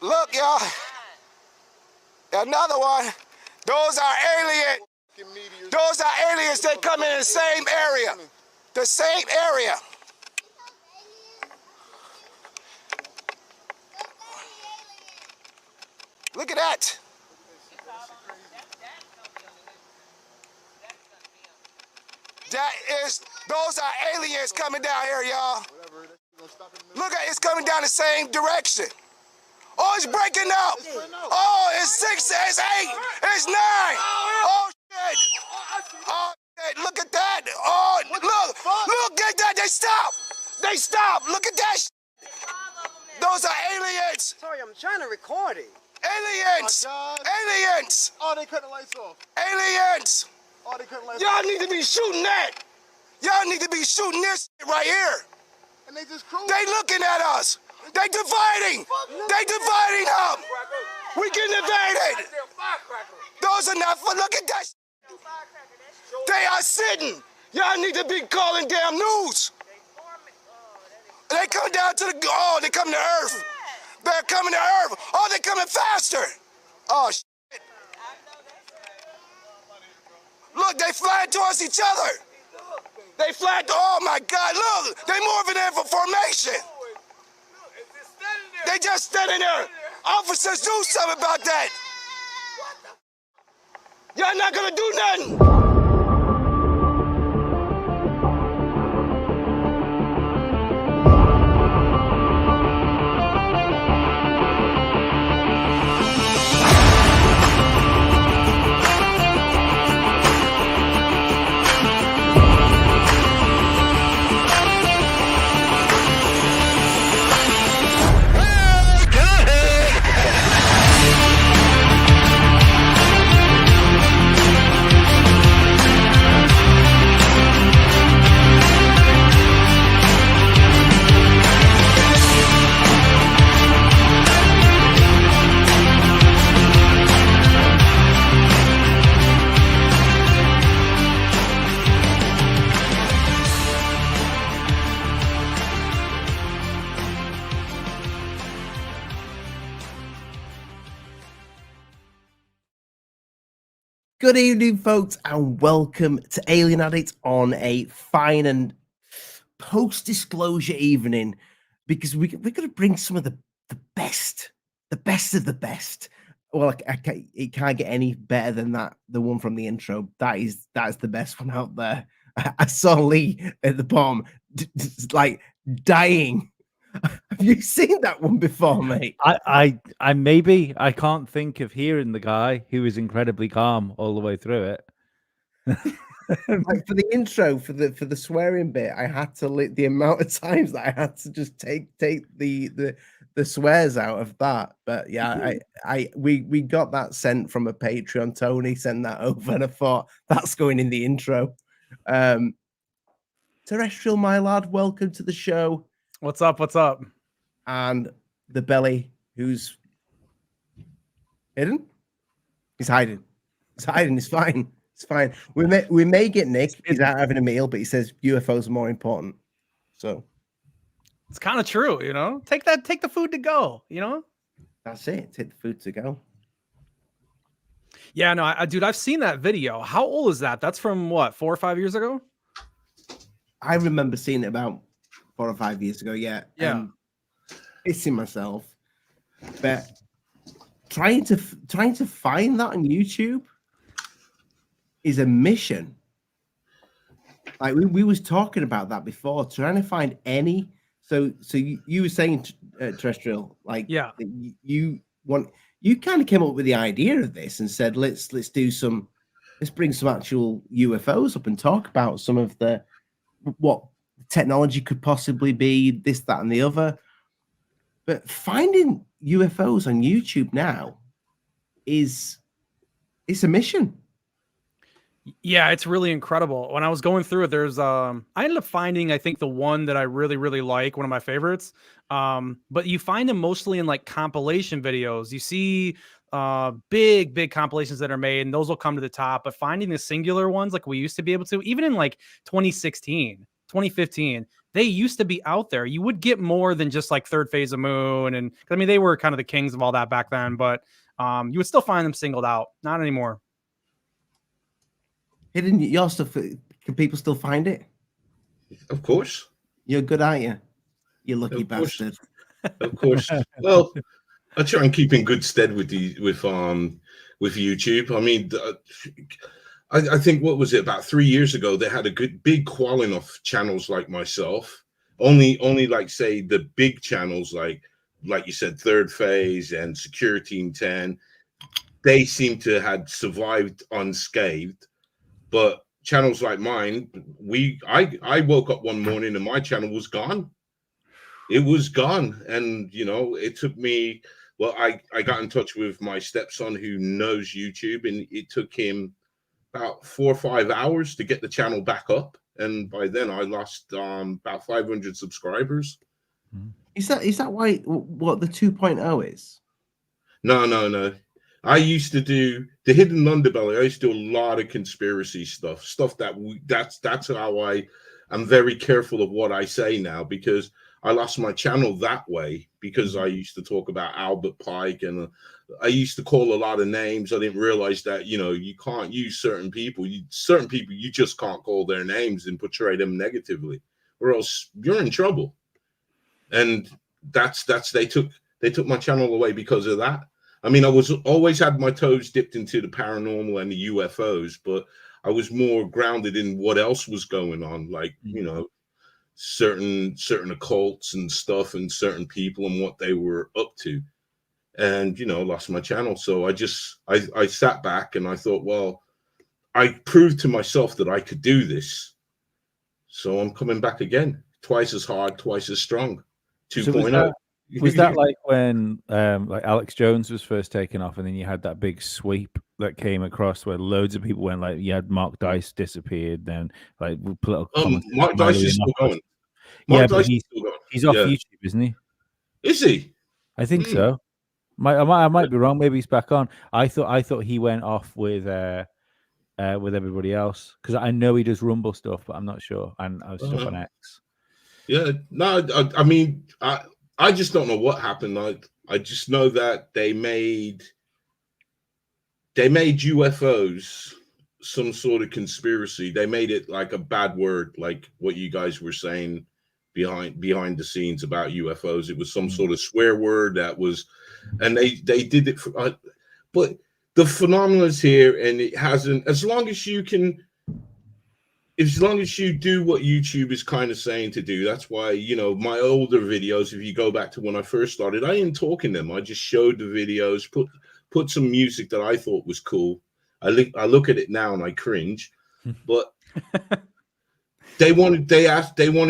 Look, y'all. Another one. Those are aliens. Those are aliens that come in the same area. The same area. Look at that. Those are aliens coming down here, y'all. Look at it's coming down the same direction. Oh, it's breaking up. Oh, it's 6, it's 8, it's 9. Oh, shit. Oh, shit. Look at that. Oh, look at that. They stop. They stop. Look at that. Those are aliens. Sorry, I'm trying to record it. Aliens. Aliens. Oh, they cut the lights off. Aliens. Oh, they cut the lights Y'all off. need to be shooting that. Y'all need to be shooting this right here. And they just cruise. They looking at us. They dividing. They dividing up. We getting invaded. Those are not fun. Look at that. They are sitting. Y'all need to be calling damn news. They come down to the, oh, they come to Earth. They're coming to Earth. Oh, they're coming faster. Oh, shit. Look, they flying towards each other. They flying, oh my God, look. They moving in for formation. They just standing there. Officers, do something about that. Y'all not gonna do nothing. Good evening, folks, and welcome to Alien Addicts on a fine and post-disclosure evening, because we're going to bring some of the best of the best. Well, it can't get any better than that. The one from the intro, that's the best one out there. I saw Lee at the bottom, like dying. Have you seen that one before, mate? I maybe I can't think of hearing the guy who was incredibly calm all the way through it. Like for the intro, for the swearing bit, I had to the amount of times that I had to just take the swears out of that. But yeah, we got that sent from a Patreon. Tony sent that over, and I thought that's going in the intro. Terrestrial, my lad, welcome to the show. What's up? What's up? And the belly, who's hidden? He's hiding. He's hiding. It's fine. It's fine. We may get Nick. He's out having a meal, but he says UFOs are more important. So it's kind of true, you know. Take the food to go, you know. That's it. Take the food to go. Yeah, no, dude, I've seen that video. How old is that? That's from what, 4 or 5 years ago? I remember seeing it about 4 or 5 years ago. Yeah. Pissing myself, but trying to find that on YouTube is a mission. Like we was talking about that before, trying to find any. So you were saying Terrestrial, like, yeah, you kind of came up with the idea of this and said let's bring some actual UFOs up and talk about some of what technology could possibly be, this, that, and the other. But finding UFOs on YouTube now it's a mission. Yeah, it's really incredible. When I was going through it, there's I ended up finding, I think, the one that I really, really like, one of my favorites. But you find them mostly in like compilation videos. You see big compilations that are made, and those will come to the top. But finding the singular ones like we used to be able to, even in like 2016, 2015, they used to be out there. You would get more than just like Third Phase of Moon, and I mean they were kind of the kings of all that back then, but you would still find them singled out. Not anymore. Hidden your stuff. Can people still find it? Of course. You're good, aren't you? You lucky Of course. bastard. Of course. Well, I try and keep in good stead with YouTube. I mean, I think what was it, about 3 years ago, they had a good big quelling of channels like myself. Only like say the big channels like you said, Third Phase and Secure Team 10, they seem to had survived unscathed. But channels like mine, I woke up one morning and my channel was gone. It was gone. And you know, it took me, well, I got in touch with my stepson who knows YouTube, and it took him about 4 or 5 hours to get the channel back up. And by then I lost about 500 subscribers. Is that why what the 2.0 is? No. I used to do the Hidden Underbelly. I used to do a lot of conspiracy stuff that's how I'm very careful of what I say now, because I lost my channel that way, because I used to talk about Albert Pike, and I used to call a lot of names. I didn't realize that, you know, you can't use certain people. Certain people you just can't call their names and portray them negatively, or else you're in trouble. And that's they took my channel away because of that. I mean, I was always had my toes dipped into the paranormal and the UFOs, but I was more grounded in what else was going on, like, you know, certain occults and stuff and certain people and what they were up to. And, you know, lost my channel. So I sat back and I thought, well, I proved to myself that I could do this. So I'm coming back again, twice as hard, twice as strong. 2.0. Was that like when like Alex Jones was first taken off, and then you had that big sweep that came across where loads of people went, like you had Mark Dice disappeared, then like political Mark Dice is still going. Mark Dice is still going. He's off YouTube, isn't he? Is he? I think so. I might be wrong. Maybe he's back on. I thought he went off with everybody else, because I know he does Rumble stuff, but I'm not sure. And I was stuff on X. Yeah, no, I mean, I just don't know what happened. I just know that they made UFOs some sort of conspiracy. They made it like a bad word, like what you guys were saying behind the scenes about UFOs. It was some sort of swear word that was, and they did it for. But the phenomenon is here, and it hasn't. As long as you do what YouTube is kind of saying to do. That's why, you know, my older videos, if you go back to when I first started, I didn't talk in them. I just showed the videos, put some music that I thought was cool. I look at it now and I cringe, but they wanted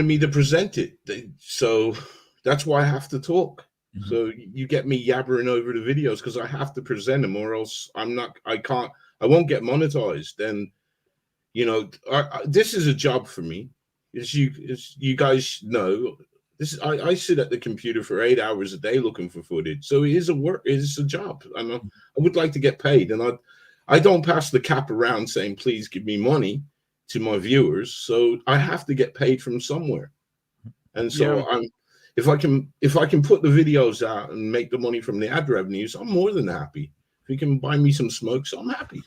me to present it. So that's why I have to talk. Mm-hmm. So you get me yabbering over the videos because I have to present them, or else I won't get monetized. And you know, this is a job for me. As you guys know, I sit at the computer for 8 hours a day looking for footage. So it is a job. And I would like to get paid. And I don't pass the cap around saying, please give me money to my viewers. So I have to get paid from somewhere. And so if I can put the videos out and make the money from the ad revenues, I'm more than happy. If you can buy me some smokes, I'm happy.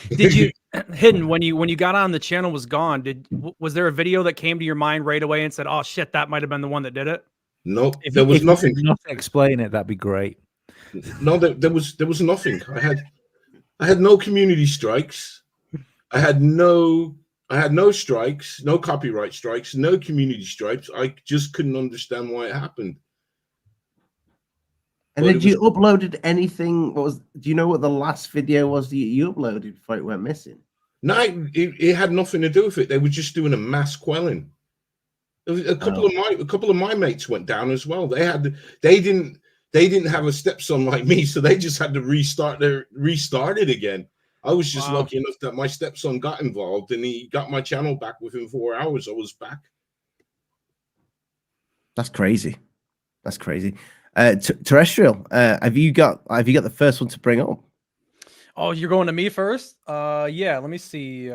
Did you, Hidden, when you got on, the channel was gone. Was there a video that came to your mind right away and said, "Oh shit, that might have been the one that did it"? No, there was nothing. Not explain it, that'd be great. No, there was nothing. I had no community strikes. I had no strikes, no copyright strikes, no community strikes. I just couldn't understand why it happened. And then you uploaded anything? Do you know what the last video was that you uploaded before it went missing? No, it had nothing to do with it. They were just doing a mass quelling. A couple of my mates went down as well. They didn't have a stepson like me, so they just had to restart it again. I was just lucky enough that my stepson got involved and he got my channel back within 4 hours. I was back. That's crazy. That's crazy. Terrestrial, have you got the first one to bring up? Oh, you're going to me first? Yeah, let me see.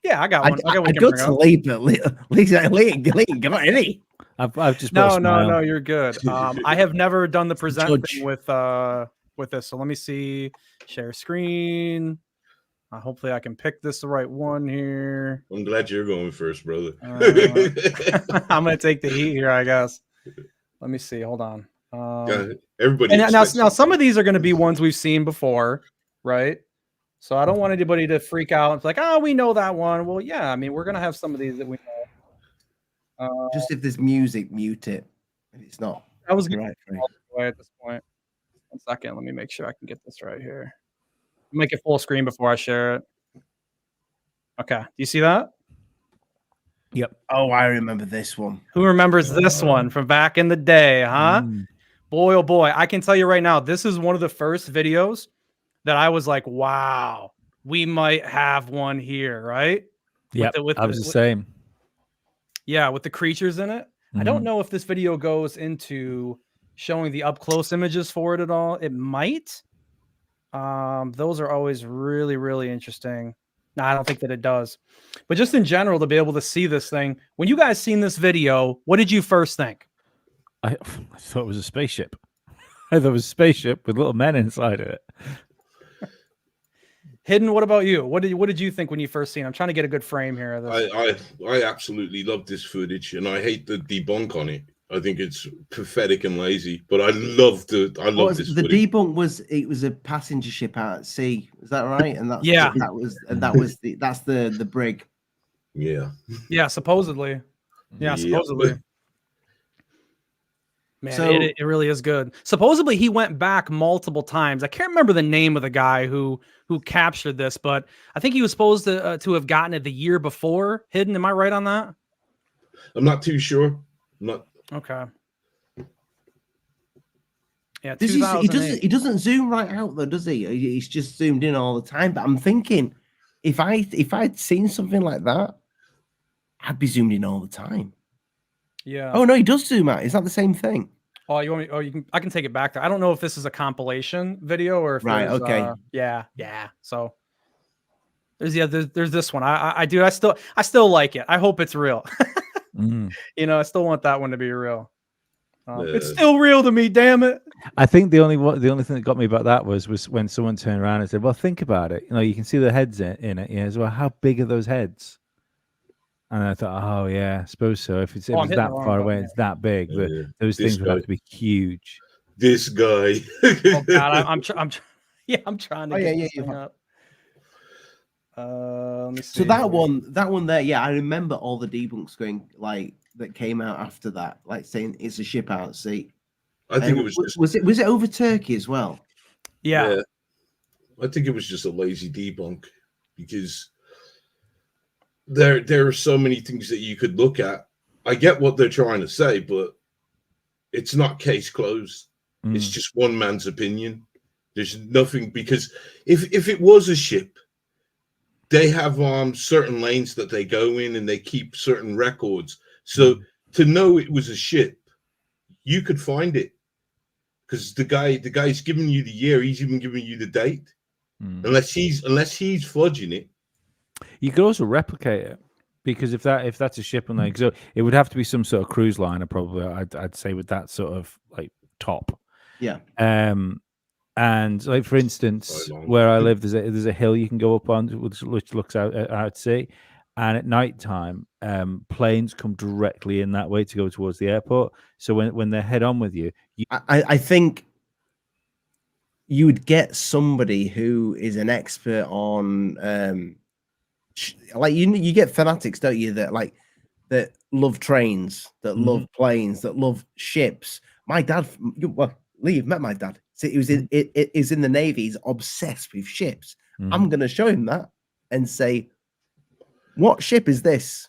Yeah, I got one. I got one. I to go bring to up. Lee, but Lee, come on, any. I've just No, put a smile. no, you're good. I have never done the present Judge. thing with this. So let me see. Share screen. Hopefully I can pick this the right one here. I'm glad you're going first, brother. I'm gonna take the heat here, I guess. Let me see. Hold on. Everybody. And now expects some of these are going to be ones we've seen before, right? So I don't want anybody to freak out. It's like, oh, we know that one. Well, yeah. I mean, we're gonna have some of these that we know. Just if there's music, mute it. If it's not, I was right. away at this point. 1 second. Let me make sure I can get this right here. Make it full screen before I share it. Okay. Do you see that? Yep. Oh, I remember this one. Who remembers this one from back in the day, huh? Boy, oh boy. I can tell you right now, this is one of the first videos that I was like, wow, we might have one here, right? Yeah, I was the same. Yeah, with the creatures in it. I don't know if this video goes into showing the up close images for it at all. It might. Those are always really, really interesting. No, I don't think that it does. But just in general, to be able to see this thing, when you guys seen this video, what did you first think? I thought it was a spaceship. I thought it was a spaceship with little men inside of it. Hidden, what about you? What did you think when you first seen it? I'm trying to get a good frame here of this. I absolutely love this footage, and I hate the debunk on it. I think it's pathetic and lazy, but I love this. The debunk was it was a passenger ship out at sea. Is that right? And that's that's the brig. Yeah. Yeah, supposedly. Yeah, supposedly. Man, so, it really is good. Supposedly he went back multiple times. I can't remember the name of the guy who captured this, but I think he was supposed to have gotten it the year before. Hidden, am I right on that? I'm not too sure. Okay. Yeah, he doesn't zoom right out though, does he? He's just zoomed in all the time. But I'm thinking, if I'd seen something like that, I'd be zoomed in all the time. Yeah. Oh no, he does zoom out. Is that the same thing? Oh, you want me? Oh, you can. I can take it back there. I don't know if this is a compilation video or if okay. Yeah. So there's this one. I still like it. I hope it's real. You know, I still want that one to be real. It's still real to me, damn it. I think the only thing that got me about that was when someone turned around and said, "Well, think about it. You know, you can see the heads in it. As well. How big are those heads?" And I thought, oh yeah, I suppose so. If it's that far away, it's that big. But those things would have to be huge. This guy. Oh God, I'm trying to get this thing up. Let me see. So that one there, yeah, I remember all the debunks going like that came out after that, like saying it's a ship out at sea. I think it was was it over Turkey as well? Yeah. I think it was just a lazy debunk because there are so many things that you could look at. I get what they're trying to say, but it's not case closed. It's just one man's opinion. There's nothing, because if it was a ship, they have certain lanes that they go in and they keep certain records. So to know it was a ship, you could find it because the guy's giving you the year. He's even giving you the date, unless he's fudging it. You could also replicate it, because if that's a ship and so it would have to be some sort of cruise liner, probably. I'd say with that sort of like top. Yeah. And like for instance, where I live, there's a hill you can go up on which looks out at sea, and at night time, planes come directly in that way to go towards the airport. So when they head on with you, I think you would get somebody who is an expert on like you get fanatics, don't you, that love trains, that love planes, that love ships. My dad, Lee, you've met my dad. So he was in the Navy. He's obsessed with ships. I'm going to show him that and say, what ship is this?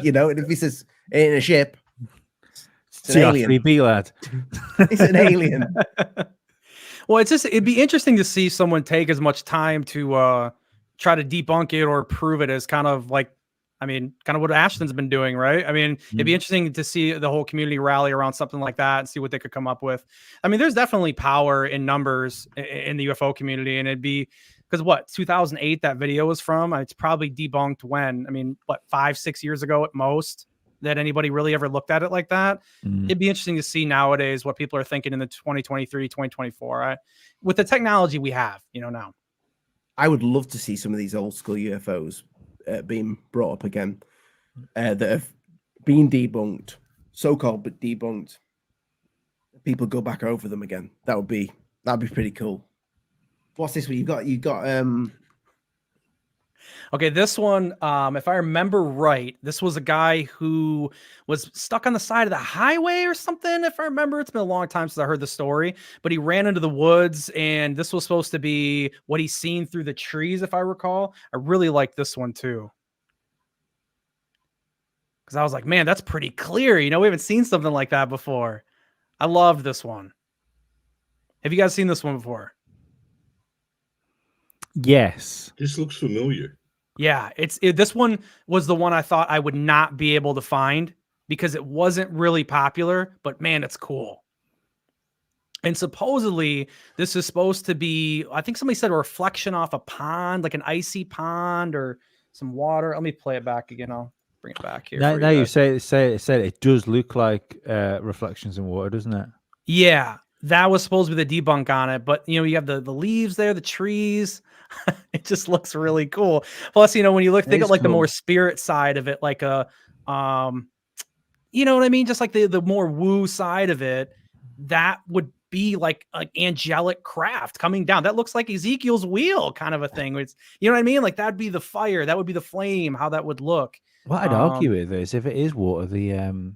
You know, and if he says it ain't a ship, it's an alien. Lad. It's an alien. Well, it'd be interesting to see someone take as much time to try to debunk it or prove it as kind of what Ashton's been doing, right? I mean, it'd be interesting to see the whole community rally around something like that and see what they could come up with. I mean, there's definitely power in numbers in the UFO community, and it'd be because what 2008 that video was from. It's probably debunked when, I mean, what 5-6 years ago at most, that anybody really ever looked at it like that. It'd be interesting to see nowadays what people are thinking in the 2023, 2024 with the technology we have, now. I would love to see some of these old school UFOs being brought up again that have been debunked, so-called but debunked. People go back over them again. That'd be pretty cool. What's this one? You got Okay, this one, if I remember right, this was a guy who was stuck on the side of the highway or something. If I remember, it's been a long time since I heard the story, but he ran into the woods, and this was supposed to be what he's seen through the trees, if I recall. I really like this one too, because I was like, man, that's pretty clear. We haven't seen something like that before. I love this one. Have you guys seen this one before? Yes. This looks familiar. Yeah, this one was the one I thought I would not be able to find because it wasn't really popular, but man, it's cool. And supposedly this is supposed to be, I think somebody said a reflection off a pond, like an icy pond or some water. Let me play it back again. I'll bring it back here. Now you say it does look like reflections in water, doesn't it? Yeah, that was supposed to be the debunk on it, but you have the leaves there, the trees. It just looks really cool. Plus, when you think of like the more spirit side of it, like you know what I mean? Just like the more woo side of it, that would be like an angelic craft coming down. That looks like Ezekiel's wheel kind of a thing. It's, you know what I mean? Like that'd be the fire, that would be the flame, how that would look. What I'd argue with is if it is water, the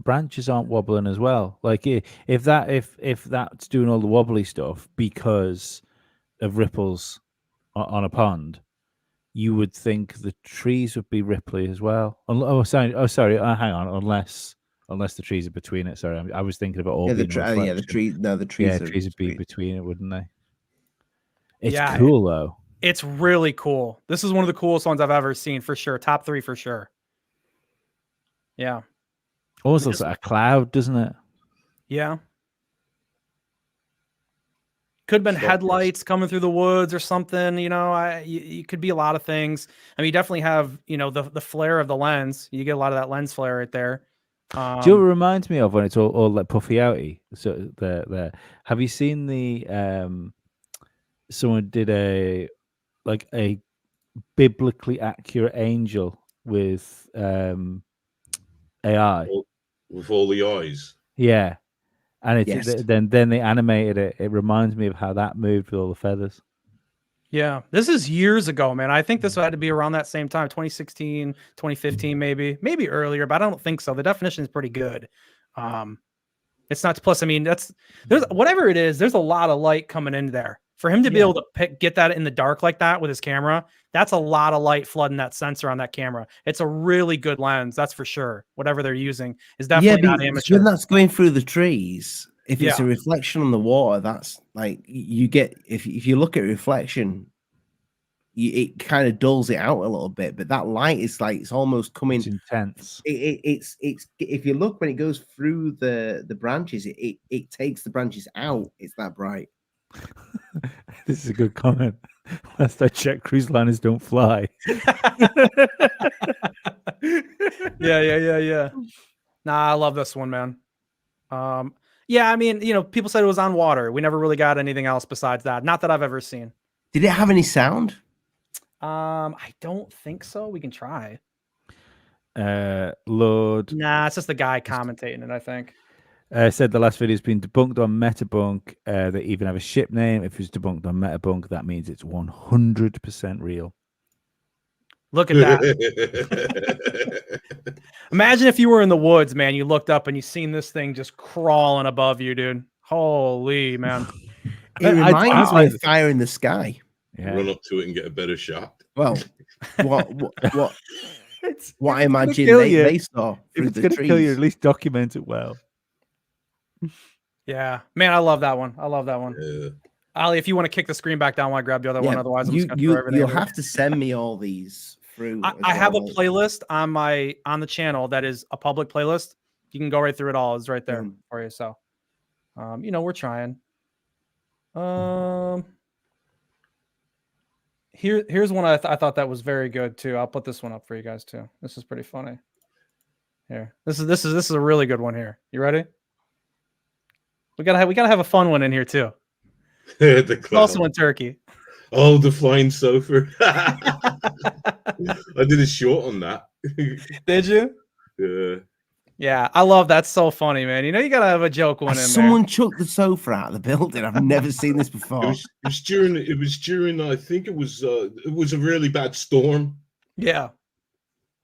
branches aren't wobbling as well. Like if that's doing all the wobbly stuff because of ripples on a pond, you would think the trees would be ripply as well. Sorry. Hang on. Unless the trees are between it. Sorry, I was thinking about all. the trees. No, the trees. Yeah, trees would be between it, wouldn't they? It's cool though. It's really cool. This is one of the coolest ones I've ever seen for sure. Top 3 for sure. Yeah. Almost looks like a cloud, doesn't it? Yeah. Could have been headlights coming through the woods or something. You could be a lot of things. I mean, you definitely have, the flare of the lens. You get a lot of that lens flare right there. Do you know what it reminds me of when it's all like puffy outy? So there. Have you seen the someone did a biblically accurate angel with AI with all the eyes? Yeah. And then they animated it. It reminds me of how that moved with all the feathers. Yeah, this is years ago, man. I think this had to be around that same time, 2016, 2015, maybe earlier, but I don't think so. The definition is pretty good. It's not, plus, I mean, there's whatever it is, there's a lot of light coming in there. For him to be able to get that in the dark like that with his camera, that's a lot of light flooding that sensor on that camera. It's a really good lens, that's for sure. Whatever they're using is definitely not amateur. When that's going through the trees, if it's a reflection on the water, that's like you get. If you look at reflection, it kind of dulls it out a little bit. But that light is like it's almost coming. It's intense. It's if you look when it goes through the branches, it takes the branches out. It's that bright. This is a good comment. Last I checked, cruise liners don't fly. Yeah. Nah, I love this one, man. Yeah, I mean, people said it was on water. We never really got anything else besides that. Not that I've ever seen. Did it have any sound? I don't think so. We can try. Lord. Nah, it's just the guy commentating it, I think. Said the last video has been debunked on Metabunk. They even have a ship name. If it's debunked on Metabunk, that means it's 100% real. Look at that. Imagine if you were in the woods, man. You looked up and you seen this thing just crawling above you, dude. Holy, man. It reminds me of Fire in the Sky. Yeah. Run up to it and get a better shot. Well, what I imagine they saw through the trees. If it's going to kill you, at least document it well. Yeah, man, I love that one. Yeah. Ali, if you want to kick the screen back down while I grab the other one, otherwise I'm just going to throw everything. You'll have to send me all these through. I have a playlist on the channel that is a public playlist. You can go right through it all. It's right there for you. So, we're trying. Here's one I thought that was very good too. I'll put this one up for you guys too. This is pretty funny. Here, this is a really good one here. You ready? We gotta have a fun one in here too. The clown. Also in Turkey. Oh, the flying sofa. I did a short on that. Did you? Yeah. Yeah, I love that. So funny, man. You know, you gotta have a joke one in Someone there. chucked the sofa out of the building. I've never seen this before. It was during I think it was a really bad storm, Yeah.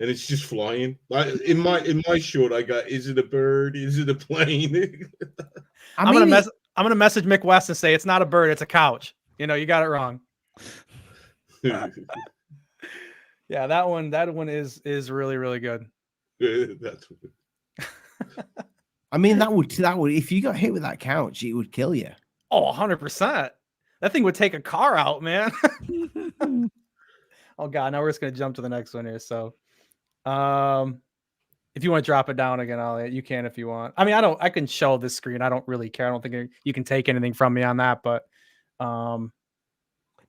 and it's just flying. Like in my short, I got, is it a bird? Is it a plane? I'm gonna message Mick West and say it's not a bird, it's a couch. You know, you got it wrong. Yeah, that one is really, really good. That's I mean, that would if you got hit with that couch, it would kill you. Oh, 100%. That thing would take a car out, man. Oh god, now we're just gonna jump to the next one here. So if you want to drop it down again, you can if you want. I mean, I can show this screen. I don't really care. I don't think you can take anything from me on that, but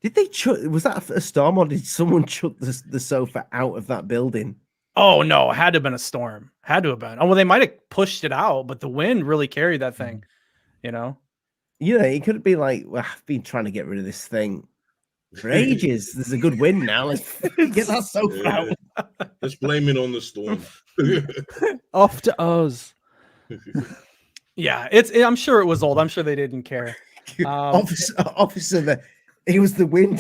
did they was that a storm, or did someone chuck the sofa out of that building? Oh no, it had to have been a storm. Had to have been. Oh well, they might have pushed it out, but the wind really carried that thing. You know. Yeah, it could be like, well, I've been trying to get rid of this thing for ages. There's a good wind now. Let's get that sofa out. Let's blame it on the storm. Off to us. Yeah, I'm sure it was old. I'm sure they didn't care. Officer, it was the wind.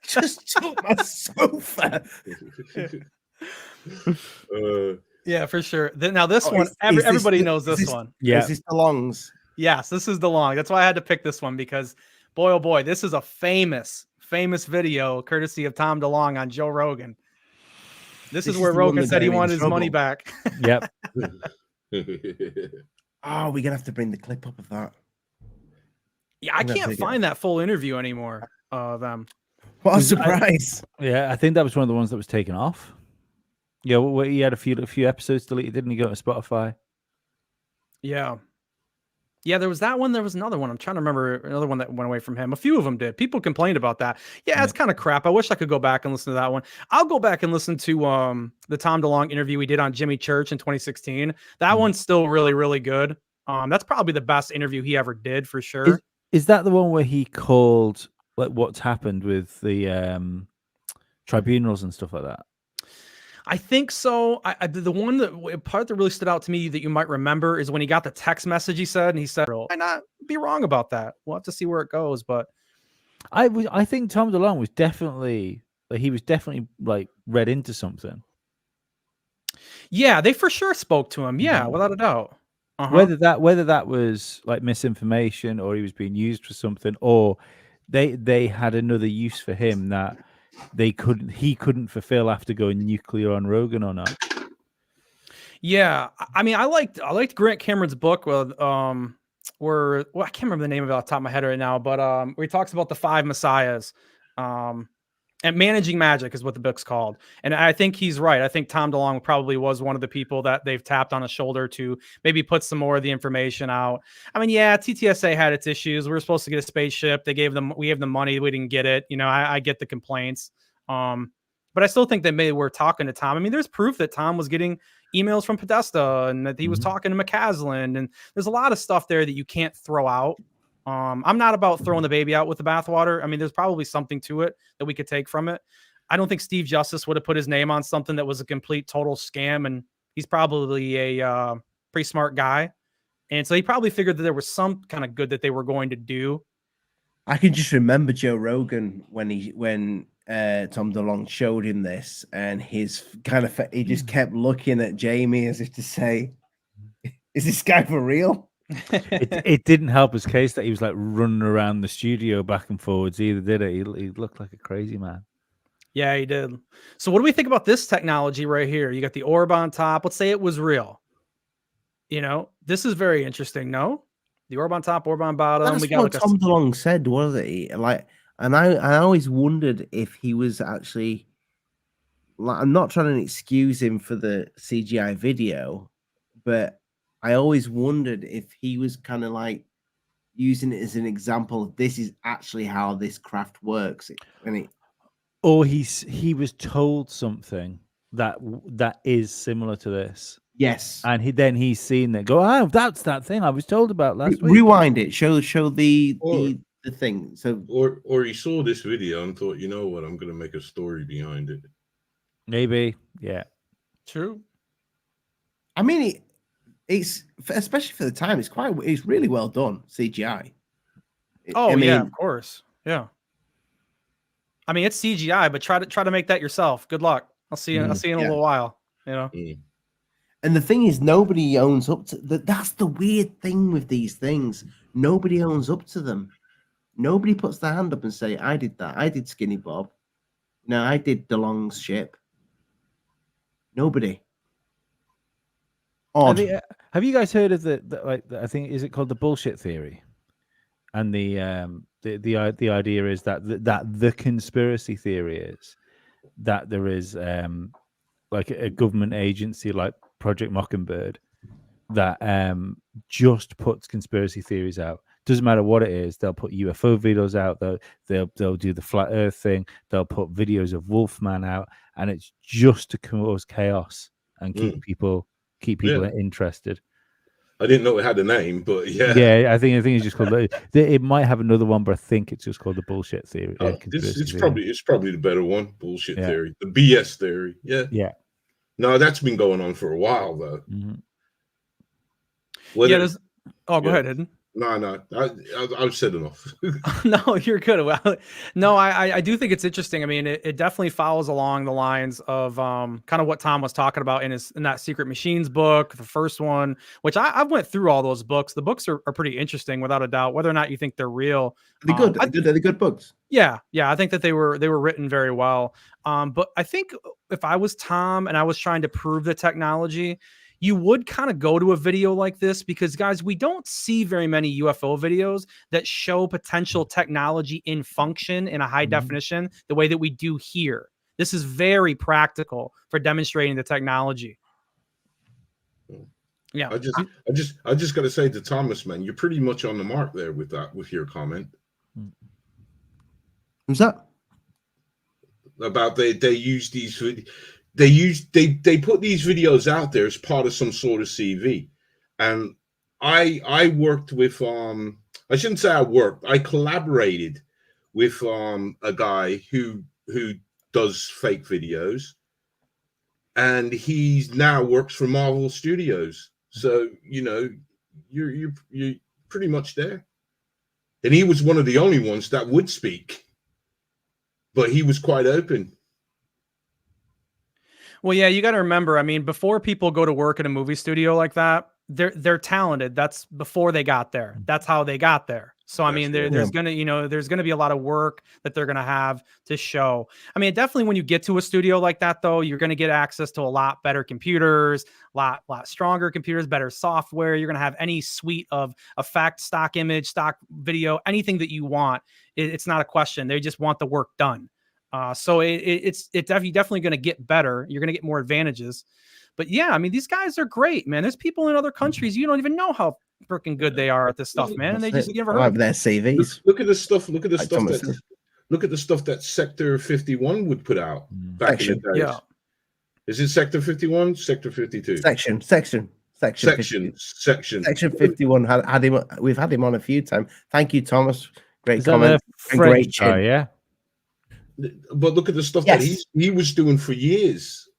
Just took my sofa. Yeah, for sure. Now this one, everybody knows this one. Yeah, is this DeLong's? Yes, this is DeLong. That's why I had to pick this one, because boy, oh boy, this is a famous video courtesy of Tom DeLong on Joe Rogan. This is where Rogan said he wanted his money back. Yep. Oh, we're gonna have to bring the clip up of that. Yeah, I can't find that full interview anymore of them. What a surprise! I think that was one of the ones that was taken off. Yeah, well, he had a few episodes deleted, didn't he? Go to Spotify. Yeah. Yeah, there was that one. There was another one. I'm trying to remember another one that went away from him. A few of them did. People complained about that. Yeah, it's kind of crap. I wish I could go back and listen to that one. I'll go back and listen to the Tom DeLong interview we did on Jimmy Church in 2016. That one's still really, really good. That's probably the best interview he ever did, for sure. Is that the one where he called like what's happened with the tribunals and stuff like that? I think so. The one part that really stood out to me that you might remember is when he got the text message he said, and he said, "Why not be wrong about that? We'll have to see where it goes." But I think Tom DeLong was definitely like read into something. Yeah, they for sure spoke to him. Yeah, without a doubt. Whether that was like misinformation, or he was being used for something, or they had another use for him that he couldn't fulfill after going nuclear on Rogan or not. Yeah, I mean, I liked Grant Cameron's book with where I can't remember the name of it off the top of my head right now, but where he talks about the 5 messiahs. And Managing Magic is what the book's called. And I think he's right. I think Tom DeLong probably was one of the people that they've tapped on the shoulder to maybe put some more of the information out. I mean, yeah, TTSA had its issues. We were supposed to get a spaceship. We gave them money. We didn't get it. You know, I get the complaints. But I still think that maybe we're talking to Tom. I mean, there's proof that Tom was getting emails from Podesta and that he was talking to McCaslin. And there's a lot of stuff there that you can't throw out. I'm not about throwing the baby out with the bathwater. I mean, there's probably something to it that we could take from it. I don't think Steve Justice would have put his name on something that was a complete total scam. And he's probably a pretty smart guy. And so he probably figured that there was some kind of good that they were going to do. I can just remember Joe Rogan when Tom DeLong showed him this, and his kind of he just kept looking at Jamie as if to say, "Is this guy for real?" It didn't help his case that he was like running around the studio back and forwards either, did it? He looked like a crazy man. Yeah, he did. So what do we think about this technology right here? You got the orb on top. Let's say it was real. You know, this is very interesting. No, the orb on top, orb on bottom. That's what Tom DeLong said, wasn't he? Like, and I always wondered if he was actually. Like, I'm not trying to excuse him for the CGI video, but I always wondered if he was kind of like using it as an example of this is actually how this craft works. or he was told something that is similar to this, Yes. and he's seen it. Go, oh, that's that thing I was told about last week. Rewind it. Show the Or- the thing. So Or he saw this video and thought, you know what, I'm going to make a story behind it. Maybe, yeah. True. I mean, it's especially for the time. It's really well done CGI. Oh I mean, yeah, of course. Yeah. I mean, it's CGI, but try to make that yourself. Good luck. I'll see you. I'll see you in a Yeah. little while. You know. And the thing is, nobody owns up to that. That's the weird thing with these things. Nobody owns up to them. Nobody puts their hand up and say, "I did that. I did Skinny Bob. No, I did DeLong's ship." Nobody. Odd. Have you guys heard of I think, is it called the bullshit theory? And the idea is that the conspiracy theory is that there is like a government agency like Project Mockingbird that just puts conspiracy theories out. Doesn't matter what it is, they'll put UFO videos out. They'll do the flat Earth thing. They'll put videos of Wolfman out, and it's just to cause chaos and keep people interested. I didn't know it had a name, but yeah. Yeah, I think it's just called. It might have another one, but I think it's just called the bullshit theory. It's probably the better one. Bullshit theory, the BS theory. Yeah, yeah. No, that's been going on for a while though. Mm-hmm. Go ahead, Hidden. No, I've said enough. No, you're good. Well, no, I do think it's interesting. I mean, it definitely follows along the lines of kind of what Tom was talking about in that Secret Machines book, the first one, which I went through all those books. The books are pretty interesting, without a doubt. Whether or not you think they're real, They're good. They're good books. Yeah, I think that they were written very well. But I think if I was Tom and I was trying to prove the technology, you would kind of go to a video like this, because guys, we don't see very many UFO videos that show potential technology in function in a high definition the way that we do here. This is very practical for demonstrating the technology. Yeah. I just got to say to Thomas, man, you're pretty much on the mark there with your comment. Who's that? About they use these. They put these videos out there as part of some sort of CV, and I worked with I shouldn't say I worked, I collaborated with a guy who does fake videos, and he's now works for Marvel Studios. So you know you're pretty much there, and he was one of the only ones that would speak, but he was quite open. Well, yeah, you got to remember, I mean, before people go to work in a movie studio like that, they're talented. That's before they got there. That's how they got there. So, I mean, there's going to be a lot of work that they're going to have to show. I mean, definitely when you get to a studio like that, though, you're going to get access to a lot better computers, lot stronger computers, better software. You're going to have any suite of effect, stock image, stock video, anything that you want. It's not a question. They just want the work done. So it's definitely going to get better. You're going to get more advantages. But yeah, I mean, these guys are great, man. There's people in other countries you don't even know how freaking good they are at this stuff, man. And they just never heard their CVs. Look at the stuff. Look at the stuff that Sector 51 would put out back in the days. Yeah. Is it Sector 51? Sector 52? Section 51 had him. We've had him on a few times. Thank you, Thomas. Great comment. Great chin. Yeah. But look at the stuff that he was doing for years,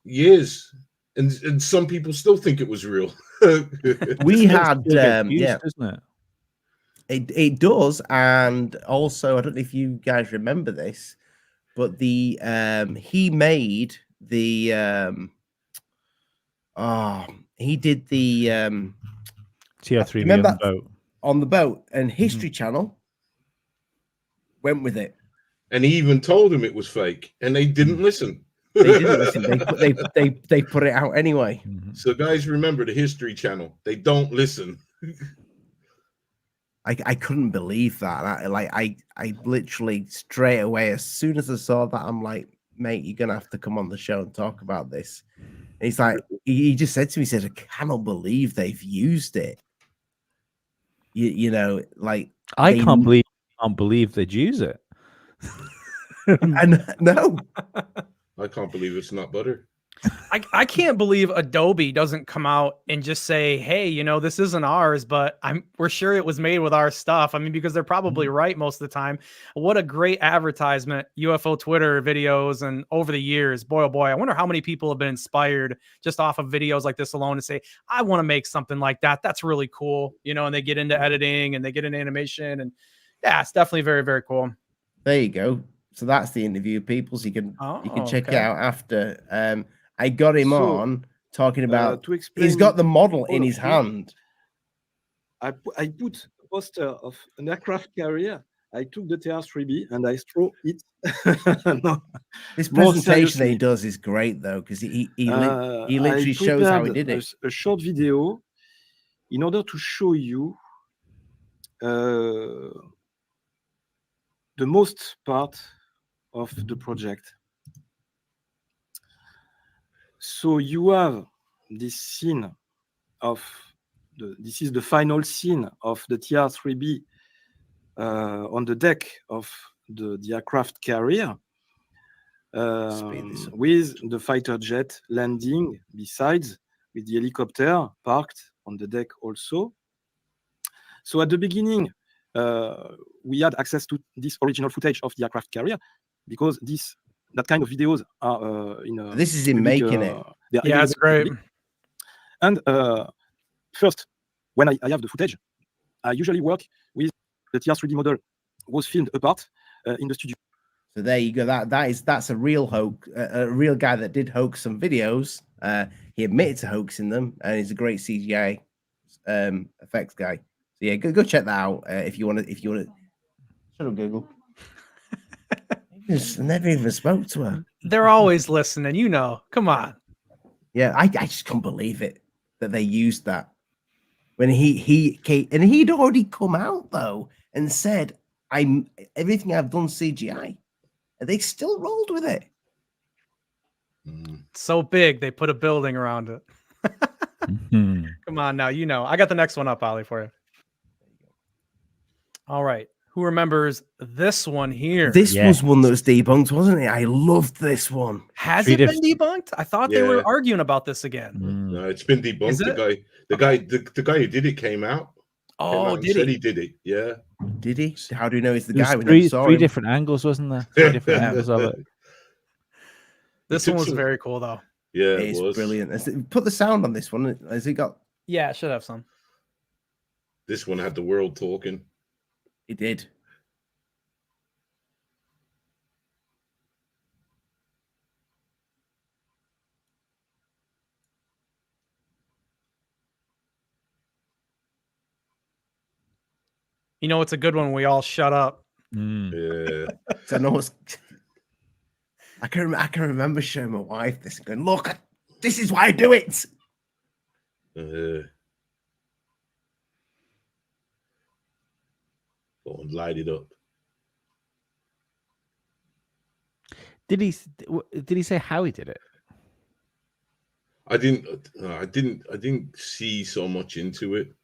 and some people still think it was real. We had, doesn't it? It does, and also I don't know if you guys remember this, but he made the he did the TR3 on the boat, and History Channel went with it. And he even told him it was fake, and they didn't listen. They didn't listen. They put it out anyway. So, guys, remember the History Channel. They don't listen. I couldn't believe that. I literally straight away, as soon as I saw that, I'm like, mate, you're gonna have to come on the show and talk about this. And he's like, he just said to me, he said, I cannot believe they've used it. I can't believe they'd use it. And no, I can't believe it's not butter. I can't believe Adobe doesn't come out and just say, hey, you know, this isn't ours, but we're sure it was made with our stuff. I mean, because they're probably right most of the time. What a great advertisement, UFO Twitter videos, and over the years, boy, oh boy, I wonder how many people have been inspired just off of videos like this alone to say, I want to make something like that. That's really cool. You know, and they get into editing and they get into animation, and yeah, it's definitely very, very cool. there you go. So that's the interview, people. So you can check it okay. out after. I got him So, on talking about. to explain He's got the model all in of his you, hand. I put a poster of an aircraft carrier. I took the TR-3B and I threw it. No, This more presentation that he seriously, does is great though, because he I literally shows how he prepared did it. a short video in order to show you the most part of the project. So you have this scene of this is the final scene of the TR-3B on the deck of the aircraft carrier with the fighter jet landing besides, with the helicopter parked on the deck also. So at the beginning, we had access to this original footage of the aircraft carrier because that kind of videos are in. This is him making it. Yeah, it's great. And first, when I have the footage, I usually work with the TR-3D model was filmed apart in the studio. So there you go. That's a real hoax, a real guy that did hoax some videos. He admitted to hoaxing them, and he's a great CGI effects guy. So yeah, go check that out if you want to. Shut up, Google. I never even spoke to her. They're always listening, you know. Come on. Yeah, I just can't believe it that they used that when he came, and he'd already come out though and said, everything I've done CGI, and they still rolled with it. So big they put a building around it. Come on now, you know. I got the next one up, Ollie, for you. All right. Who remembers this one here? This was one that was debunked, wasn't it? I loved this one. Has it been debunked? I thought they were arguing about this again. No, it's been debunked. The guy who did it came out. Oh, did he? Said he did it. Yeah. Did he? How do you know he's the There's guy? We never saw three him. different angles, wasn't there? Three different angles of it. This one was very cool, though. Yeah, it was brilliant. Put the sound on this one. Has it got? Yeah, it should have some. This one had the world talking. It did. You know, it's a good one. We all shut up. Yeah. I know I can remember showing my wife this and going, look, this is why I do it. Go and light it up. Did he say how he did it? I didn't see so much into it,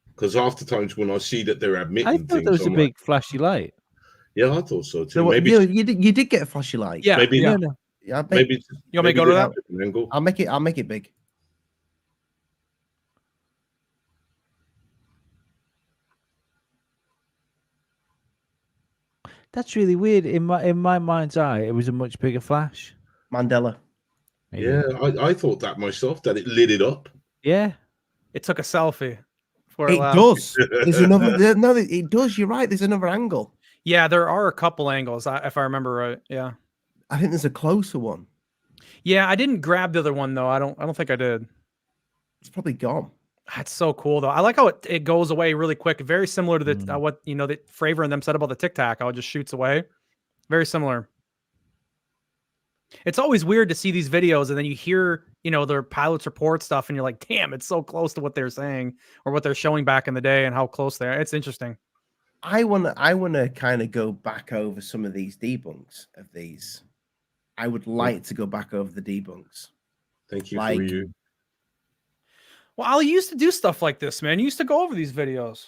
because half the times when I see that they're admitting I thought things, there was a I'm big flashy light. Yeah, I thought so too. So maybe you did get a flashy light. Yeah, maybe yeah. Maybe you want me to go to that? I'll make it big. That's really weird. In my mind's eye, it was a much bigger flash. Mandela. Maybe. Yeah, I thought that myself, that it lit it up. Yeah. It took a selfie. It does. There's another. No, it does. You're right. There's another angle. Yeah, there are a couple angles, if I remember right. Yeah. I think there's a closer one. Yeah, I didn't grab the other one though. I don't think I did. It's probably gone. That's so cool though. I like how it goes away really quick. Very similar to the what that Fravor and them said about the Tic Tac. How it just shoots away. Very similar. It's always weird to see these videos and then you hear, their pilots report stuff and you're like, damn, it's so close to what they're saying or what they're showing back in the day and how close they are. It's interesting. I wanna kind of go back over some of these debunks of these. I would like to go back over the debunks. Thank you for you. Well, I used to do stuff like this, man. You used to go over these videos.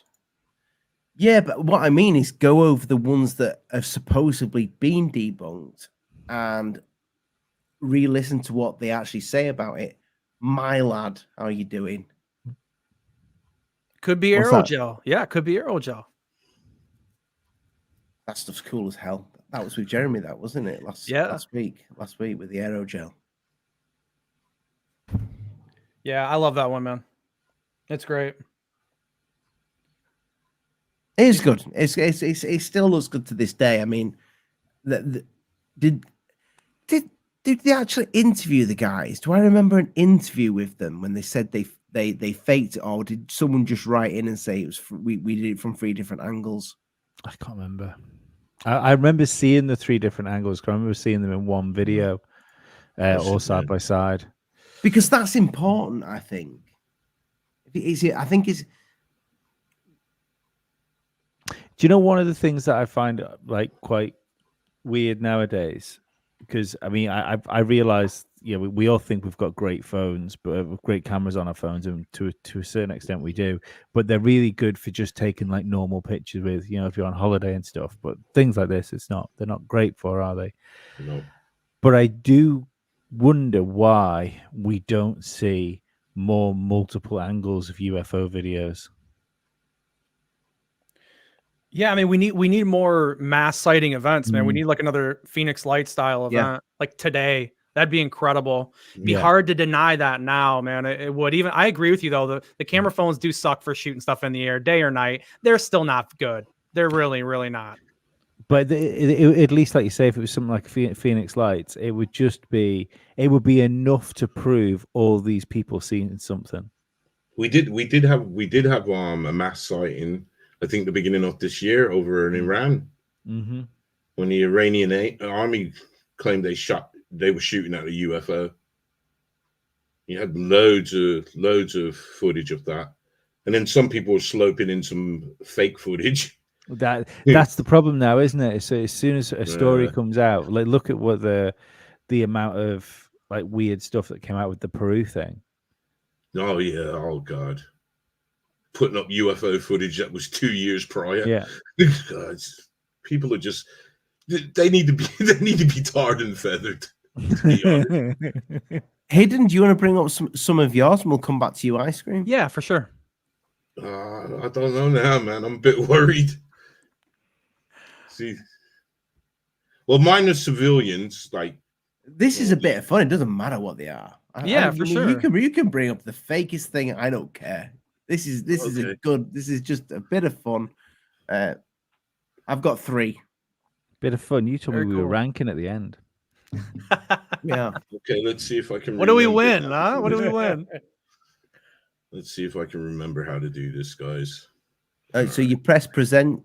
Yeah, but what I mean is go over the ones that have supposedly been debunked and re-listen to what they actually say about it. My lad, how are you doing? Could be What's that? aerogel. Yeah, could be aerogel. That stuff's cool as hell. That was with Jeremy, that wasn't it? Last week with the aerogel. Yeah, I love that one, man. It's great. It is good. It still looks good to this day. I mean, did they actually interview the guys? Do I remember an interview with them when they said they faked it, or did someone just write in and say it was we did it from 3 different angles? I can't remember. I remember seeing the 3 different angles. I remember seeing them in one video, all side by side. Because that's important, I think. I think it's. Do you know one of the things that I find like quite weird nowadays? Because I mean, I realize, we all think we've got great phones, but great cameras on our phones, and to a certain extent we do. But they're really good for just taking like normal pictures with, if you're on holiday and stuff. But things like this, they're not great for, are they? No. But I do wonder why we don't see more multiple angles of UFO videos. Yeah, I mean, we need more mass sighting events, man. We need like another Phoenix Light style event, like today. That'd be incredible. It'd be hard to deny that now, man. It would. Even I agree with you though. The camera phones do suck for shooting stuff in the air, day or night. They're still not good. They're really, really not. But at least, like you say, if it was something like Phoenix Lights, it would be enough to prove all these people seeing something. We did have a mass sighting, I think the beginning of this year over in Iran, when the Iranian army claimed they were shooting at a UFO. You had loads of footage of that, and then some people were sloping in some fake footage. That's the problem now, isn't it? So as soon as a story comes out, like look at what the amount of like weird stuff that came out with the Peru thing. Oh yeah, oh god. Putting up UFO footage that was 2 years prior. Yeah. God, people are just they need to be tarred and feathered. Hidden, do you want to bring up some of yours and we'll come back to you, Ice Cream? Yeah, for sure. I don't know now, man. I'm a bit worried. See, well, mine are civilians. Like this is a bit of fun. It doesn't matter what they are. For sure. You can bring up the fakest thing. I don't care. This is a good. This is just a bit of fun. I've got 3. Bit of fun. You told me we were ranking at the end. Yeah. Okay, let's see if I can. What do we win? Huh? What do we win? Let's see if I can remember how to do this, guys. So you press present.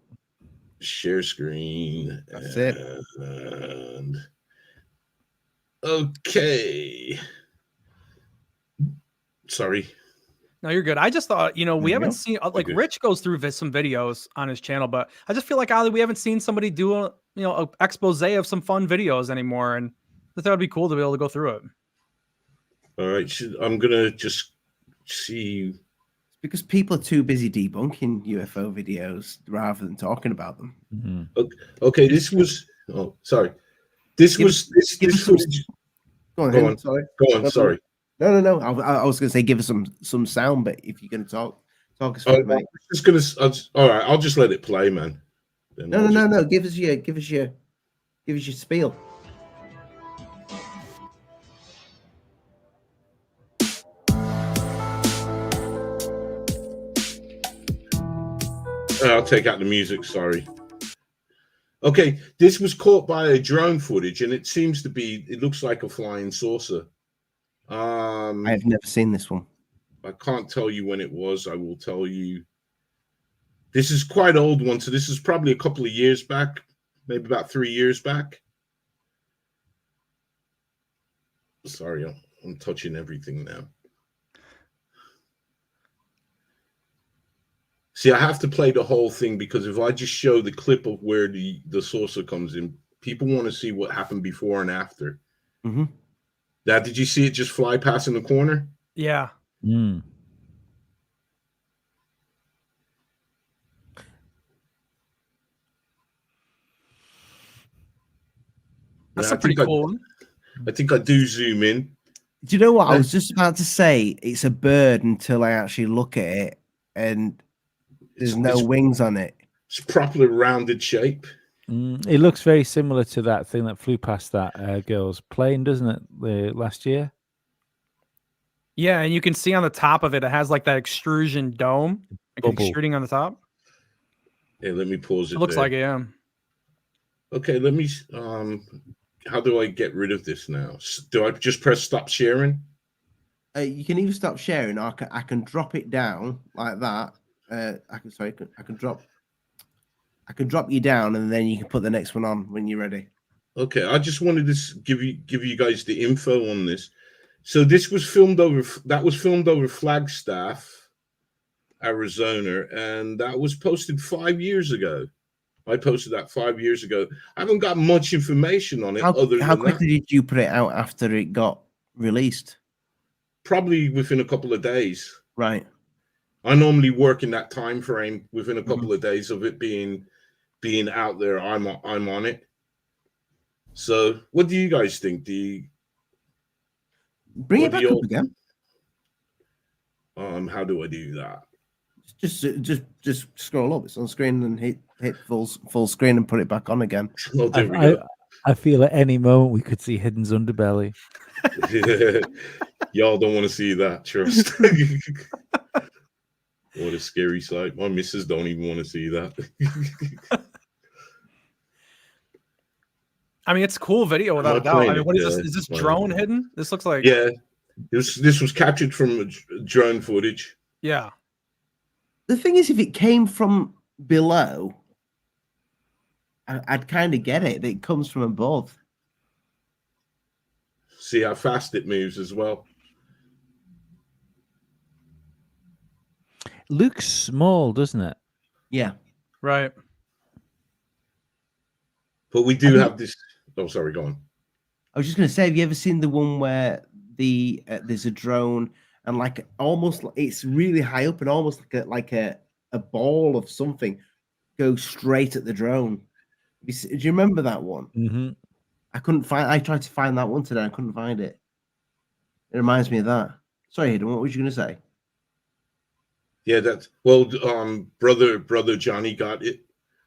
Share screen. That's it. And okay. Sorry. No, you're good. I just thought, we haven't seen like Rich goes through some videos on his channel, but I just feel like Ali, we haven't seen somebody do a expose of some fun videos anymore, and I thought it'd be cool to be able to go through it. All right, I'm gonna just see. It's because people are too busy debunking UFO videos rather than talking about them. Mm-hmm. Okay, this was. Oh, sorry. This was. Go on. Sorry. Go on. Sorry. No. I was going to say give us some sound, but if you're going to talk us through it, mate. All right, I'll just let it play, man. No. Give us your spiel. I'll take out the music. Sorry. Okay, this was caught by a drone footage, and it looks like a flying saucer. I've never seen this one. I can't tell you when it was. I will tell you. This is quite old one, so this is probably a couple of years back, maybe about 3 years back. Sorry, I'm touching everything now. See, I have to play the whole thing because if I just show the clip of where the saucer comes in, people want to see what happened before and after. Mm-hmm. Now, did you see it just fly past in the corner? Yeah. Mm. That's Yeah, a pretty cool one. I think I do zoom in. Do you know what I was just about to say? It's a bird until I actually look at it, and there's no wings on it. It's properly rounded shape. It looks very similar to that thing that flew past that girl's plane, doesn't it? Last year. Yeah, and you can see on the top of it, it has like that extrusion dome, like Bubble. extruding on the top. Hey, let me pause it. It looks there. like it, yeah. Okay, let me. How do I get rid of this now? Do I just press stop sharing? You can either stop sharing, or I can drop it down like that. I can drop you down, and then you can put the next one on when you're ready. Okay, I just wanted to give you guys the info on this. So this was filmed over Flagstaff, Arizona, and that was posted 5 years ago. I posted that 5 years ago. I haven't got much information on it. How than quickly that. did you put it out after it got released? Probably within a couple of days. Right. I normally work in that time frame. Within a couple of days of it being out there, I'm on it. So, what do you guys think? Bring it back up again? How do I do that? Just scroll up. It's on screen and hit full screen and put it back on again. Oh, there we go. I feel at any moment we could see Hidden's underbelly. Y'all don't want to see that, trust. What a scary sight. My missus don't even want to see that. I mean, it's a cool video without a doubt. I mean, what is this? Is this drone hidden? This looks like this was captured from drone footage. Yeah. The thing is, if it came from below, I'd kind of get it. It comes from above. See how fast it moves as well. Looks small, doesn't it? Yeah. Right. But we do have this. Oh, sorry, go on. I was just going to say, have you ever seen the one where there's a drone and like almost it's really high up and almost like a ball of something goes straight at the drone? Do you remember that one? Mm-hmm. I tried to find that one today. I couldn't find it. It reminds me of that. Sorry, Hidden, what was you going to say? Yeah, brother Johnny got it.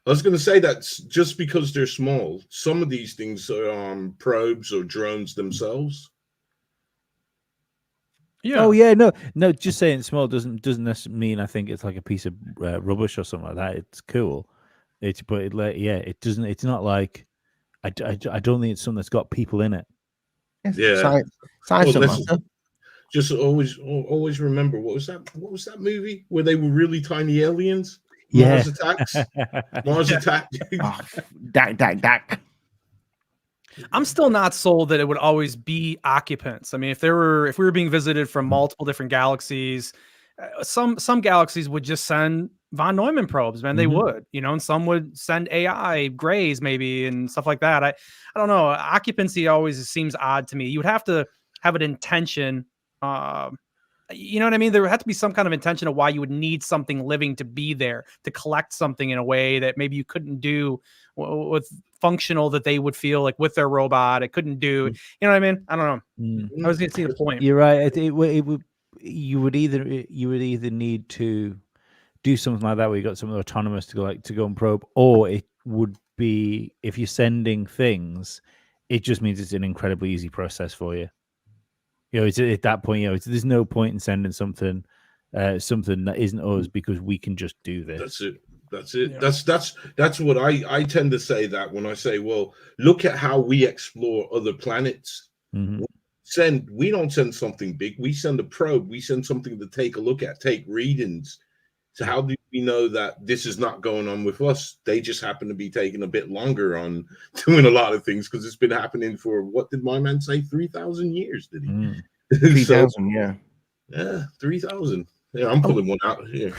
I was going to say that just because they're small, some of these things are probes or drones themselves. Yeah. Oh yeah, no. Just saying small doesn't necessarily mean I think it's like a piece of rubbish or something like that. It's cool. It doesn't. It's not like I don't think it's something that's got people in it. Yeah. Science just always remember what was that movie where they were really tiny aliens? Yeah. Mars Attack. Dak. I'm still not sold that it would always be occupants. I mean, if we were being visited from multiple different galaxies, some galaxies would just send von Neumann probes, man. They would, and some would send AI grays maybe and stuff like that. I don't know. Occupancy always seems odd to me. You would have to have an intention. You know what I mean? There would have to be some kind of intention of why you would need something living to be there to collect something in a way that maybe you couldn't do with functional that they would feel like with their robot. It couldn't do. You know what I mean? I don't know. I was going to see the point. You're right. It would. You would either need to do something like that where you got something autonomous to go and probe, or it would be if you're sending things, it just means it's an incredibly easy process for you. It's at that point, there's no point in sending something that isn't us because we can just do this. That's it. Yeah. That's what I tend to say that when I say, well, look at how we explore other planets. Mm-hmm. We don't send something big. We send a probe. We send something to take a look at, take readings. So how do we know that this is not going on with us? They just happen to be taking a bit longer on doing a lot of things because it's been happening for, what did my man say, 3,000 years, did he? 3,000, yeah. Yeah, 3,000. Yeah, I'm pulling one out here.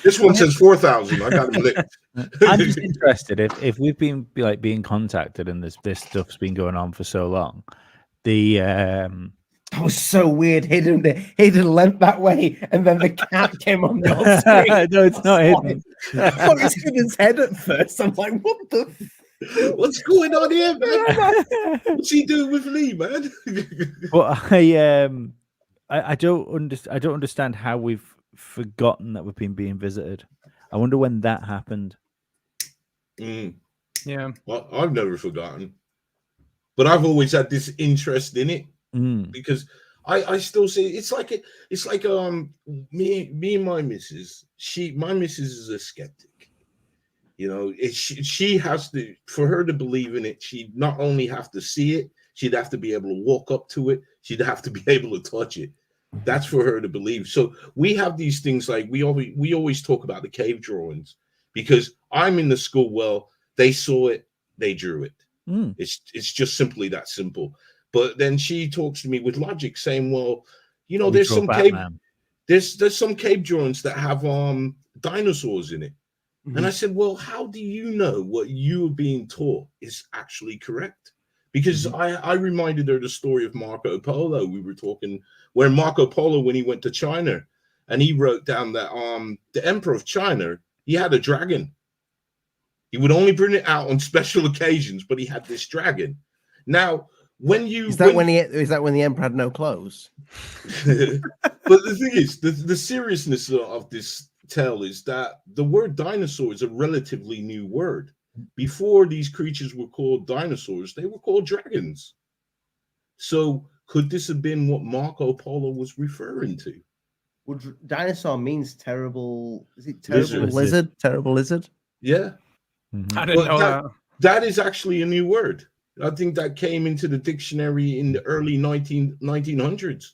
This one says 4,000. I got him licked. I'm just interested if we've been being contacted and this stuff's been going on for so long. That was so weird. Hidden leant that way, and then the cat came on the screen. No, it's not Hidden. I thought it was Hidden's head at first. I'm like, what the? What's going on here, man? What's he doing with Lee, man? But I don't understand how we've forgotten that we've been being visited. I wonder when that happened. Yeah. Well, I've never forgotten, but I've always had this interest in it because I still say it's like me and my missus. My missus is a skeptic. You know, she has to, for her to believe in it, she'd not only have to see it, she'd have to be able to walk up to it, she'd have to be able to touch it. That's for her to believe. So we have these things like we always talk about the cave drawings because I'm in the school. Well, they saw it, they drew it. It's just simply that simple. But then she talks to me with logic, saying, "Well, you know, there's some cave drawings that have dinosaurs in it." And I said, well, how do you know what you are being taught is actually correct? Because I reminded her the story of Marco Polo. We were talking where Marco Polo, when he went to China, and he wrote down that the Emperor of China, he had a dragon. He would only bring it out on special occasions, but he had this dragon. Now, when the Emperor had no clothes? But the thing is, the seriousness of this tell is that the word dinosaur is a relatively new word. Before these creatures were called dinosaurs, they were called dragons. So could this have been what Marco Polo was referring to? Well, dinosaur means terrible. Is it terrible lizard? Terrible lizard? Yeah. I didn't know that. That is actually a new word. I think that came into the dictionary in the early 1900s.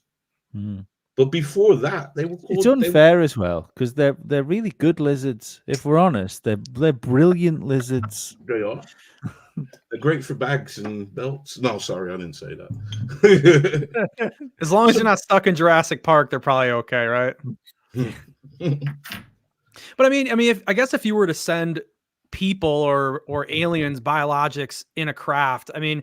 But before that, they were called. It's unfair as well because they're really good lizards. If we're honest, they're brilliant lizards. They are. They're great for bags and belts. No, sorry, I didn't say that. As long as you're not stuck in Jurassic Park, they're probably okay, right? But I mean, I guess if you were to send people or aliens, biologics in a craft, I mean,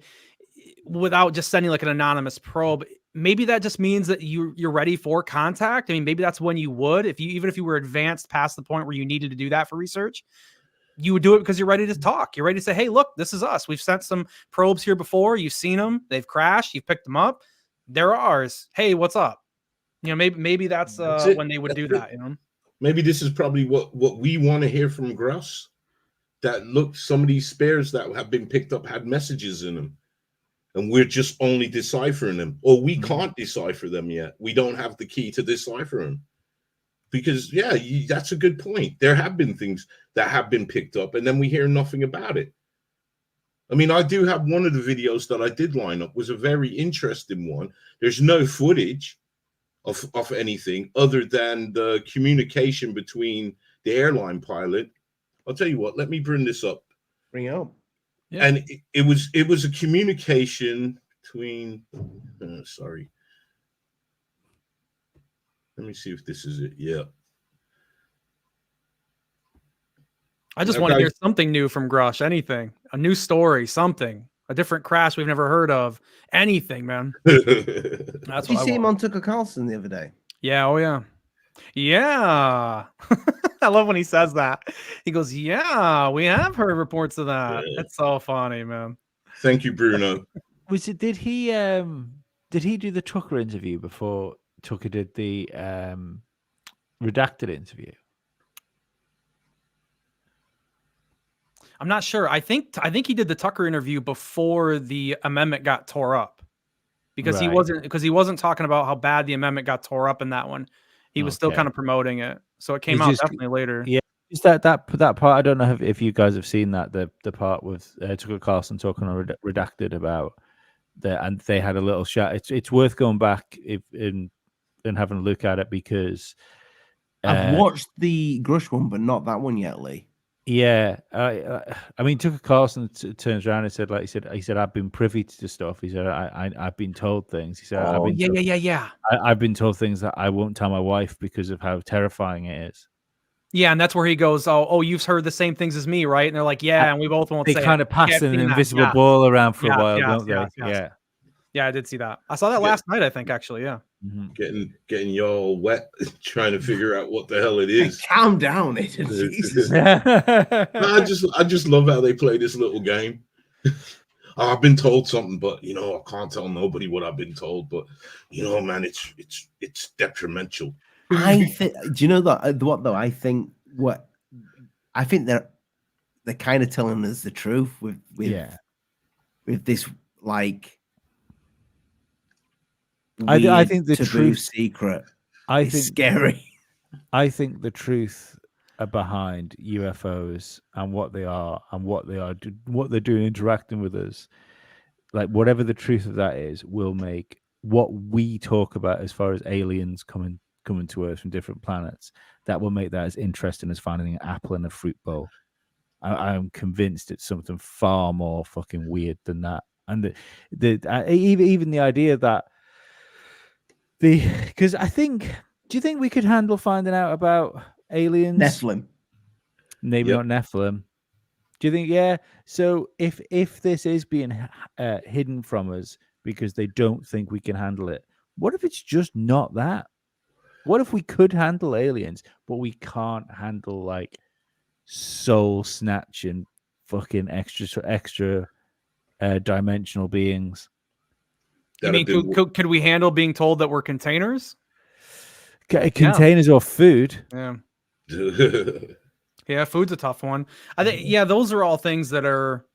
without just sending like an anonymous probe, maybe that just means that you're ready for contact. I mean, maybe that's when you would, even if you were advanced past the point where you needed to do that for research, you would do it because you're ready to talk. You're ready to say, hey, look, this is us. We've sent some probes here before. You've seen them. They've crashed. You've picked them up. They're ours. Hey, what's up? You know, maybe that's when they would do that. You know, maybe this is probably what we want to hear from Gross. That look, some of these spares that have been picked up had messages in them. And we're just only deciphering them, or we can't decipher them yet. We don't have the key to decipher them. Because, yeah, that's a good point. There have been things that have been picked up, and then we hear nothing about it. I mean, I do have one of the videos that I did line up was a very interesting one. There's no footage of anything other than the communication between the airline pilot. I'll tell you what, let me bring this up. Bring it up. Yeah. And it was a communication between. Sorry. Let me see if this is it. Yeah. I just want to hear something new from Grush. Anything, a new story, something, a different crash we've never heard of. Anything, man. That's Did you see him on Tucker Carlson the other day? Yeah. Oh yeah. Yeah. I love when he says that. He goes, yeah, we have heard reports of that. Yeah. That's so funny, man. Thank you, Bruno. Did he do the Tucker interview before Tucker did the redacted interview? I'm not sure. I think he did the Tucker interview before the amendment got tore up. Because he wasn't talking about how bad the amendment got tore up in that one. He was still kind of promoting it. So it came out definitely later. Yeah. Is that part? I don't know if you guys have seen that, the part with Tucker Carlson talking on redacted about and they had a little chat. It's worth going back and having a look at it because I've watched the Grush one, but not that one yet, Lee. Yeah, I mean, Tucker Carlson turns around and said, like he said, I've been privy to stuff. He said, I've been told things. He said, I've been told things that I won't tell my wife because of how terrifying it is. Yeah, and that's where he goes, oh, you've heard the same things as me, right? And they're like, yeah, and we both won't say. They kind of pass an invisible ball around for a while, don't they? Yeah. Yeah, I did see that. I saw that last night, I think, actually. Yeah. Getting you all wet, trying to figure out what the hell it is. Calm down, Aiden. Jesus. No, I just love how they play this little game. I've been told something, but I can't tell nobody what I've been told. But man, it's detrimental. I think. Do you know what though? I think they're kind of telling us the truth with this like. I think the taboo truth secret. I is think scary. I think the truth behind UFOs and what they are and what they're doing interacting with us, like whatever the truth of that is, will make what we talk about as far as aliens coming to Earth from different planets, that will make that as interesting as finding an apple in a fruit bowl. I'm convinced it's something far more fucking weird than that. And even the idea that because do you think we could handle finding out about aliens? Nephilim. Maybe not Nephilim. Do you think? Yeah. So if this is being hidden from us because they don't think we can handle it, what if it's just not that? What if we could handle aliens, but we can't handle like soul snatching, fucking extra dimensional beings? I mean, could we handle being told that we're containers? Containers or food? Yeah. Yeah, food's a tough one. I think those are all things that are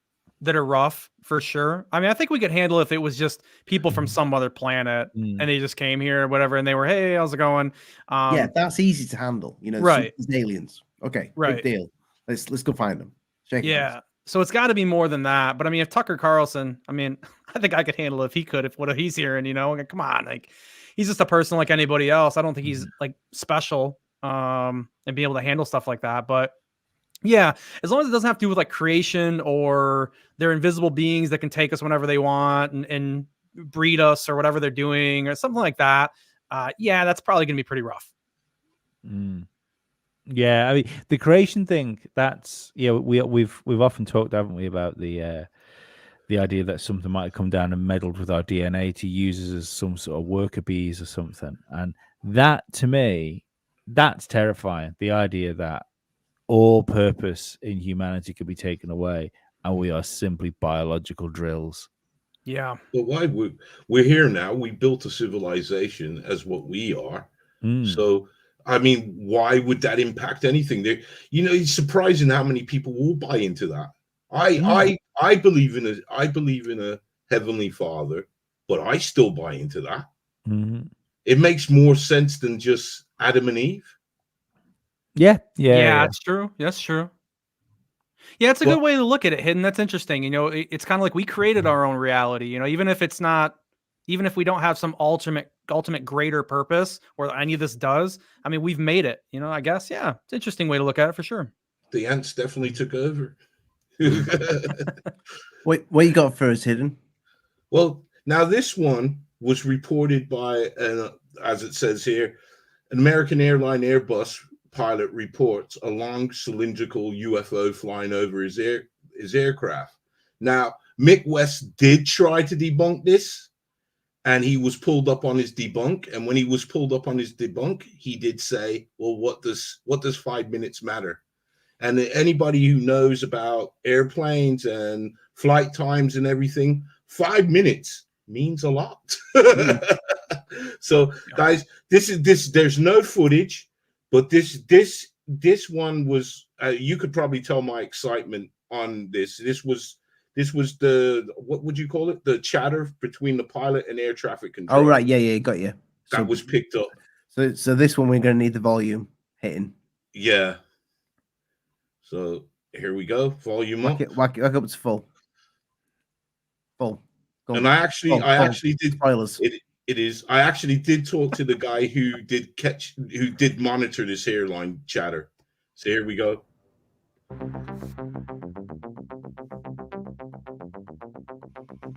rough for sure. I mean, I think we could handle if it was just people from some other planet and they just came here or whatever, and they were, hey, how's it going? Yeah, that's easy to handle. Right? Aliens. Okay, right. Big deal. Let's go find them. So it's got to be more than that. But I mean, if Tucker Carlson, I mean, I think I could handle it if he could. If he's here, and come on, like he's just a person like anybody else. I don't think he's like special and be able to handle stuff like that. But yeah, as long as it doesn't have to do with like creation or they're invisible beings that can take us whenever they want and breed us or whatever they're doing or something like that. Yeah, that's probably gonna be pretty rough. Yeah, I mean the creation thing. That's we've often talked, haven't we, about the idea that something might have come down and meddled with our DNA to use us as some sort of worker bees or something. And that, to me, that's terrifying. The idea that all purpose in humanity could be taken away and we are simply biological drills. Yeah. But why we're here now? We built a civilization as what we are. So, I mean, why would that impact anything? It's surprising how many people will buy into that. I believe in a heavenly Father, but I still buy into that. It makes more sense than just Adam and Eve. Yeah, that's true. That's true. Yeah, it's a good way to look at it, Hidden. That's interesting. It's kind of like we created our own reality. Even if we don't have some ultimate greater purpose or any of this does, I mean, we've made it. I guess. Yeah, it's an interesting way to look at it for sure. The ants definitely took over. What you got for us, Hidden? Well, now this one was reported by, as it says here, an American airline Airbus pilot reports a long cylindrical UFO flying over his aircraft. Now, Mick West did try to debunk this, and he was pulled up on his debunk. And when he was pulled up on his debunk, he did say, "Well, what does 5 minutes matter?" And anybody who knows about airplanes and flight times and everything, 5 minutes means a lot. So, guys, there's no footage, but this one was. You could probably tell my excitement on this. This was the, what would you call it? The chatter between the pilot and air traffic control. Oh right, yeah, got you. That was picked up. So this one we're going to need the volume hitting. Yeah. So here we go. Volume up. Whack it up to full. Full. And I actually did. Spoilers. It is. I actually did talk to the guy who did monitor this airline chatter. So here we go.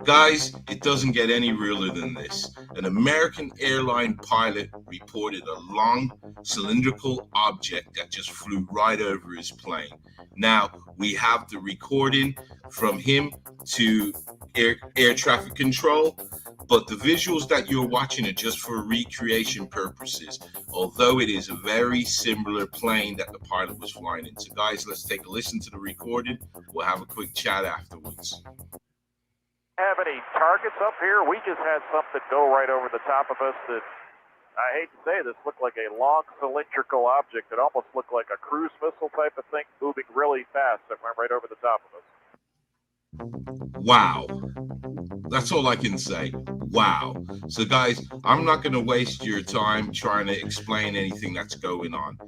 Guys, it doesn't get any realer than this. an American airline pilot reported a long cylindrical object that just flew right over his plane. Now, we have the recording from him to air traffic control, but the visuals that you're watching are just for recreation purposes, although it is a very similar plane that the pilot was flying in. So guys, let's take a listen to the recording. We'll have a quick chat afterwards. Have any targets up here? We just had something go right over the top of us that, I hate to say this, looked like a long cylindrical object that almost looked like a cruise missile type of thing moving really fast that went right over the top of us. Wow. That's all I can say. Wow. So guys, I'm not going to waste your time trying to explain anything that's going on.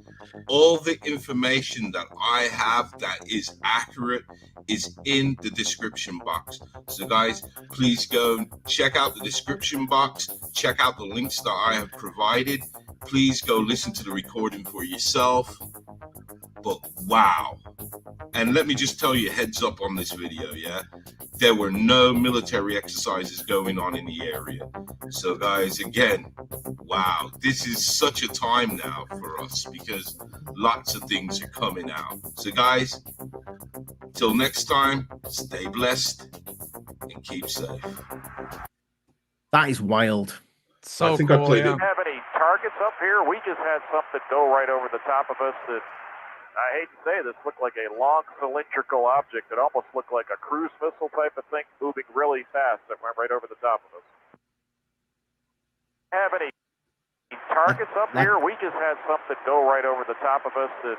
All the information that I have that is accurate is in the description box. So guys, please go check out the description box. Check out the links that I have provided. Please go listen to the recording for yourself. But wow. And let me just tell you, heads up on this video, yeah? There were no military exercises going on in the area. So guys, again, wow, this is such a time now for us because lots of things are coming out. So guys, till next time, stay blessed and keep safe. That is wild. So I think cool, I played yeah. it. Have any targets up here? We just had something go right over the top of us that, I hate to say this, looked like a long cylindrical object that almost looked like a cruise missile type of thing moving really fast that went right over the top of us. Have any targets up here? We just had something go right over the top of us that,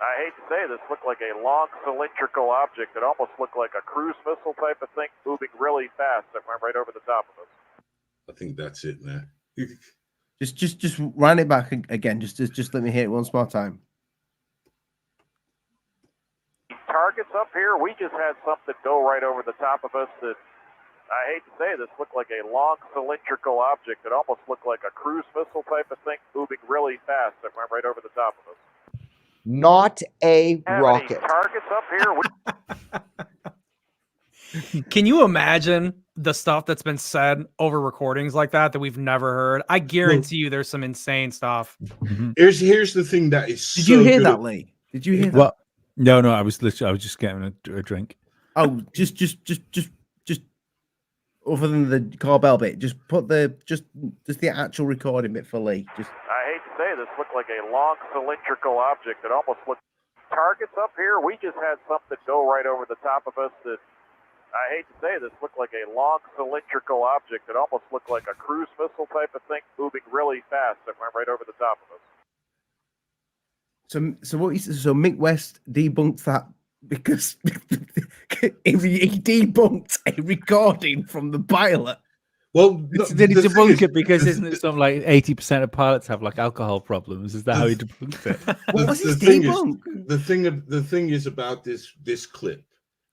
I hate to say this, looked like a long cylindrical object that almost looked like a cruise missile type of thing moving really fast that went right over the top of us. I think that's it now. Just run it back again. Just let me hear it once more time. Targets up here, we just had something go right over the top of us that, I hate to say this, looked like a long cylindrical object that almost looked like a cruise missile type of thing moving really fast that went right over the top of us. Not a Have rocket. any targets up here? Can you imagine the stuff that's been said over recordings like that we've never heard? I guarantee you there's some insane stuff. Here's the thing that is Did so you hear good. that, Lee? Did you hear that? What? No, I was just getting a drink. Oh, just other than the car bell bit, just put just the actual recording bit for Lee. Just I hate to say this, looked like a long cylindrical object that almost looked. Targets up here, we just had something go right over the top of us that, I hate to say this, looked like a long cylindrical object that almost looked like a cruise missile type of thing moving really fast that went right over the top of us. so Mick West debunked that because he debunked a recording from the pilot. Well, Did he the thing debunk is- it because isn't it something like 80% of pilots have like alcohol problems? Is that how he debunked it? What was his thing is- debunk? the thing is about this clip,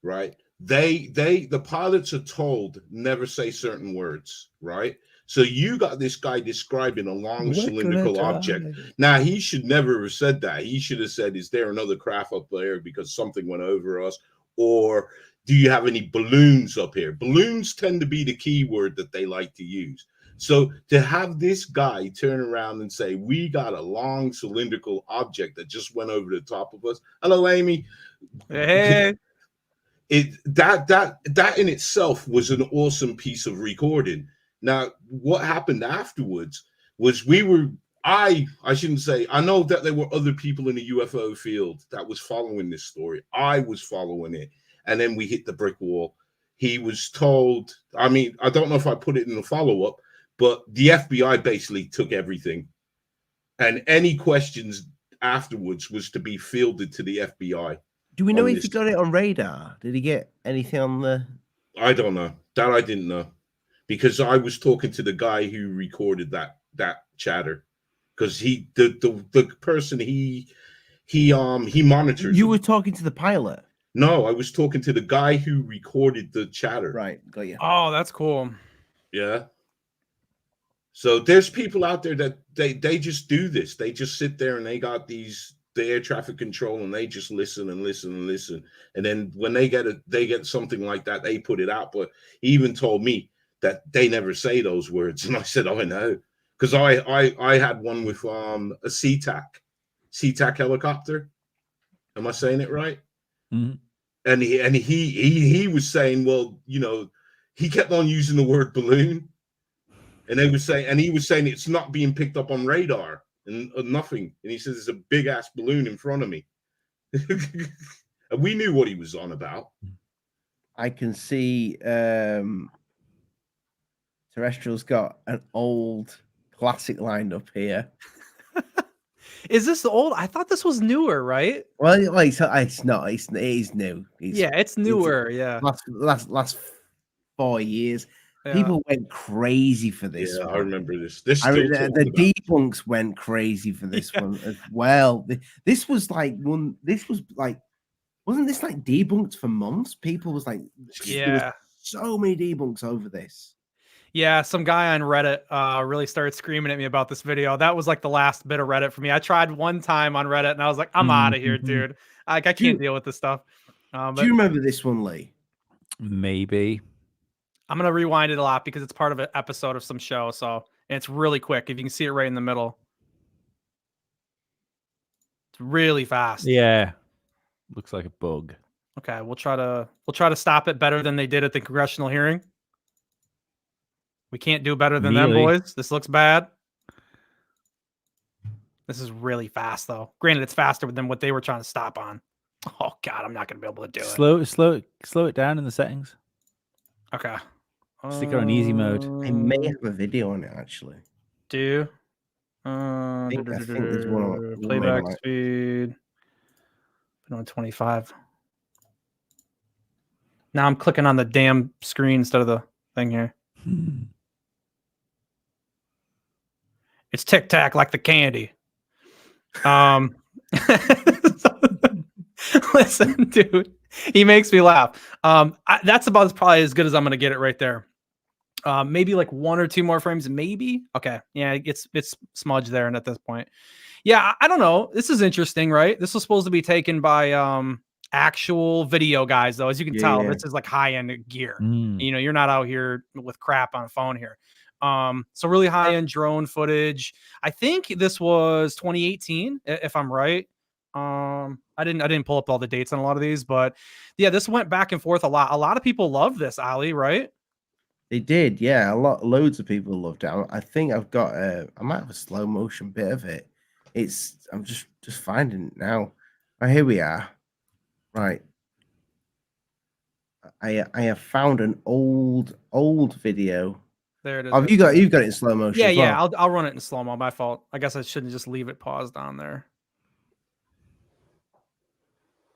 right? The pilots are told never say certain words, right? So you got this guy describing a long We're cylindrical gonna object. die. Now he should never have said that. He should have said, "Is there another craft up there because something went over us?" Or do you have any balloons up here? Balloons tend to be the key word that they like to use. So to have this guy turn around and say, "We got a long cylindrical object that just went over the top of us." Hello, Amy. Hey, That in itself was an awesome piece of recording. Now, what happened afterwards was I shouldn't say, I know that there were other people in the UFO field that was following this story. I was following it. And then we hit the brick wall. He was told, I mean, I don't know if I put it in the follow-up, but the FBI basically took everything. And any questions afterwards was to be fielded to the FBI. Do we know on if this. he got it on radar? Did he get anything on the? I don't know. That I didn't know. Because I was talking to the guy who recorded that chatter. Because the person he monitors. You him. were talking to the pilot, No, I was talking to the guy who recorded the chatter. right? Got you. oh, that's cool. Yeah. So there's people out there that they just do this. They just sit there and they got the air traffic control and they just listen and listen and listen. And then when they get something like that, they put it out. But he even told me that they never say those words. And I said, I know, because I had one with a SeaTac helicopter. Am I saying it right? Mhm. And he was saying, well, you know, he kept on using the word balloon, and he was saying it's not being picked up on radar and nothing. And he says it's a big ass balloon in front of me. And we knew what he was on about. I can see Terrestrial's got an old classic lined up here. Is this the old? I thought this was newer, right? Well, it's not. It is new. It's newer. Yeah. Last 4 years, Yeah. people went crazy for this. Yeah, one. I remember this. They're I still mean, talking the about debunks went crazy for this one as well. This was like one. This was like, wasn't this like debunked for months? People was like, there was Yeah. so many debunks over this. Yeah, some guy on Reddit really started screaming at me about this video. That was like the last bit of Reddit for me. I tried one time on Reddit and I was like, I'm out of here, dude. Like, I can't deal with this stuff. Do you remember this one, Lee? Maybe. I'm going to rewind it a lot because it's part of an episode of some show. So and it's really quick. If you can see it right in the middle. It's really fast. Yeah. Looks like a bug. Okay, we'll try to stop it better than they did at the congressional hearing. We can't do better than them, boys. This looks bad. This is really fast, though. Granted, it's faster than what they were trying to stop on. Oh God, I'm not going to be able to do it. Slow it down in the settings. Okay. Stick it on easy mode. I may have a video on it actually. Do I think there's one on playback like, speed. Put on 25. Now I'm clicking on the damn screen instead of the thing here. It's Tic Tac like the candy. Listen, dude, he makes me laugh. That's about probably as good as I'm gonna get it right there. Maybe like one or two more frames, maybe. Okay, yeah, it's smudged there, and at this point, yeah, I don't know. This is interesting, right? This was supposed to be taken by actual video guys, though. As you can tell, this is like high-end gear. You know, you're not out here with crap on a phone here. So really high-end drone footage. I think this was 2018, if I'm right. I didn't pull up all the dates on a lot of these, but yeah, this went back and forth a lot. A lot of people love this, Ali, right? They did, yeah. Loads of people loved it. I think I've got I might have a slow motion bit of it. I'm just finding it now. Oh, here we are. Right. I have found an old video. There it is. Oh, you've got it in slow motion. Yeah, as well. I'll run it in slow mo. My fault. I guess I shouldn't just leave it paused on there.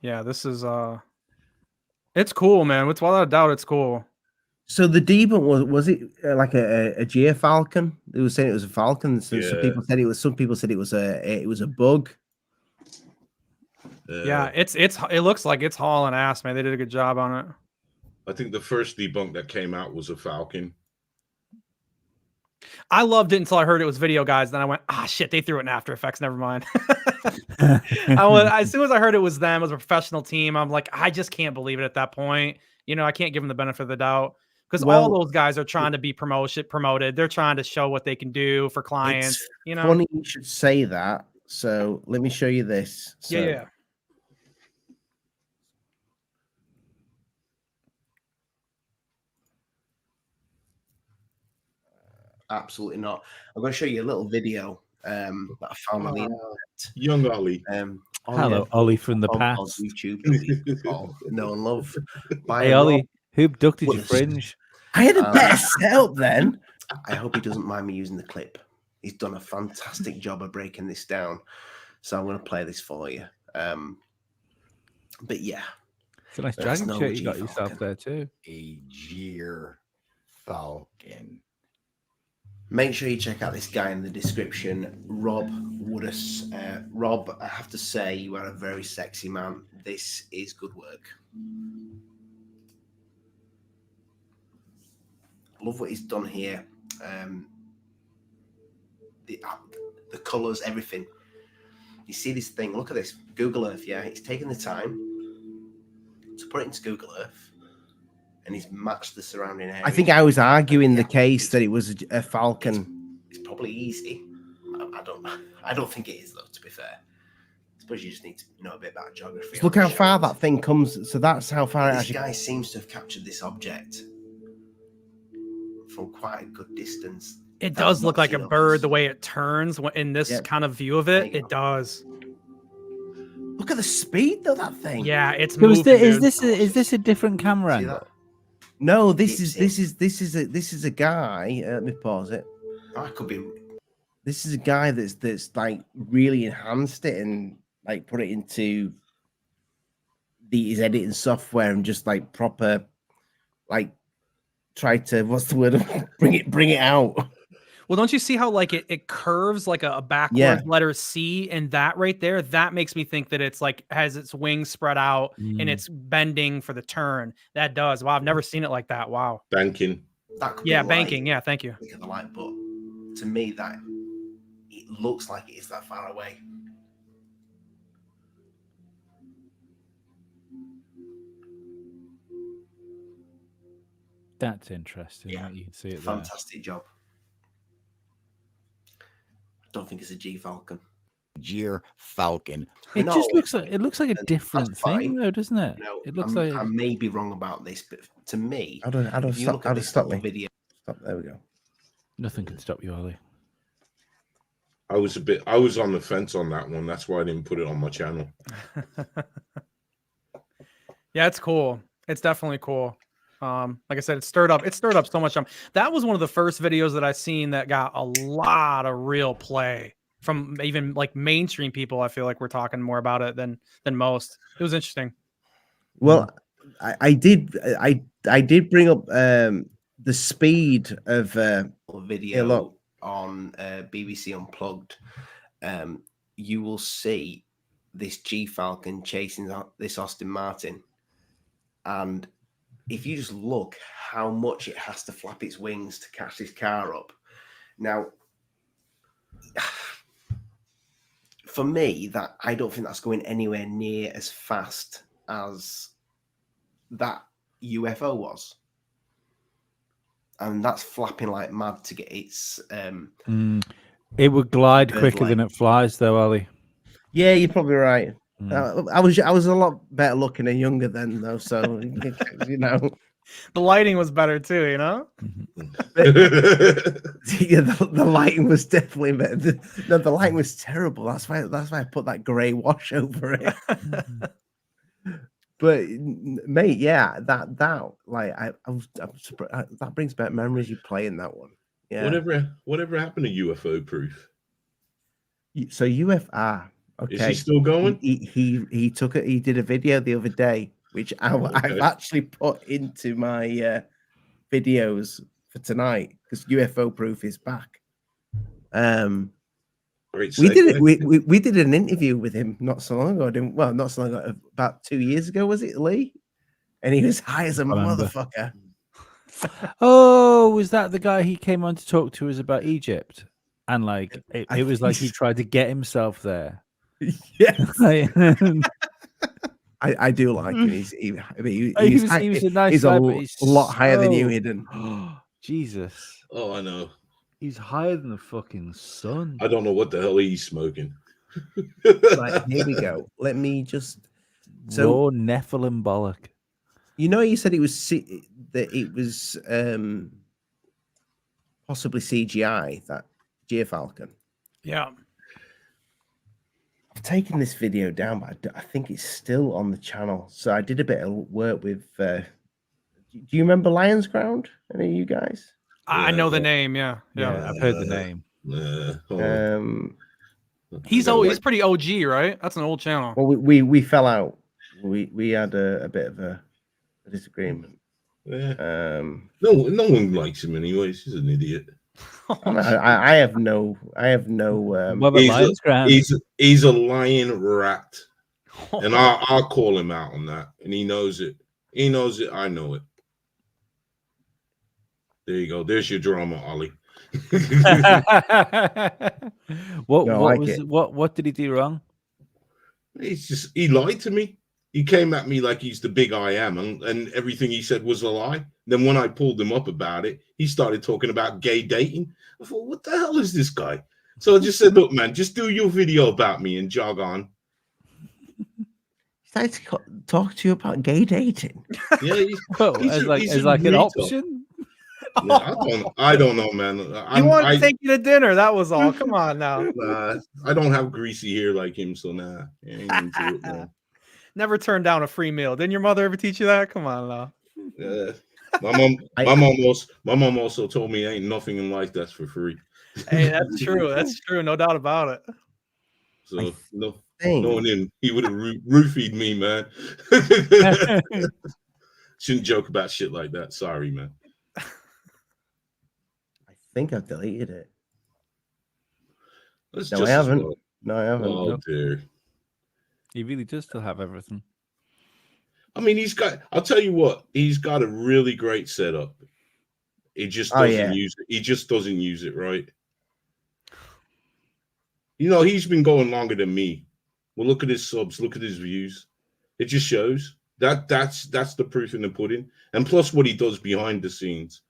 Yeah, this is it's cool, man. Without a doubt, it's cool. So the debunk was it like a geofalcon? They were saying it was a falcon. So some people said it was. Some people said it was a bug. Yeah, it looks like it's hauling ass, man. They did a good job on it. I think the first debunk that came out was a Falcon. I loved it until I heard it was video guys. Then I went, shit, they threw it in After Effects. Never mind. As soon as I heard it was them, as a professional team, I'm like, I just can't believe it at that point. You know, I can't give them the benefit of the doubt because all those guys are trying to be promoted. They're trying to show what they can do for clients. You know, funny you should say that. So let me show you this. So, yeah. Absolutely not. I'm going to show you a little video that I found on the internet. Young Ollie. Hello, Ollie from the past. YouTube. No love. Hey, Ollie, who abducted your fringe? I had a better setup then. I hope he doesn't mind me using the clip. He's done a fantastic job of breaking this down. So I'm going to play this for you. But yeah. It's a nice dragon shirt you got yourself there too. A Gear Falcon. Make sure you check out this guy in the description, Rob Woodus. Rob, I have to say, you are a very sexy man. This is good work. Love what he's done here. The colors, everything. You see this thing? Look at this. Google Earth, yeah. He's taken the time to put it into Google Earth. and he's matched the surrounding area. I think I was arguing the case that it was a falcon. It's probably easy. I don't think it is though. To be fair, I suppose you just need to know a bit about geography. Just look how far that thing comes. So that's how far it This actually. guy seems to have captured this object from quite a good distance. It does look like a bird the way it turns in this kind of view of it. It does. Look at the speed though, that thing. Yeah, it's So moving. is this a different camera angle? No, this is a guy. Let me pause it. Oh, it could be. This is a guy that's like really enhanced it and like put it into his editing software and just like proper like try to what's the word bring it out. Well, don't you see how like it curves like a backwards letter C, and that right there, that makes me think that it's like has its wings spread out and it's bending for the turn. That does. Wow, I've never seen it like that. Wow. Banking. That could Yeah, be banking. light. Yeah, thank you. Look at the light, but to me that it looks like it is that far away. That's interesting. Yeah, that you can see it there. fantastic job. I don't think it's a G Falcon. Gear Falcon. It No, just looks like a different that's thing, fine. though, doesn't it? No, It looks I like may be wrong about this, but to me, How do if you look at this stop little me? video, Stop. There we go. nothing can stop you, Ollie. I was on the fence on that one. That's why I didn't put it on my channel. Yeah, it's cool. It's definitely cool. Like I said, it stirred up so much. That was one of the first videos that I seen that got a lot of real play from even like mainstream people. I feel like we're talking more about it than most. It was interesting. Well, I did bring up the speed of video look. on BBC Unplugged, you will see this G Falcon chasing this Aston Martin, and if you just look how much it has to flap its wings to catch this car up. Now, for me, that I don't think that's going anywhere near as fast as that UFO was. And that's flapping like mad to get its It would glide bird quicker than leg. it flies, though, Ollie. Yeah, you're probably right. I was a lot better looking and younger then, though. So you know, The lighting was better too, you know. yeah, the lighting was definitely better. No, the lighting was terrible. That's why I put that grey wash over it. But mate, yeah, that like I'm surprised, that brings back memories. You playing that one, yeah. Whatever happened to UFO Proof? So UFR, okay, Is he still going? He took it. He did a video the other day, which I've actually put into my videos for tonight because UFO Proof is back. Great We did it. segue. We did an interview with him not so long ago. Not so long ago. About 2 years ago, was it, Lee? And he was high as a remember. motherfucker. Oh, was that the guy he came on to talk to us about Egypt? And like it was like he tried to get himself there. Yes, Like, I do like him. He's he was a nice he's guy, a but he's lot higher than you, so- Hidden. Jesus. Oh, I know. He's higher than the fucking sun. I don't know what the hell he's smoking. Right, here we go. Let me just. So Raw Nephilim bollock. you know, you said it was that it was possibly CGI, that Falcon. Yeah. I've taken this video down, but I think it's still on the channel. So I did a bit of work with. Do you remember Lion's Ground? Any of you guys? I know the name. Yeah. Yeah, I've heard the name. He's pretty OG, right? That's an old channel. Well, we fell out. We had a bit of a disagreement. Yeah. No one likes him anyways. He's an idiot. I have no. What about Lion's Ground? He's a lying rat, and I'll call him out on that, and he knows it. He knows it. I know it. There you go. There's your drama, Ollie. What did he do wrong? He lied to me. he came at me like he's the big I am, and everything he said was a lie. Then when I pulled him up about it, he started talking about gay dating. I thought, what the hell is this guy? So I just said, look, man, just do your video about me and jog on. He started to talk to you about gay dating. Yeah, as like an option. Yeah, I don't know, man. He wanted to take you to dinner. That was all. Come on now. Nah, I don't have greasy hair like him, so nah. I ain't into it, man. Never turn down a free meal. Didn't your mother ever teach you that? Come on now. Yeah. My mom also told me ain't nothing in life that's for free. Hey, that's true. That's true. No doubt about it. So knowing him, he would have roofied me, man. Shouldn't joke about shit like that. Sorry, man. I think I've deleted it. No, I haven't. No, I haven't. Oh, dear. He really does still have everything. I mean, I'll tell you what, he's got a really great setup. He just doesn't use it. He just doesn't use it right. You know, he's been going longer than me. Well, look at his subs, look at his views. It just shows that's the proof in the pudding. And plus what he does behind the scenes.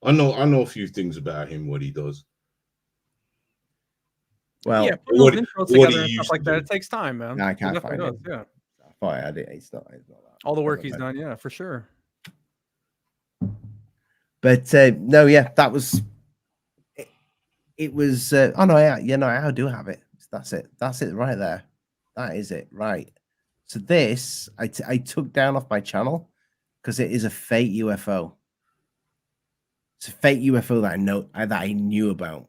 I know a few things about him, what he does. Well, yeah, putting those intros together and stuff like that, it takes time, man. No, I can't find it. Yeah. I thought I had it. It's not that. All the work he's done, yeah, for sure. But no, yeah, that was it was oh no, I do have it. That's it right there. That is it, right? So this I took down off my channel because it is a fake UFO. It's a fake UFO that I knew about.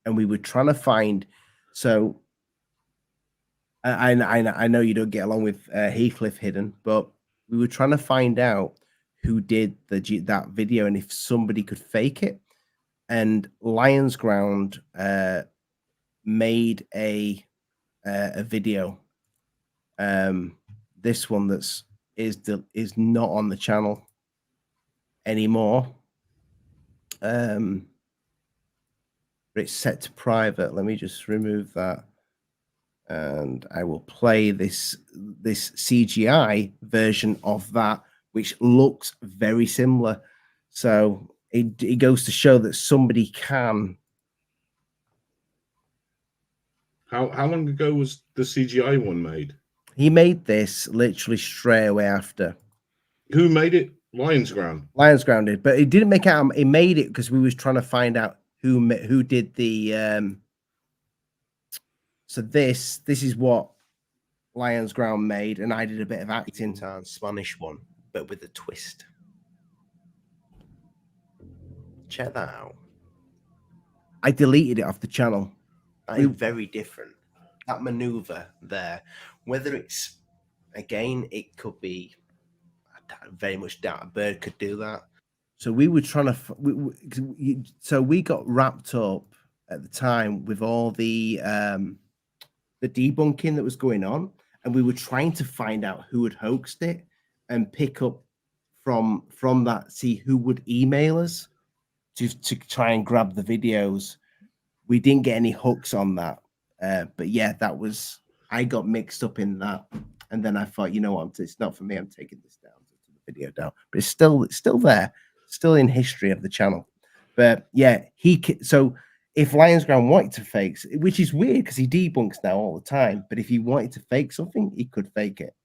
And we were trying to find. So I know you don't get along with Heathcliff Hidden, but we were trying to find out who did that video and if somebody could fake it. And Lions Ground made a video. This one is not on the channel anymore. It's set to private. Let me just remove that, and I will play this CGI version of that, which looks very similar. So it goes to show that somebody can. How long ago was the CGI one made? He made this literally straight away after. Who made it? Lions Ground. Lions Ground did, but it didn't make out. He made it because we was trying to find out who did the. So this is what Lions Ground made, and I did a bit of acting to the Spanish one, but with a twist. Check that out. I deleted it off the channel. That is very different. That maneuver there, whether it's again, it could be. I very much doubt a bird could do that. So we were trying to. So we got wrapped up at the time with all the debunking that was going on, and we were trying to find out who had hoaxed it and pick up from that, see who would email us to try and grab the videos. We didn't get any hooks on that, but yeah, that was, I got mixed up in that, and then I thought, you know what, it's not for me. I'm taking this down, the video down, but it's still there, still in history of the channel. But yeah, so if Lions Ground wanted to fake, which is weird because he debunks now all the time, but if he wanted to fake something, he could fake it,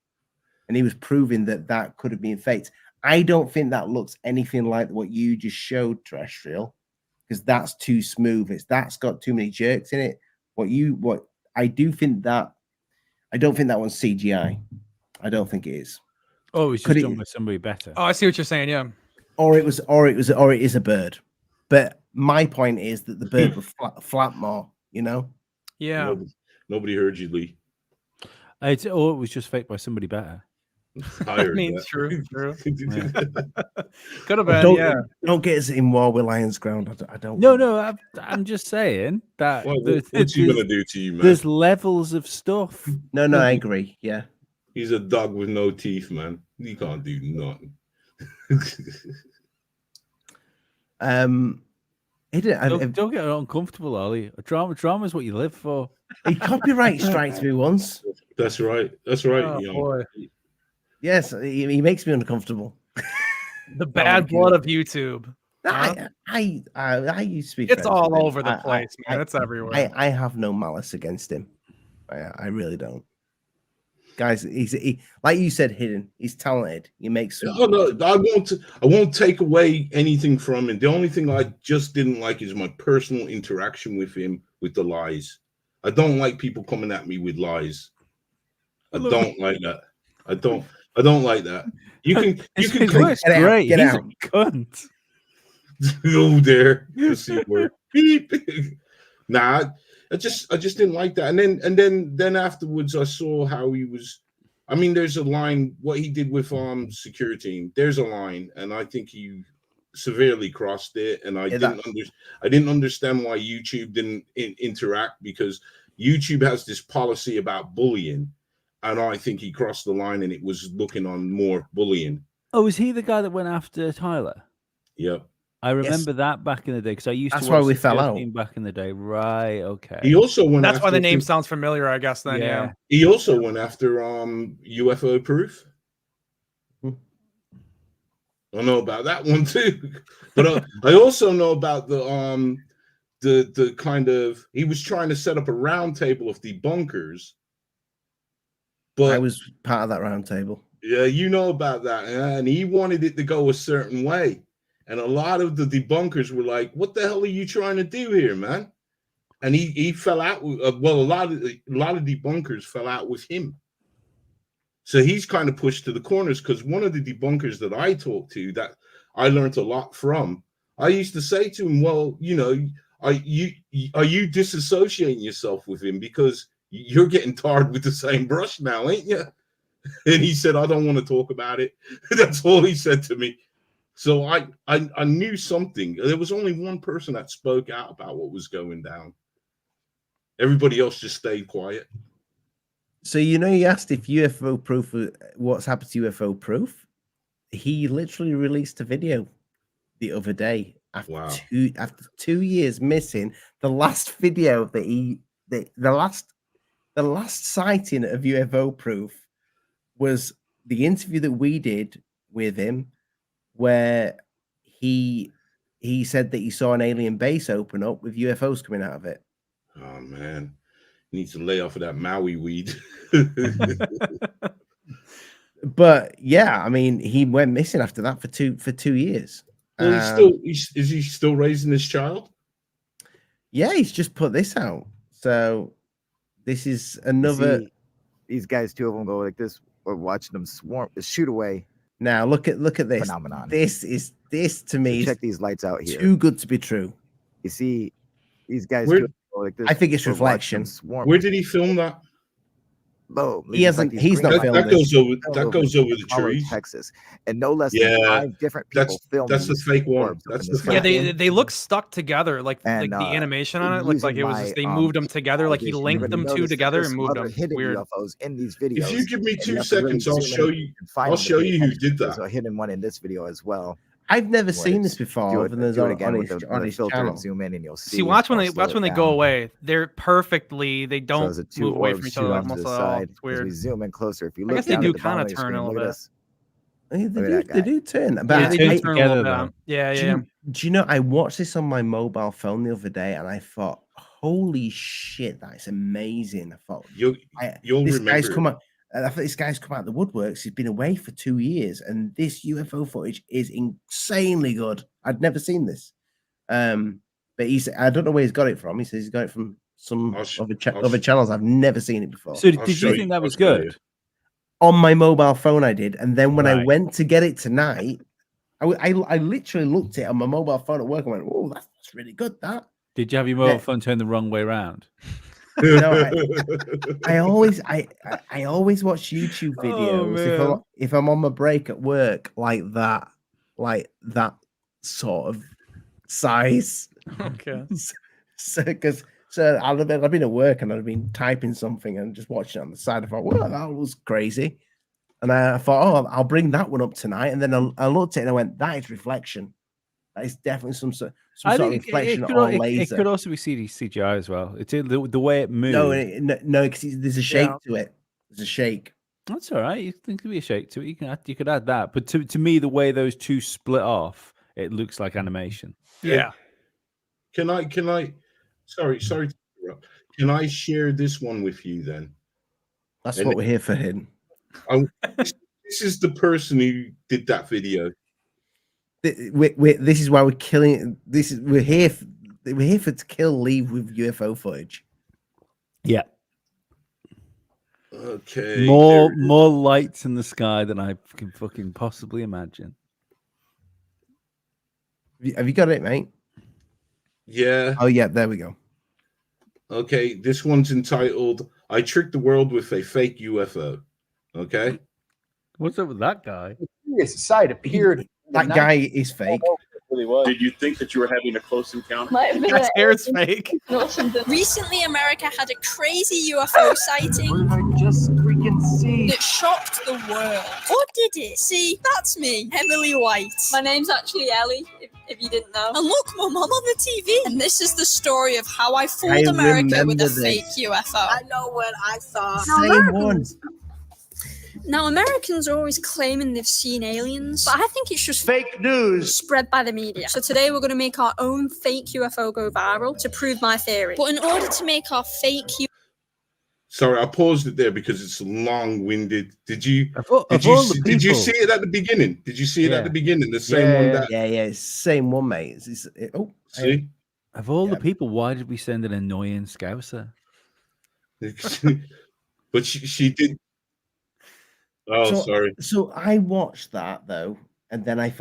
and he was proving that could have been faked. I don't think that looks anything like what you just showed, Terrestrial, because that's too smooth. That's got too many jerks in it. I don't think that one's CGI. I don't think it is. Oh, it's just done by somebody better. Oh, I see what you're saying. Yeah. Or it is a bird. But my point is that the bird was flat more. You know. Yeah. Nobody heard you, Lee. It was just faked by somebody better. I mean, true. Yeah. Could have been. Don't get us in war with Lions Ground. I don't. No. I'm just saying that. What's he gonna do to you, man? There's levels of stuff. No, I agree. Yeah. He's a dog with no teeth, man. He can't do nothing. Don't get uncomfortable, Ollie. Drama is what you live for. He copyright strikes me once. That's right. That's right. Oh, you know. boy. Yes, he makes me uncomfortable. The bad blood of YouTube. I used to be. It's friends all with him. over the place, man. It's everywhere. I have no malice against him. I really don't. Guys, he like you said, Hidden. He's talented. He makes. Oh no, I won't take away anything from him. The only thing I just didn't like is my personal interaction with him with the lies. I don't like people coming at me with lies. I don't like that. I don't like that. You can great. Get He's out. a cunt. Go there. The C word. Beep. Nah, I just didn't like that. And then afterwards I saw how he was. I mean, there's a line, what he did with security. There's a line, and I think he severely crossed it. And I didn't understand why YouTube didn't interact, because YouTube has this policy about bullying. And I think he crossed the line, and it was looking on more bullying. Oh, is he the guy that went after Tyler? Yep. I remember that back in the day, because I used That's to watch why we fell out back in the day. Right, okay. He also went That's after, why the name sounds familiar, I guess, then, yeah. He also went after UFO proof. I know about that one too. But I also know about the kind of, he was trying to set up a round table of debunkers. But I was part of that round table. Yeah, you know about that. And he wanted it to go a certain way. And a lot of the debunkers were like, what the hell are you trying to do here, man? And he fell out with, a lot of debunkers fell out with him. So he's kind of pushed to the corners, because one of the debunkers that I talked to, that I learned a lot from, I used to say to him, well, you know, are you disassociating yourself with him, because you're getting tarred with the same brush now, ain't you? And he said, I don't want to talk about it. That's all he said to me. So I knew something. There was only one person that spoke out about what was going down. Everybody else just stayed quiet. So, you know, you asked if UFO proof, what's happened to UFO proof? He literally released a video the other day after after 2 years missing. The last video that the last sighting of UFO proof was the interview that we did with him, where he said that he saw an alien base open up with UFOs coming out of it. Oh man, he needs to lay off of that Maui weed. But yeah, I mean, he went missing after that for two years. Well, is he still raising his child? Yeah, he's just put this out. So this is another. These guys, two of them go like this. We're watching them shoot away. Now look at this phenomenon. This to me. So check these lights out here. Too good to be true. You see these guys Where, go like this. I think it's reflection. Where did he film that? Boom. He hasn't. Like he's not filmed that goes over the trees. Texas, and no less than 5 different people filmed. That's the fake one. That's the fake one. They look stuck together, like the animation on it looks like it was just, they moved them together, like he linked them two together and moved them. Weird. UFOs in these videos. If you give me 2 seconds, I'll show you. I'll show you who did that. There's a hidden one in this video as well. I've never seen this before. Do it again with the filter channel. and zoom in, and you'll see. See, watch when they go away. They're perfectly. They don't move away from each other almost at all. It's weird. We zoom in closer. If you I look, guess they do kind of turn a little bit. They do turn. But they do turn a little bit. Yeah. Do you know? I watched this on my mobile phone the other day, and I thought, "Holy shit, that's amazing!" I thought, "You'll remember." Guy's come out. I thought this guy's come out of the woodworks. He's been away for 2 years, and this UFO footage is insanely good. I'd never seen this. But I don't know where he's got it from. He says he's got it from some other channels. I've never seen it before. So did you think that was good? On my mobile phone, I did. And then when I went to get it tonight, I literally looked at it on my mobile phone at work and went, "Oh, that's really good." That. Did you have your mobile phone turned the wrong way around? You know, I always watch YouTube videos if I'm on my break at work like that sort of size. Okay. So I've been at work and I've been typing something and just watching it on the side. I thought, well, that was crazy, and I thought, oh, I'll bring that one up tonight. And then I looked at it and I went, that is reflection. It's definitely some sort I of think reflection it or could, laser. it could also be CGI as well. It's the way it moves. No, because there's a shake to it. There's a shake. That's all right. You think could be a shake to it. You could add that. But to me, the way those two split off, it looks like animation. Yeah. Can I? Sorry to interrupt. Can I share this one with you then? That's what we're here for, Hidden. This is the person who did that video. This is why we're killing. We're here to kill Leave with UFO footage. Yeah. Okay. More lights in the sky than I can fucking possibly imagine. Have you got it, mate? Yeah. Oh yeah, there we go. Okay, this one's entitled "I Tricked the World with a Fake UFO." Okay. What's up with that guy? Curious sight appeared. That guy is fake. Really was. Did you think that you were having a close encounter? That scare's fake. Recently, America had a crazy UFO sighting Just freaking see. that shocked the world. Or did it? See, that's me, Emily White. My name's actually Ellie, if you didn't know. And look, my mum on the TV. And this is the story of how I fooled America with a fake UFO. I know what I saw. Same one. Now, Americans are always claiming they've seen aliens, but I think it's just Fake news. spread by the media. So today we're going to make our own fake UFO go viral to prove my theory. But in order to make our fake Sorry, I paused it there because it's long-winded. Did you Did you see it at the beginning? Did you see it at the beginning? The same one that It's same one, mate. see? Of all the people, why did we send an annoying scouser? But she did. Oh, sorry. So I watched that though, and then I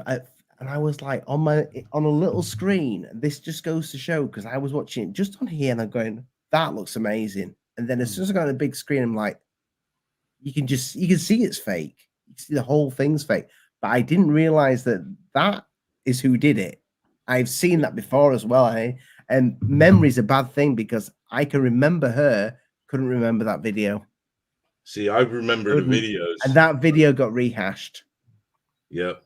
was like on a little screen. This just goes to show because I was watching it just on here, and I'm going, that looks amazing. And then as soon as I got on a big screen, I'm like, you can see it's fake. You can see the whole thing's fake. But I didn't realize that is who did it. I've seen that before as well. And memory's a bad thing because I can remember her, couldn't remember that video. See, I remember the videos. And that video got rehashed. Yep.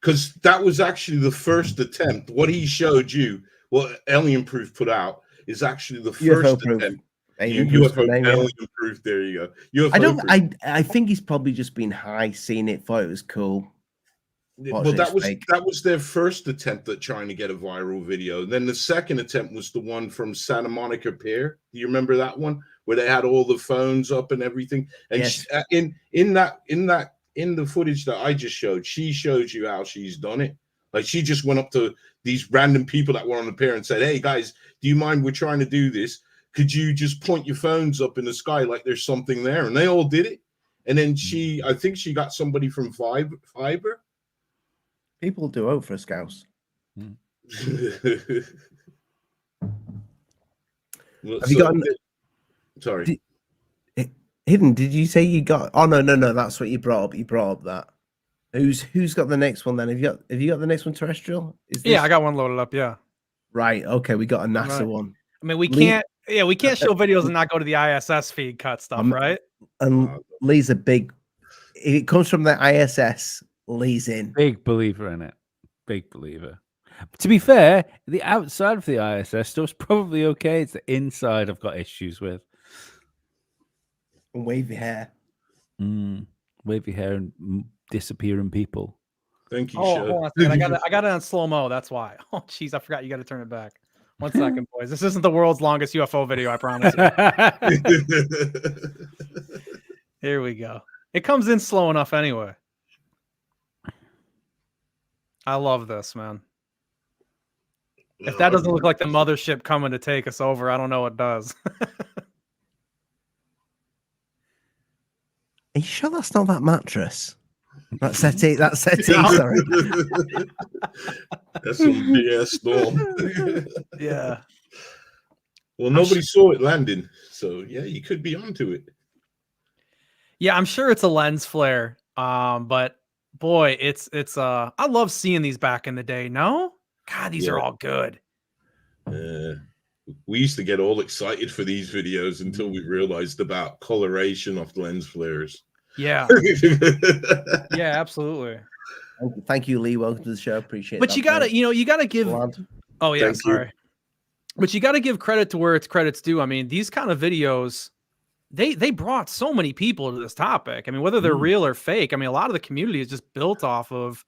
Because that was actually the first attempt. What he showed you, what Alien Proof put out, is actually the first attempt. Alien Proof. There you go. I think he's probably just been high, seeing it, thought it was cool. Well, that was their first attempt at trying to get a viral video. And then the second attempt was the one from Santa Monica Pier. Do you remember that one where they had all the phones up and everything? And yes. in the footage that I just showed, she showed you how she's done it. Like she just went up to these random people that were on the pier and said, "Hey guys, do you mind? We're trying to do this. Could you just point your phones up in the sky like there's something there?" And they all did it. And then I think she got somebody from Fiverr. People do out for a scouse. Have you got? Sorry, Hidden. Did you say you got? Oh no. That's what you brought up. You brought up that. Who's got the next one then? Have you got the next one, Terrestrial? Yeah, I got one loaded up. Yeah. Right. Okay, we got a NASA one. I mean, we can't show videos and not go to the ISS feed cut stuff, right? And Lee's a big. If it comes from the ISS, Lee's in. Big believer in it. Big believer. To be fair, the outside of the ISS stuff's probably okay. It's the inside I've got issues with. And wavy hair. Wavy hair and disappearing people. Thank you. Oh, hold on a second. I got it on slow mo. That's why. Oh, jeez, I forgot. You got to turn it back. 1 second, boys. This isn't the world's longest UFO video. I promise you. Here we go. It comes in slow enough anyway. I love this, man. If that doesn't look like the mothership coming to take us over, I don't know what does. Are you sure that's not that mattress? That settee, sorry. That's some BS storm. Yeah. Well, nobody saw it landing, so yeah, you could be onto it. Yeah, I'm sure it's a lens flare. But boy, it's I love seeing these back in the day. No? God, these are all good. We used to get all excited for these videos until we realized about coloration of lens flares. Yeah. Yeah, absolutely. Thank you, Lee. Welcome to the show. Appreciate But that, you gotta, mate. you gotta give. Lad. Oh yeah, Thank you. sorry. But you gotta give credit to where it's credit's due. I mean, these kind of videos, they brought so many people to this topic. I mean, whether they're real or fake, I mean, a lot of the community is just built off of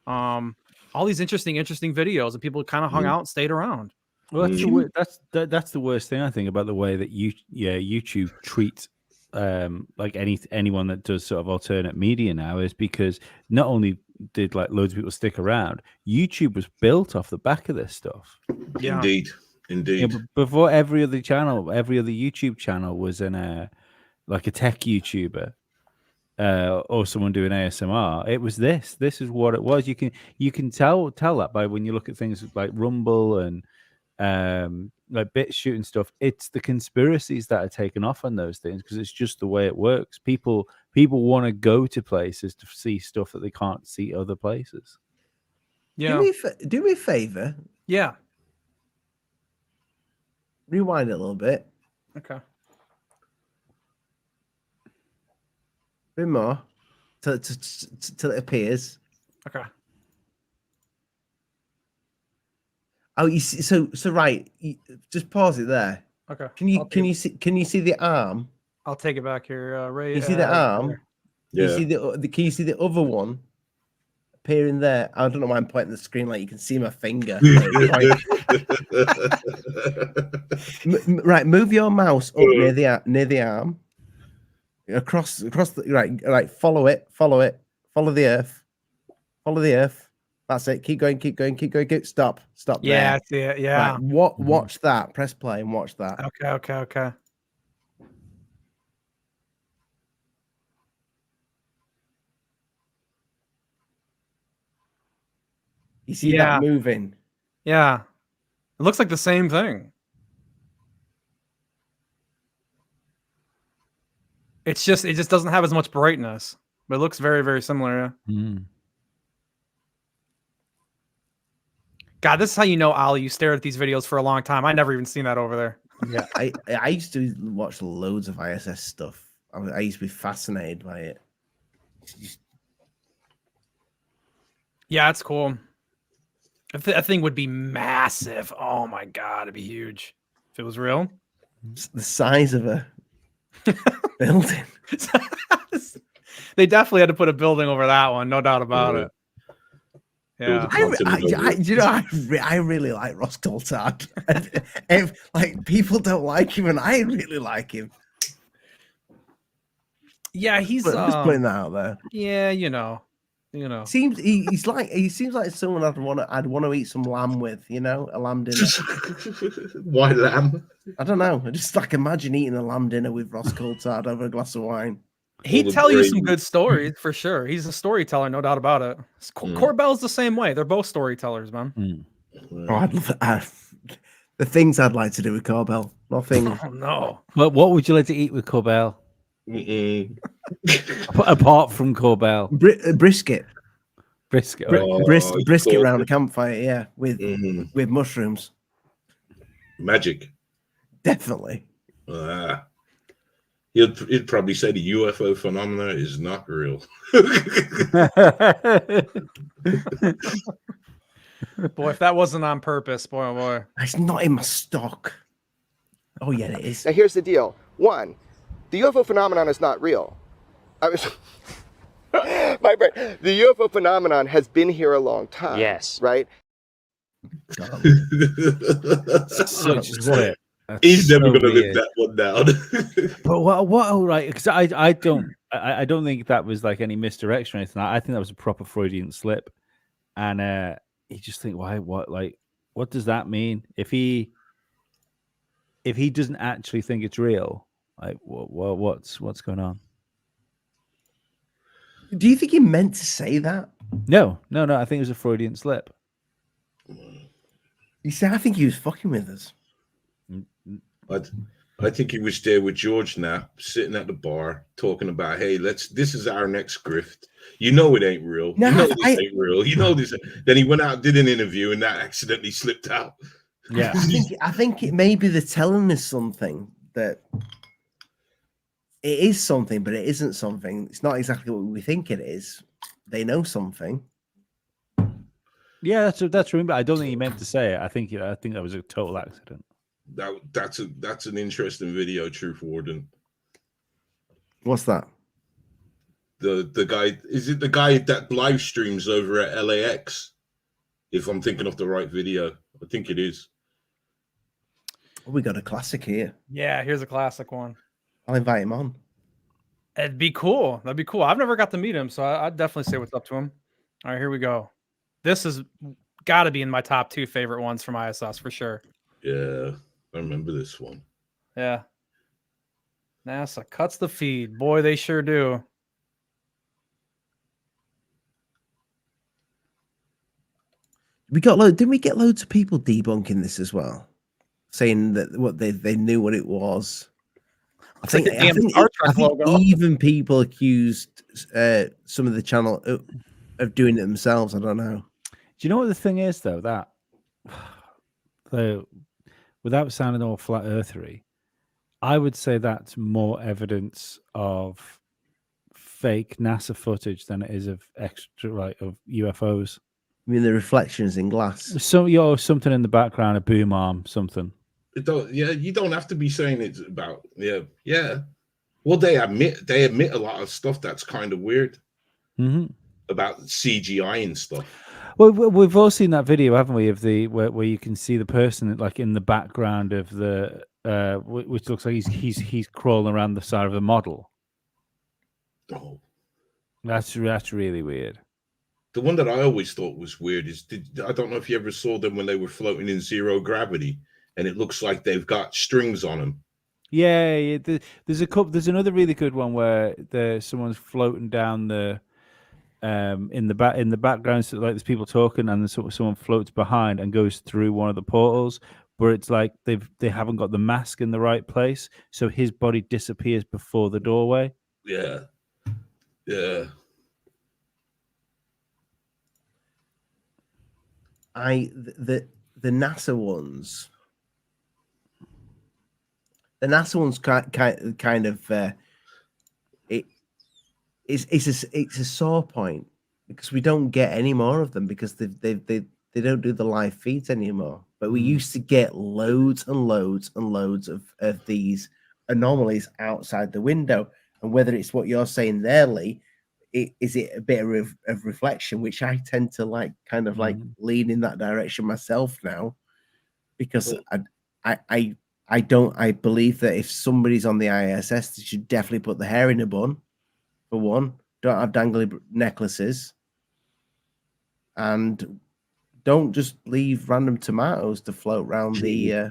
all these interesting videos, and people kind of hung out and stayed around. Well, that's the worst thing I think about the way that YouTube treats like anyone that does sort of alternate media now, is because not only did like loads of people stick around, YouTube was built off the back of this stuff. Yeah. Indeed. Before every other YouTube channel was like a tech YouTuber or someone doing ASMR. It was this. This is what it was. You can tell that by when you look at things like Rumble and like BitChute and stuff. It's the conspiracies that are taken off on those things because it's just the way it works. People want to go to places to see stuff that they can't see other places. Yeah. Do me a favor. Yeah. Rewind it a little bit. Okay. Bit more till it appears. Okay. Oh, you see, so right. Just pause it there. Okay. Can you see the arm? I'll take it back here. Ray, You see the arm? there. Yeah. Can you see the other one appearing there? I don't know why I'm pointing the screen like you can see my finger. Right, move your mouse up near the arm. Across the right. Follow the earth. That's it. Keep going. Stop. Yeah, there. I see it. Yeah. Right, watch that. Press play and watch that. Okay. You see that moving? Yeah. It looks like the same thing. It just doesn't have as much brightness, but it looks very, very similar. Yeah. God, this is how you know, Ali, you stare at these videos for a long time. I never even seen that over there. Yeah, I used to watch loads of ISS stuff. I used to be fascinated by it. Yeah, it's cool. That thing would be massive. Oh my God, it'd be huge if it was real. The size of a building. They definitely had to put a building over that one, no doubt about it. Yeah, I really like Ross Coulthard. If like people don't like him, and I really like him. Yeah, he's just putting that out there. Yeah, you know. He seems like someone I'd want to eat some lamb with. You know, a lamb dinner. Why lamb? I don't know. I just like imagine eating a lamb dinner with Ross Coulthard over a glass of wine. He'd tell you some good stories for sure. He's a storyteller, no doubt about it. Corbell's the same way. They're both storytellers, man. Oh, I'd love the things I'd like to do with Corbell. Nothing. Oh no. But what would you like to eat with Corbell? Apart from Corbell, brisket. Brisket Around a campfire. Yeah, with mushrooms. Magic. Definitely. He'd probably say the UFO phenomena is not real. Boy, if that wasn't on purpose, boy, oh boy. It's not in my stock. Oh, yeah, it is. Now, here's the deal. One, the UFO phenomenon is not real. My brain. The UFO phenomenon has been here a long time. Yes. Right? He's never going to live that one down. But what? All right, because I don't think that was like any misdirection or anything. I think that was a proper Freudian slip, and you just think, why? What does that mean? If he doesn't actually think it's real, like what's going on? Do you think he meant to say that? No. I think it was a Freudian slip. You see, I think he was fucking with us. I think he was there with George Knapp, sitting at the bar, talking about, "Hey, this is our next grift. You know it ain't real. No, you know this ain't real. You know this." Then he went out, did an interview, and that accidentally slipped out. Yeah, I think it maybe they're telling us something that it is something, but it isn't something. It's not exactly what we think it is. They know something. Yeah, that's true. But I don't think he meant to say it. I think that was a total accident. That's an interesting video, Truth Warden. What's that? The guy, is it the guy that live streams over at LAX? If I'm thinking of the right video, I think it is. Oh, we got a classic here. Yeah, here's a classic one. I'll invite him on. It'd be cool. That'd be cool. I've never got to meet him, so I'd definitely say what's up to him. All right, here we go. This has got to be in my top 2 favorite ones from ISS for sure. Yeah, I remember this one. Yeah. NASA cuts the feed. Boy, they sure do. Didn't we get loads of people debunking this as well? Saying that what they knew what it was. I think even people accused some of the channel of doing it themselves. I don't know. Do you know what the thing is though? That without sounding all flat earthery, I would say that's more evidence of fake NASA footage than it is of of UFOs. I mean, the reflections in glass. So, something in the background, a boom arm, something. You don't have to be saying it's about. Yeah. Well, they admit a lot of stuff that's kind of weird about CGI and stuff. Well, we've all seen that video, haven't we? Of where you can see the person like in the background of the which looks like he's crawling around the side of the model. Oh, that's really weird. The one that I always thought was weird is I don't know if you ever saw them when they were floating in zero gravity, and it looks like they've got strings on them. Yeah. There's a couple. There's another really good one where someone's floating down the in the background, so like there's people talking, and then someone floats behind and goes through one of the portals, where it's like they haven't got the mask in the right place, so his body disappears before the doorway. Yeah. The NASA ones. The NASA ones kind of it's a sore point because we don't get any more of them because they don't do the live feeds anymore. But we used to get loads and loads and loads of these anomalies outside the window. And whether it's what you're saying there, Lee, is it a bit of reflection, which I tend to like, kind of like lean in that direction myself now, because I believe that if somebody's on the ISS, they should definitely put the hair in a bun. For one, don't have dangly necklaces, and don't just leave random tomatoes to float around the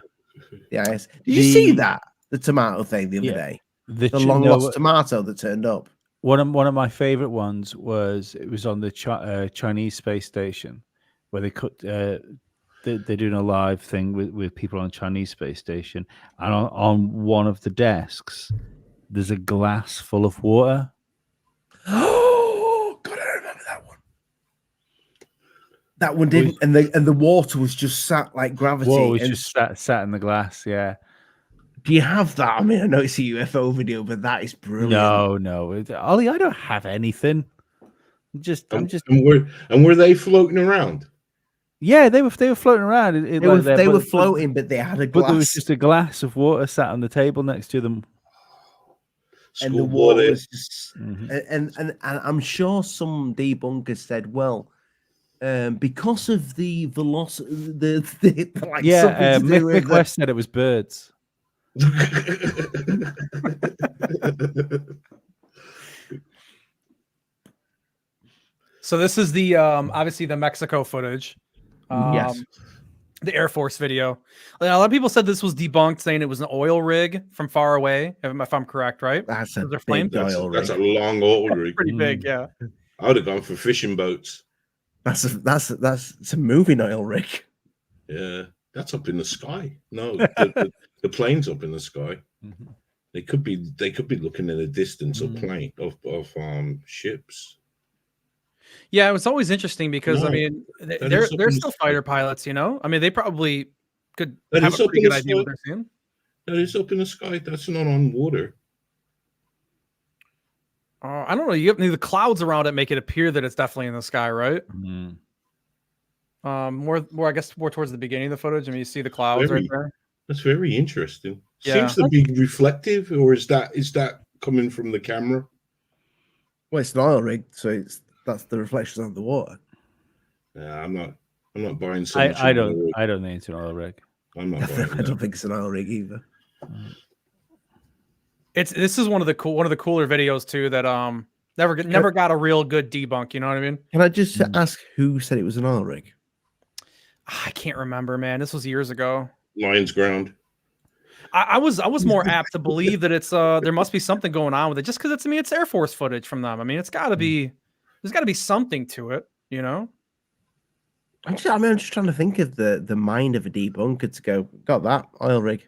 ISS. Did you see that the tomato thing the other day? The long lost tomato that turned up. One of my favorite ones was on the Chinese space station, where they cut. They're doing a live thing with people on the Chinese space station, and on one of the desks, there's a glass full of water. Oh God, I remember that one. That one didn't, and the water was just sat like gravity. Water was just sat in the glass. Yeah. Do you have that? I mean, I know it's a UFO video, but that is brilliant. No, Ollie, I don't have anything. I'm just. And were they floating around? Yeah, they were floating around. They were floating, but they had a glass. But there was just a glass of water sat on the table next to them. And the water was just, and I'm sure some debunkers said, well, because of the velocity, like Mick West said it was birds. So this is the obviously the Mexico footage. Yes. The Air Force video. A lot of people said this was debunked, saying it was an oil rig from far away. If I'm correct, right? That's a big oil rig. That's a long oil rig. Pretty big, yeah. I would have gone for fishing boats. That's a moving oil rig. Yeah, that's up in the sky. No, the plane's up in the sky. They could be looking at a distance of plane of ships. Yeah, it was always interesting because I mean they're still fighter pilots, you know. I mean they probably could have a pretty good idea what they're seeing. That is up in the sky. That's not on water. I don't know. You have the clouds around it make it appear that it's definitely in the sky, right? More I guess more towards the beginning of the footage. I mean, you see the clouds right there. That's very interesting. Yeah. Seems to be reflective, or is that coming from the camera? Well, it's an oil rig, so that's the reflection of the water. Yeah, I'm not buying so much. I don't think it's an oil rig. I'm not buying I don't think it's an oil rig either. This is one of the cooler videos too that never got a real good debunk. You know what I mean? Can I just ask who said it was an oil rig? I can't remember, man. This was years ago. Lion's Ground. I was more apt to believe that it's there must be something going on with it, just because it's Air Force footage from them. I mean, there's got to be something to it, you know. I'm just trying to think of the mind of a debunker to go, got that oil rig.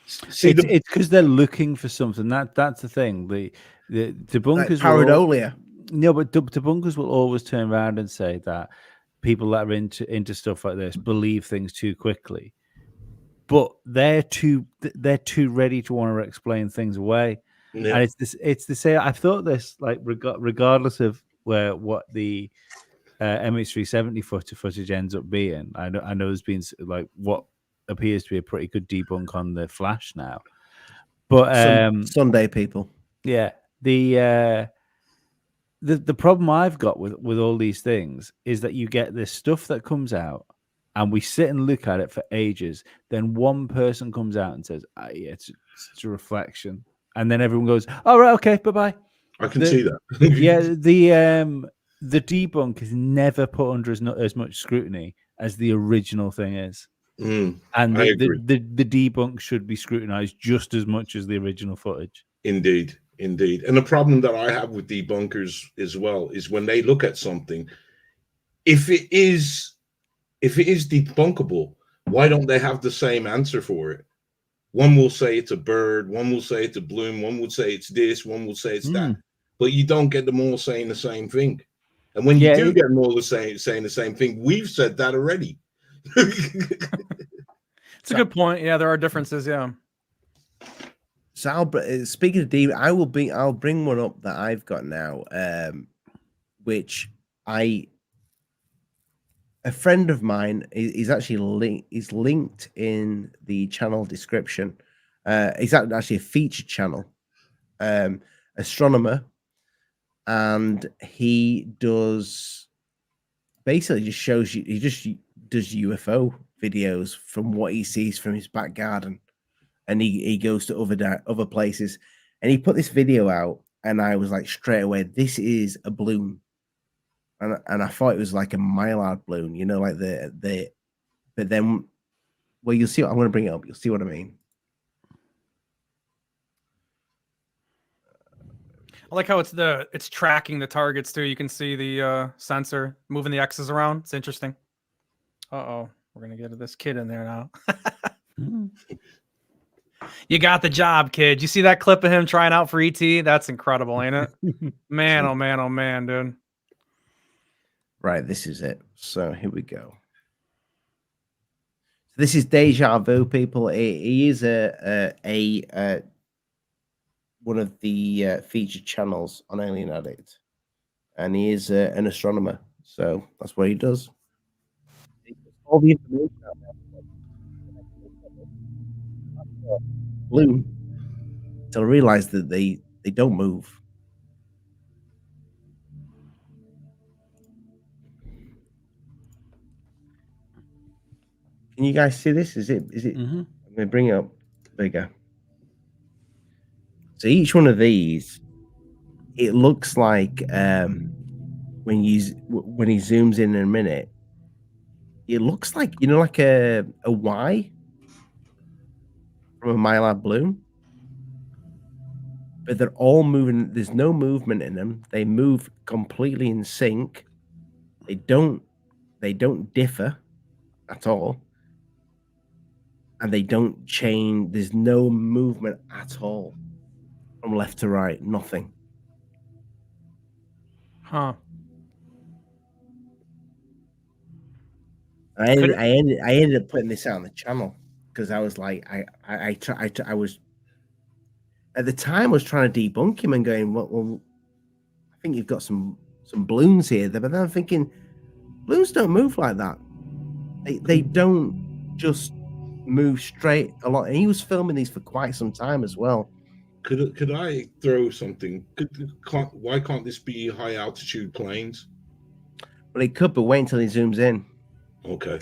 See, it's because they're looking for something. That's the thing. The debunkers like pareidolia. No, but debunkers will always turn around and say that people that are into stuff like this believe things too quickly. But they're too ready to want to explain things away, and it's the same. I've thought this like regardless of what the MH370 footage ends up being. I know there's been like what appears to be a pretty good debunk on the Flash now, but Sunday people, yeah. The problem I've got with all these things is that you get this stuff that comes out. And we sit and look at it for ages. Then one person comes out and says, yeah, it's a reflection. And then everyone goes, all right, okay, bye-bye. I can see that. Yeah, the debunk is never put under as much scrutiny as the original thing is. And the debunk should be scrutinized just as much as the original footage. Indeed. And the problem that I have with debunkers as well is when they look at something, if it is debunkable, why don't they have the same answer for it? One will say it's a bird, one will say it's a bloom, one would say it's this, one will say it's that. But you don't get them all saying the same thing. And when you do get them all saying the same thing, we've said that already. It's a good point. Yeah, there are differences. Yeah. So speaking of I'll bring one up that I've got now, which a friend of mine is actually linked in the channel description. He's actually a featured channel, astronomer, and he does basically just shows you. He just does UFO videos from what he sees from his back garden, and he goes to other places. And he put this video out, and I was like straight away, this is a balloon. And I thought it was like a mylar balloon, you know, like but then, well, you'll see. I'm going to bring it up. You'll see what I mean. I like how it's tracking the targets too. You can see the sensor moving the X's around. It's interesting. Uh-oh, we're gonna get this kid in there now. You got the job, kid. You see that clip of him trying out for ET? That's incredible, ain't it? Man, oh man, oh man, dude. Right, this is it. So here we go. This is Deja Vu, people. He is a one of the featured channels on Alien Addict, and he is an astronomer. So that's what he does. All the information out there. Blue. Until I realized that they don't move. Can you guys see this? Is it? I'm gonna bring it up bigger. So each one of these, it looks like when he zooms in a minute, it looks like, you know, like a Y from a mylar balloon. But they're all moving. There's no movement in them. They move completely in sync. They don't differ at all. And they don't change. There's no movement at all from left to right. Nothing. Huh. I ended up putting this out on the channel because I was like, I was at the time I was trying to debunk him and going, well I think you've got some balloons here. But then I'm thinking, balloons don't move like that. They don't just move straight a lot. And he was filming these for quite some time as well. Could I throw something? Why can't this be high altitude planes? Well, it could, but wait until he zooms in. Okay.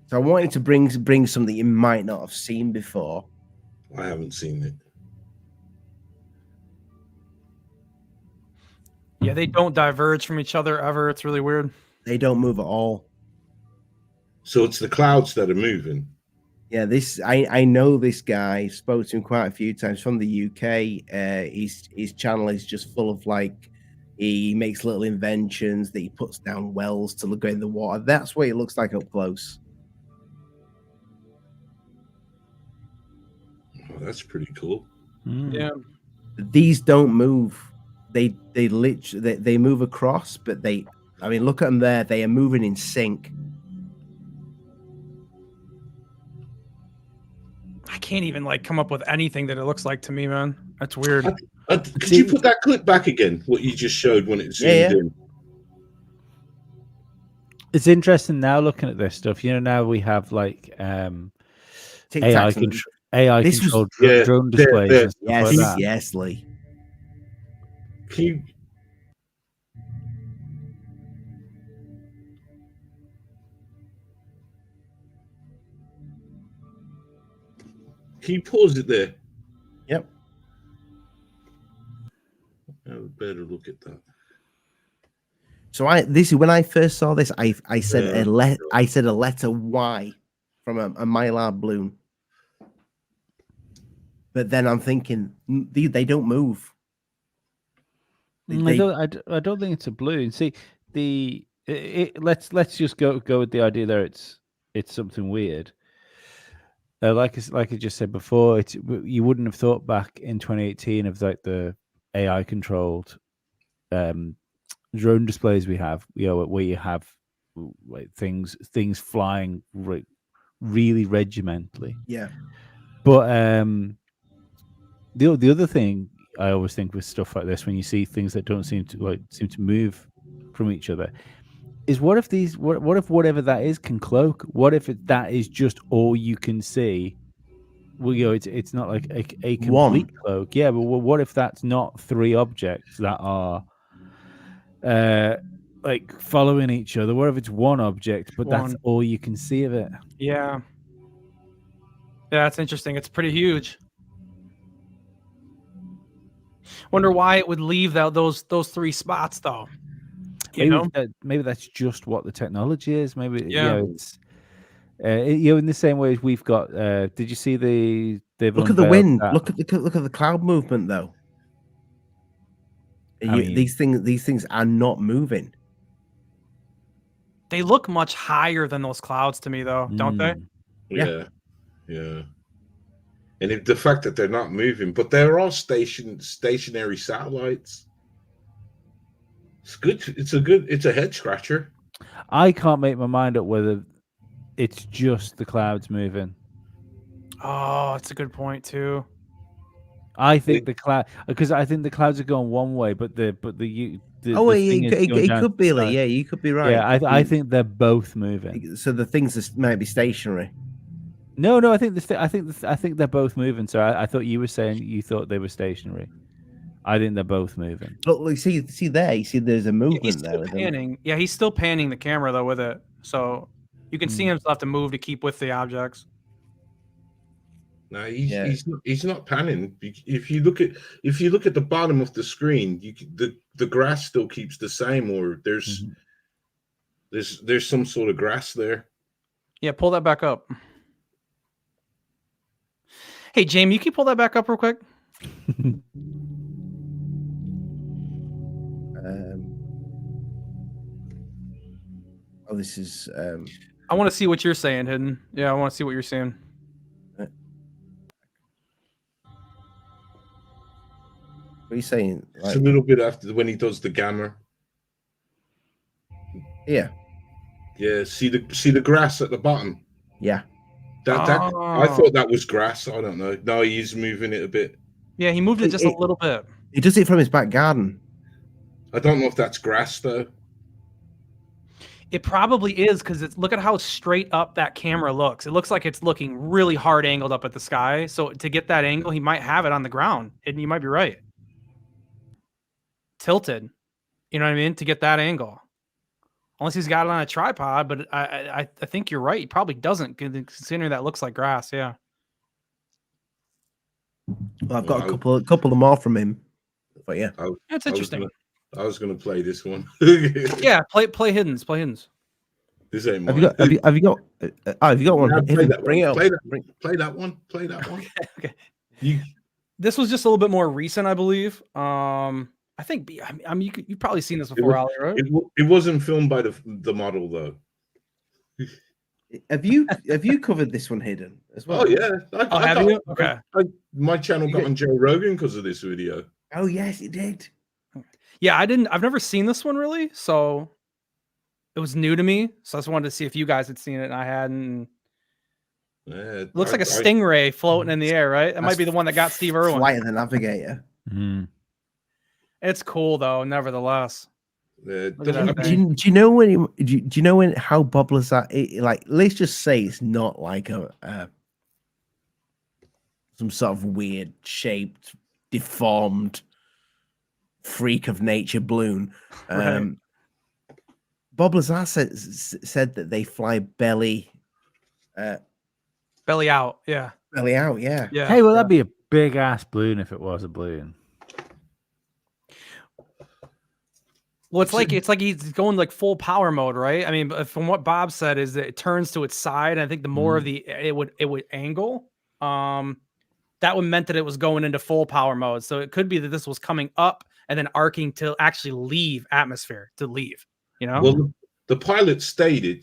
So I wanted to bring something you might not have seen before. I haven't seen it. Yeah, they don't diverge from each other ever. It's really weird. They don't move at all. So it's the clouds that are moving. Yeah, I know this guy. Spoke to him quite a few times from the UK. His channel is just full of like, he makes little inventions that he puts down wells to look in the water. That's what it looks like up close. Oh, that's pretty cool. Yeah. These don't move. They literally they move across, but I mean, look at them there. They are moving in sync. I can't even like come up with anything that it looks like to me, man. That's weird. Could you put that clip back again? What you just showed when it zoomed in. It's interesting now looking at this stuff. You know, now we have like AI controlled drone displays and stuff like that. Yes, Lee. Can you pause it there? Yep. Have a better look at that. So when I first saw this, I said a letter Y from a Mylar balloon. But then I'm thinking they don't move. I don't think it's a balloon. See, let's just go with the idea there. It's something weird. Like I just said before, you wouldn't have thought back in 2018 of like the AI controlled drone displays we have, where you have like things flying really regimentally. Yeah. But the other thing I always think with stuff like this, when you see things that don't seem to move from each other, is what if whatever that is can cloak? What if that is just all you can see? Well, it's not like a complete cloak. Yeah, but what if that's not three objects that are like following each other? What if it's one object, but that's all you can see of it? Yeah. Yeah, that's interesting. It's pretty huge. Wonder why it would leave those three spots though. Maybe that's just what the technology is. Maybe it's in the same way as we've got. Did you see look at the wind? Look at the cloud movement though. These things are not moving. They look much higher than those clouds to me though, don't they? Yeah. And if the fact that they're not moving, but they're all stationary satellites. It's good. It's a head scratcher. I can't make my mind up whether it's just the clouds moving. Oh, that's a good point too. I think the clouds are going one way, but it could be. Yeah, you could be right. Yeah, I think they're both moving. So the things might be stationary. No, I think they're both moving. So I thought you were saying you thought they were stationary. I think they're both moving. Look, see there. You see, there's a movement there. With panning. Yeah, he's still panning the camera though with it, so you can see him still have to move to keep with the objects. No, he's not panning. If you look at the bottom of the screen, the grass still keeps the same, or there's some sort of grass there. Yeah, pull that back up. Hey, Jamie, you can pull that back up real quick. This is. I want to see what you're saying, Hidden. Yeah, I want to see what you're saying. What are you saying? It's a little bit after when he does the gamma. Yeah. Yeah. See the grass at the bottom. Yeah. I thought that was grass. I don't know. No, he's moving it a bit. Yeah, he moved it just a little bit. He does it from his back garden. I don't know if that's grass though. It probably is because it's look at how straight up that camera looks. It looks like it's looking really hard angled up at the sky. So to get that angle, he might have it on the ground, and you might be right. Tilted, you know what I mean, to get that angle. Unless he's got it on a tripod, but I think you're right. He probably doesn't, considering that looks like grass. Yeah. Well, I've got a couple of more from him, but yeah, that's interesting. I was gonna play this one. Yeah, play Hiddens. Play Hiddens. This ain't have mine. you got one? Yeah, play that Bring it one. up. Play that one. Play that one. Okay. You, This was just a little bit more recent, I believe. I think. I mean, you've probably seen this before, Ali, right? it wasn't filmed by the model though. Have you covered this one, Hidden, as well? Oh yeah. Have you? Okay. My channel got on Joe Rogan because of this video. Oh yes, it did. Yeah, I've never seen this one really, so it was new to me. So I just wanted to see if you guys had seen it, and I hadn't. Yeah, It looks like a stingray floating in the air, right? That might be the one that got Steve Irwin. Flight of the Navigator. It's cool though, nevertheless. Do you know when? Do you know when? How Bob Lazar? Like, let's just say it's not like a some sort of weird shaped, deformed freak of nature balloon. Right. Bob Lazar said that they fly belly out. Yeah. Belly out. Yeah. Yeah. Hey, well, that'd be a big ass balloon if it was a balloon. Well, it's like he's going like full power mode, right? I mean, from what Bob said, is that it turns to its side. And I think the more of it would angle. That would meant that it was going into full power mode. So it could be that this was coming up and then arcing to actually leave atmosphere to leave. You know. Well, the pilot stated,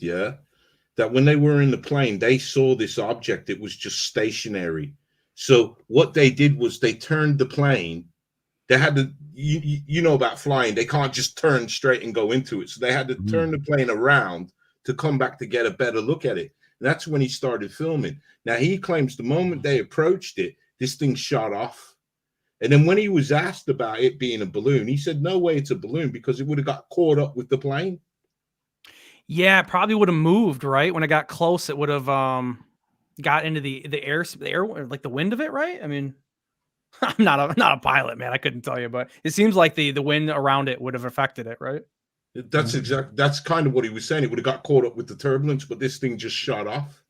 that when they were in the plane, they saw this object. It was just stationary. So what they did was they turned the plane. They had to, you know about flying. They can't just turn straight and go into it. So they had to turn the plane around to come back to get a better look at it. And that's when he started filming. Now, he claims the moment they approached it, this thing shot off. And then when he was asked about it being a balloon, he said, no way it's a balloon because it would have got caught up with the plane. Yeah, it probably would have moved, right? When it got close, it would have got into the air, like the wind of it, right? I mean, I'm not a pilot, man. I couldn't tell you, but it seems like the wind around it would have affected it, right? That's kind of what he was saying. It would have got caught up with the turbulence, but this thing just shot off.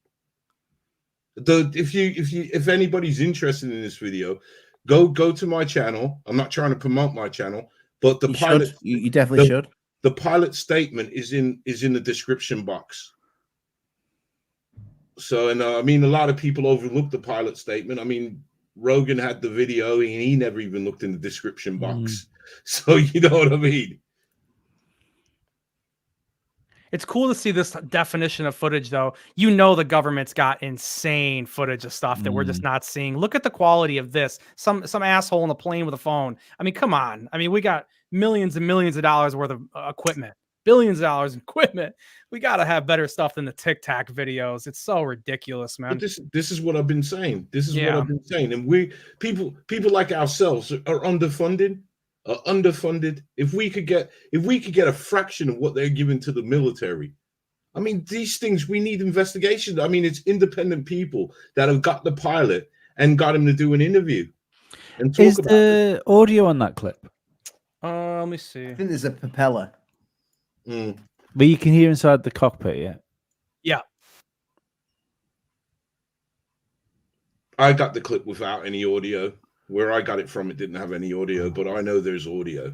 If anybody's interested in this video, go to my channel. I'm not trying to promote my channel, but the pilot you definitely should. The pilot statement is in the description box. So, and I mean, a lot of people overlook the pilot statement. I mean, Rogan had the video and he never even looked in the description box. So you know what I mean? It's cool to see this definition of footage, though. You know, the government's got insane footage of stuff that we're just not seeing. Look at the quality of this. Some asshole on the plane with a phone. I mean, come on. I mean, we got millions and millions of dollars worth of equipment, billions of dollars in equipment. We got to have better stuff than the Tic Tac videos. It's so ridiculous, man. But this is what I've been saying. This is what I've been saying. And we people like ourselves are underfunded. If we could get a fraction of what they're giving to the military, I mean, these things, we need investigation. I mean, it's independent people that have got the pilot and got him to do an interview and talk about the audio on that clip. Let me see. I think there's a propeller. But you can hear inside the cockpit, yeah. Yeah. I got the clip without any audio. Where I got it from, it didn't have any audio, but I know there's audio.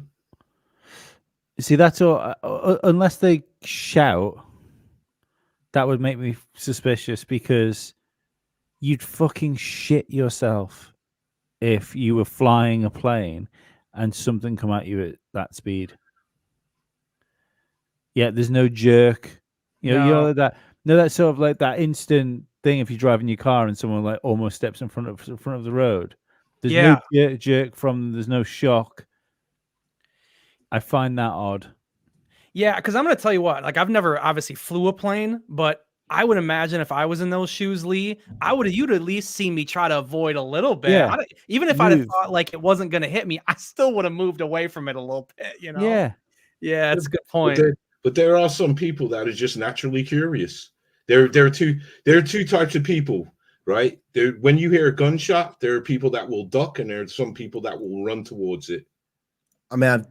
See, that's all. Unless they shout, that would make me suspicious because you'd fucking shit yourself if you were flying a plane and something come at you at that speed. Yeah, there's no jerk. You know that's sort of like that instant thing if you're driving your car and someone like almost steps in front of the road. There's no jerk from them. There's no shock. I find that odd. Yeah, because I'm going to tell you what. Like, I've never obviously flew a plane, but I would imagine if I was in those shoes, Lee, you'd at least see me try to avoid a little bit. Yeah. Even if I'd have Move. thought like it wasn't going to hit me, I still would have moved away from it a little bit, you know? Yeah. Yeah, that's a good But point. there are some people that are just naturally curious. There are two types of people, right? When you hear a gunshot, there are people that will duck, and there are some people that will run towards it. I mean,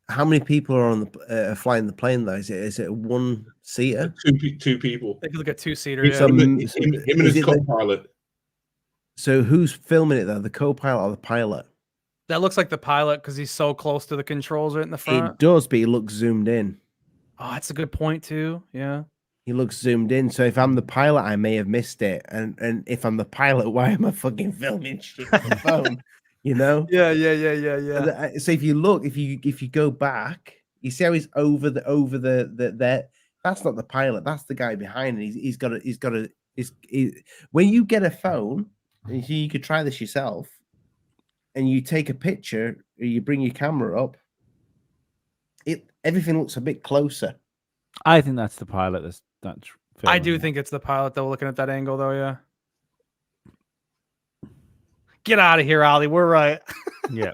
how many people are on the flying the plane though? Is it a one seater? Two people. They could look at two-seater. Him and his it co-pilot. So who's filming it though? The co-pilot or the pilot? That looks like the pilot because he's so close to the controls right in the front. It does, but he looks zoomed in. Oh, that's a good point too. Yeah. He looks zoomed in. So if I'm the pilot, I may have missed it. And if I'm the pilot, why am I fucking filming shit on the phone? You know? Yeah. So if you look, if you go back, you see how he's over the that's not the pilot, that's the guy behind it. He's got a when you get a phone, and you could try this yourself, and you take a picture, or you bring your camera up, everything looks a bit closer. I think that's the pilot. That's I do think it's the pilot though, looking at that angle though, yeah. Get out of here, Ollie. We're right. Yeah.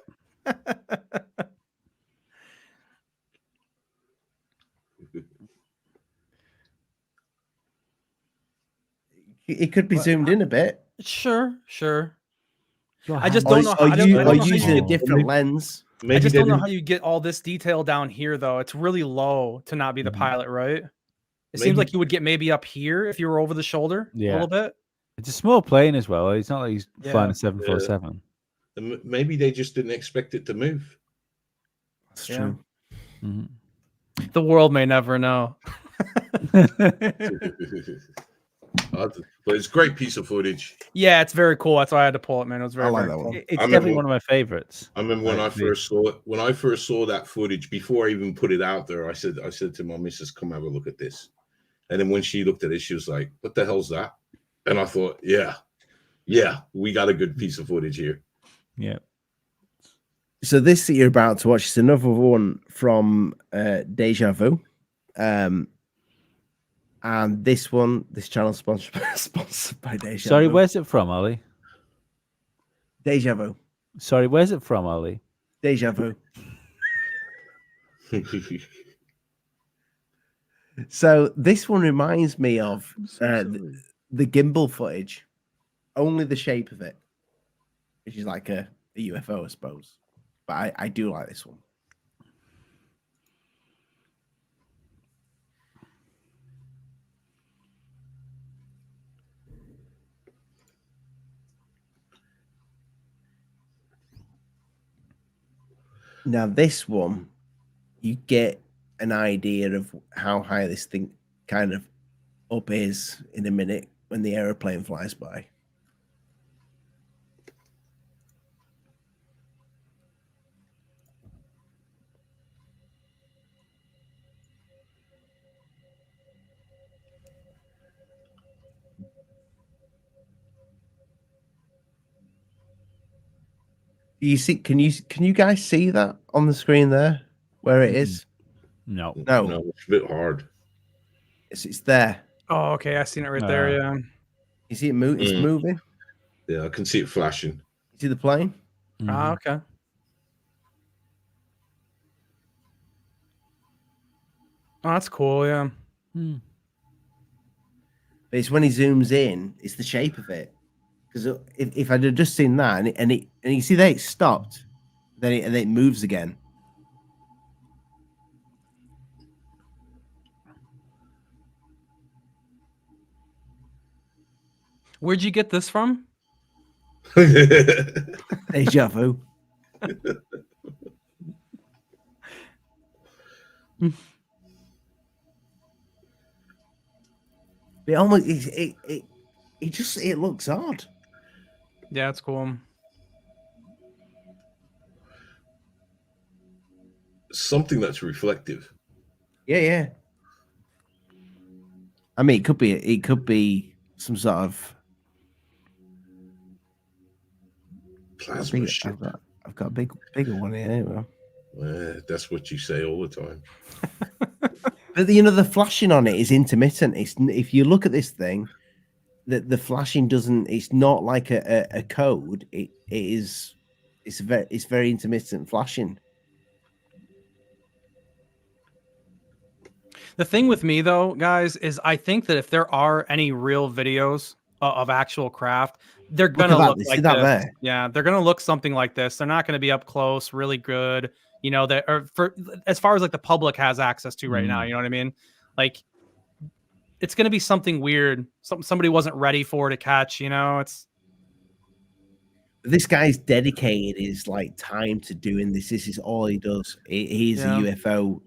It could be zoomed in a bit. Sure. Your I just hand- don't know. I don't know how using you a different lens. I just don't know how you get all this detail down here, though. It's really low to not be the pilot, right? It seems like you would get maybe up here if you were over the shoulder a little bit. It's a small plane as well. It's not like he's flying a Yeah. 747. Maybe they just didn't expect it to move. That's true. The world may never know. But it's a great piece of footage. Yeah, it's very cool. That's why I had to pull it, man. It was very, like very that cool. one. It's definitely one of my favorites. I remember when I first saw it. When I first saw that footage, before I even put it out there, I said to my missus, "Come have a look at this." And then when she looked at it, she was like, "What the hell's that?" And I thought, "Yeah, we got a good piece of footage here." Yeah. So this that you're about to watch is another one from Deja Vu. And this channel sponsored by Deja Sorry, Vu. where's it from, Ollie? Deja Vu. Sorry, where's it from, Ollie? Deja Vu. So this one reminds me of the gimbal footage, only the shape of it, which is like a UFO, I suppose. But I do like this one. Now this one, you get an idea of how high this thing kind of up is in a minute when the aeroplane flies by. You see? Can you guys see that on the screen there, where it is? No, it's a bit hard. It's there. Oh, okay. I seen it right there. Yeah. You see it move? It's moving. Yeah, I can see it flashing. You see the plane? Ah, okay. Oh, that's cool. Yeah. But it's when he zooms in, it's the shape of it. Because if I'd have just seen that and you see that it stopped, then it moves again. Where'd you get this from? Deja vu. It almost it looks odd. Yeah, it's cool. Something that's reflective. Yeah. I mean, it could be some sort of plasma shit. I've got a bigger one here. That's what you say all the time. But the flashing on it is intermittent. If you look at this thing, the flashing doesn't. It's not like a code. It's very intermittent flashing. The thing with me though, guys, is I think that if there are any real videos of actual craft, they're gonna look like this. There. Yeah, they're gonna look something like this. They're not gonna be up close, really good. You know, that or for as far as like the public has access to right now. You know what I mean? Like, it's gonna be something weird. Somebody wasn't ready for to catch. You know, it's. This guy's dedicated his like time to doing this. This is all he does. He's a UFO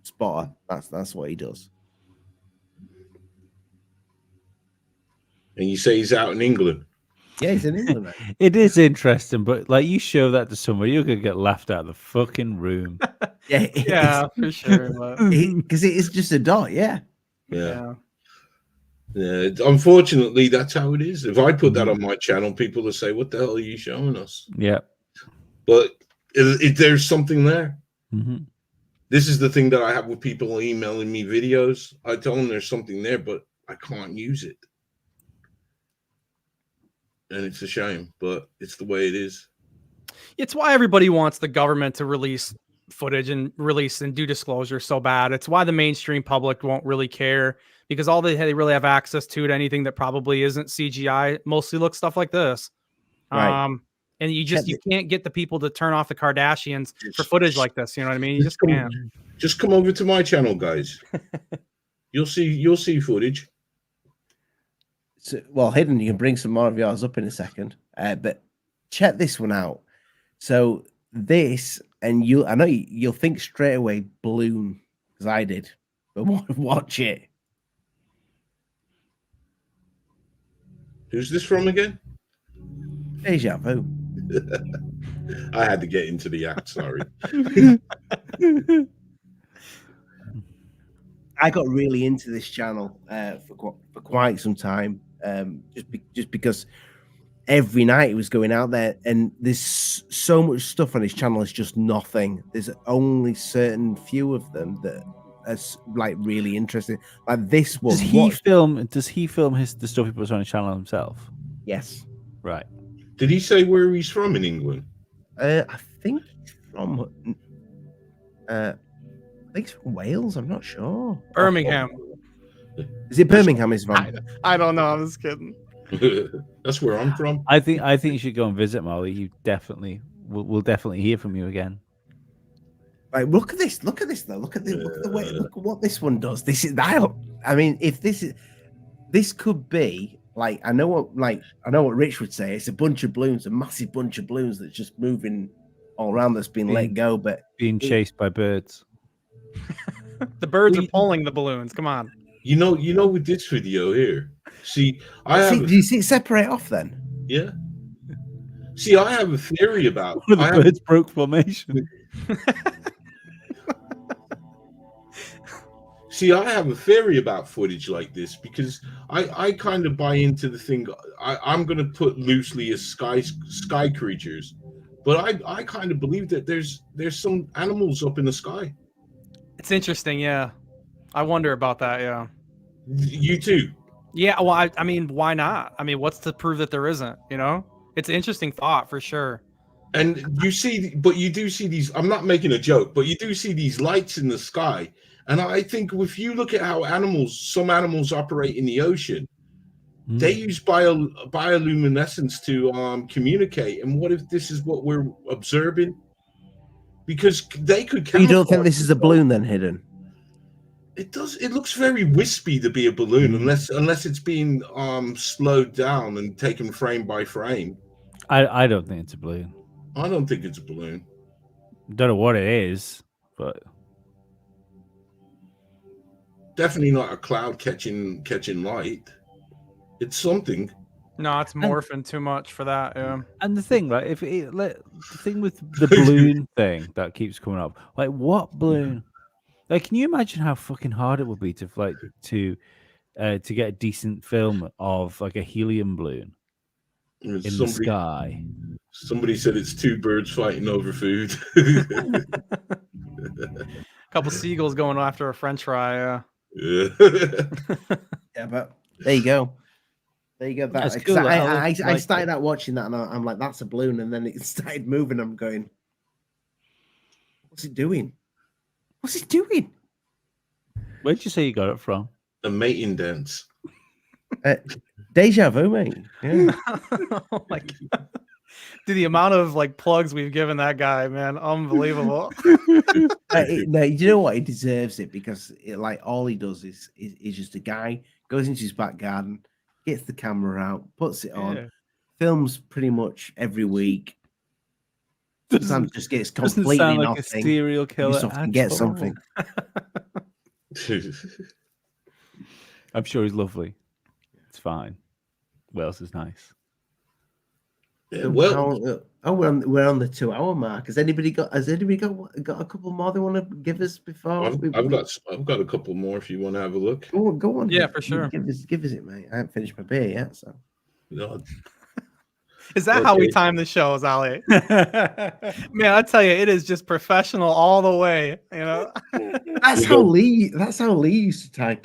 spotter. That's what he does. And you say he's out in England? Yeah, he's in England. It is interesting, but like you show that to somebody, you're gonna get laughed out of the fucking room. Yeah, for sure. Because it is just a dot. Yeah. Yeah. Unfortunately, that's how it is. If I put that on my channel, people will say, "What the hell are you showing us?" Yeah. But there's something there. Mm-hmm. This is the thing that I have with people emailing me videos. I tell them there's something there, but I can't use it. And it's a shame, but it's the way it is. It's why everybody wants the government to release footage and do disclosure so bad. It's why the mainstream public won't really care, because all they really have access to anything that probably isn't CGI mostly looks stuff like this. Right. And you can't get the people to turn off the Kardashians for footage like this. You know what I mean? You just can't. Just come over to my channel, guys. You'll see footage. So, well, Hidden, you can bring some more of yours up in a second. But check this one out. So this, and I know you'll think straight away balloon, because I did. But watch it. Who's this from again? Deja vu. I had to get into the act. Sorry. I got really into this channel for quite some time, just because every night it was going out there, and there's so much stuff on his channel. It's just nothing. There's only certain few of them that are like really interesting. Like this one. Does he film the stuff he puts on his channel himself? Yes. Right. Did he say where he's from in England? I think he's from. I think it's from Wales. I'm not sure. Birmingham. Is it Birmingham? Is from? I don't know. I'm just kidding. That's where I'm from. I think you should go and visit Molly. You definitely we'll definitely hear from you again. Like, look at this. Look at this though. Look at the way. Look at what this one does. This is. I mean, if this could be like, I know what Rich would say. It's a bunch of balloons, a massive bunch of balloons that's just moving all around, that's been let go, but being chased by birds. The birds are pulling the balloons. Come on. You know, with this video here. See, do you see it separate off then? Yeah. See, I have a theory about the birds broke formation. See, I have a theory about footage like this, because I kind of buy into the thing. I'm going to put loosely as sky creatures, but I kind of believe that there's some animals up in the sky. It's interesting, yeah. I wonder about that, yeah. You too? Yeah, well, I mean, why not? I mean, what's to prove that there isn't, you know? It's an interesting thought, for sure. And you do see these, I'm not making a joke, but you do see these lights in the sky. And I think if you look at how some animals operate in the ocean, they use bioluminescence to communicate. And what if this is what we're observing? Because they could. You don't think this is a balloon then, Hidden? It does. It looks very wispy to be a balloon, unless it's being slowed down and taken frame by frame. I don't think it's a balloon. I don't think it's a balloon. Don't know what it is, but definitely not a cloud catching light. It's something. No, it's morphing too much for that. Yeah. And the thing, right? The thing with the balloon thing that keeps coming up, like what balloon? Like, can you imagine how fucking hard it would be to get a decent film of like a helium balloon in the sky? Somebody said it's two birds fighting over food. Couple seagulls going after a French fry. Yeah. Yeah, but there you go. There you go. That's That, 'cause cool, I like started out watching that, and I'm like, that's a balloon, and then it started moving. I'm going, what's it doing? What's it doing? Where'd you say you got it from? A mating dance. Deja vu, mate. Yeah. Oh my god. Dude, the amount of like plugs we've given that guy, man, unbelievable. No, you know what? He deserves it because like all he does is just a guy goes into his back garden, gets the camera out, puts it on, Yeah. films pretty much every week. Sometimes just gets Doesn't completely sound like a nothing. serial killer Something, at get all. something. I'm sure he's lovely. It's fine. Wales is nice. Yeah, well, We're on the 2 hour mark. Has anybody got a couple more they want to give us before? I've got a couple more if you want to have a look. Go on. Yeah, for sure. Give us it, mate. I haven't finished my beer yet, so. No. Is that how we time the shows, Ali? Man, I tell you, it is just professional all the way. You know, That's how Lee used to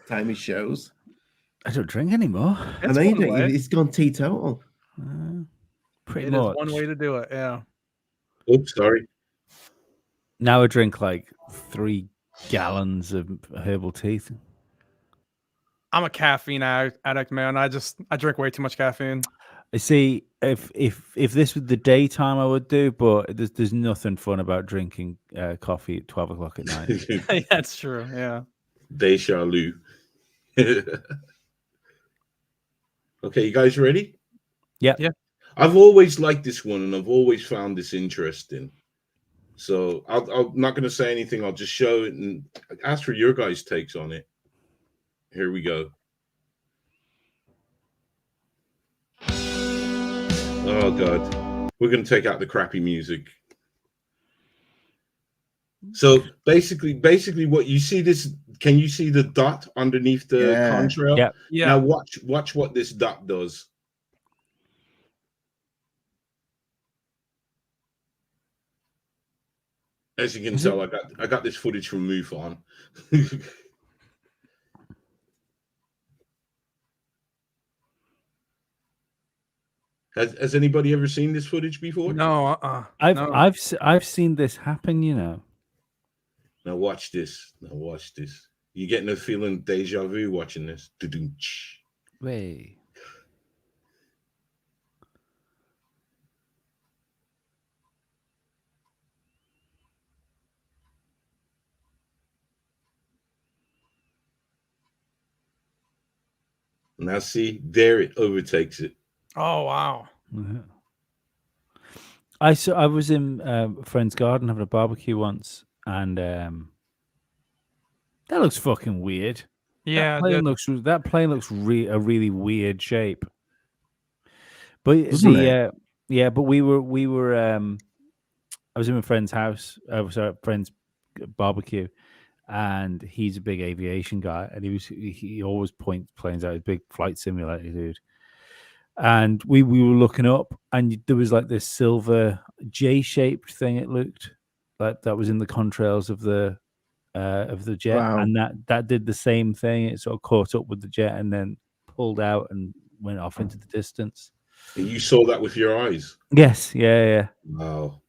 time his shows. I don't drink anymore. I know you don't. It's gone teetotal. Pretty it much. is one way to do it. Yeah. Oops, sorry. Now I drink like 3 gallons of herbal tea. I'm a caffeine addict, man. I drink way too much caffeine. I see. If this was the daytime, I would do, but there's nothing fun about drinking coffee at 12 o'clock at night. Yeah, that's true. Yeah. Deja vu. Okay, you guys ready? Yeah. Yeah. I've always liked this one, and I've always found this interesting. So I'm not going to say anything. I'll just show it and ask for your guys' takes on it. Here we go. Oh God, we're going to take out the crappy music. So basically, what you see this? Can you see the dot underneath the contrail? Yeah. Yeah. Now watch what this dot does. As you can tell, I got this footage from MUFON. Has anybody ever seen this footage before? No. I've seen this happen. You know. Now watch this. You getting a feeling deja vu watching this? Way. Now see, there it overtakes it. Oh wow. Yeah. I was in a friend's garden having a barbecue once, and that looks fucking weird. Yeah. That plane looks a really weird shape. But but we were I was in my friend's house. I was at a friend's barbecue, and he's a big aviation guy, and he always points planes out. He's a big flight simulator dude. And we were looking up, and there was like this silver J-shaped thing. It looked like that was in the contrails of the jet, Wow. and that did the same thing. It sort of caught up with the jet and then pulled out and went off into the distance. And you saw that with your eyes? Yes, yeah. Wow.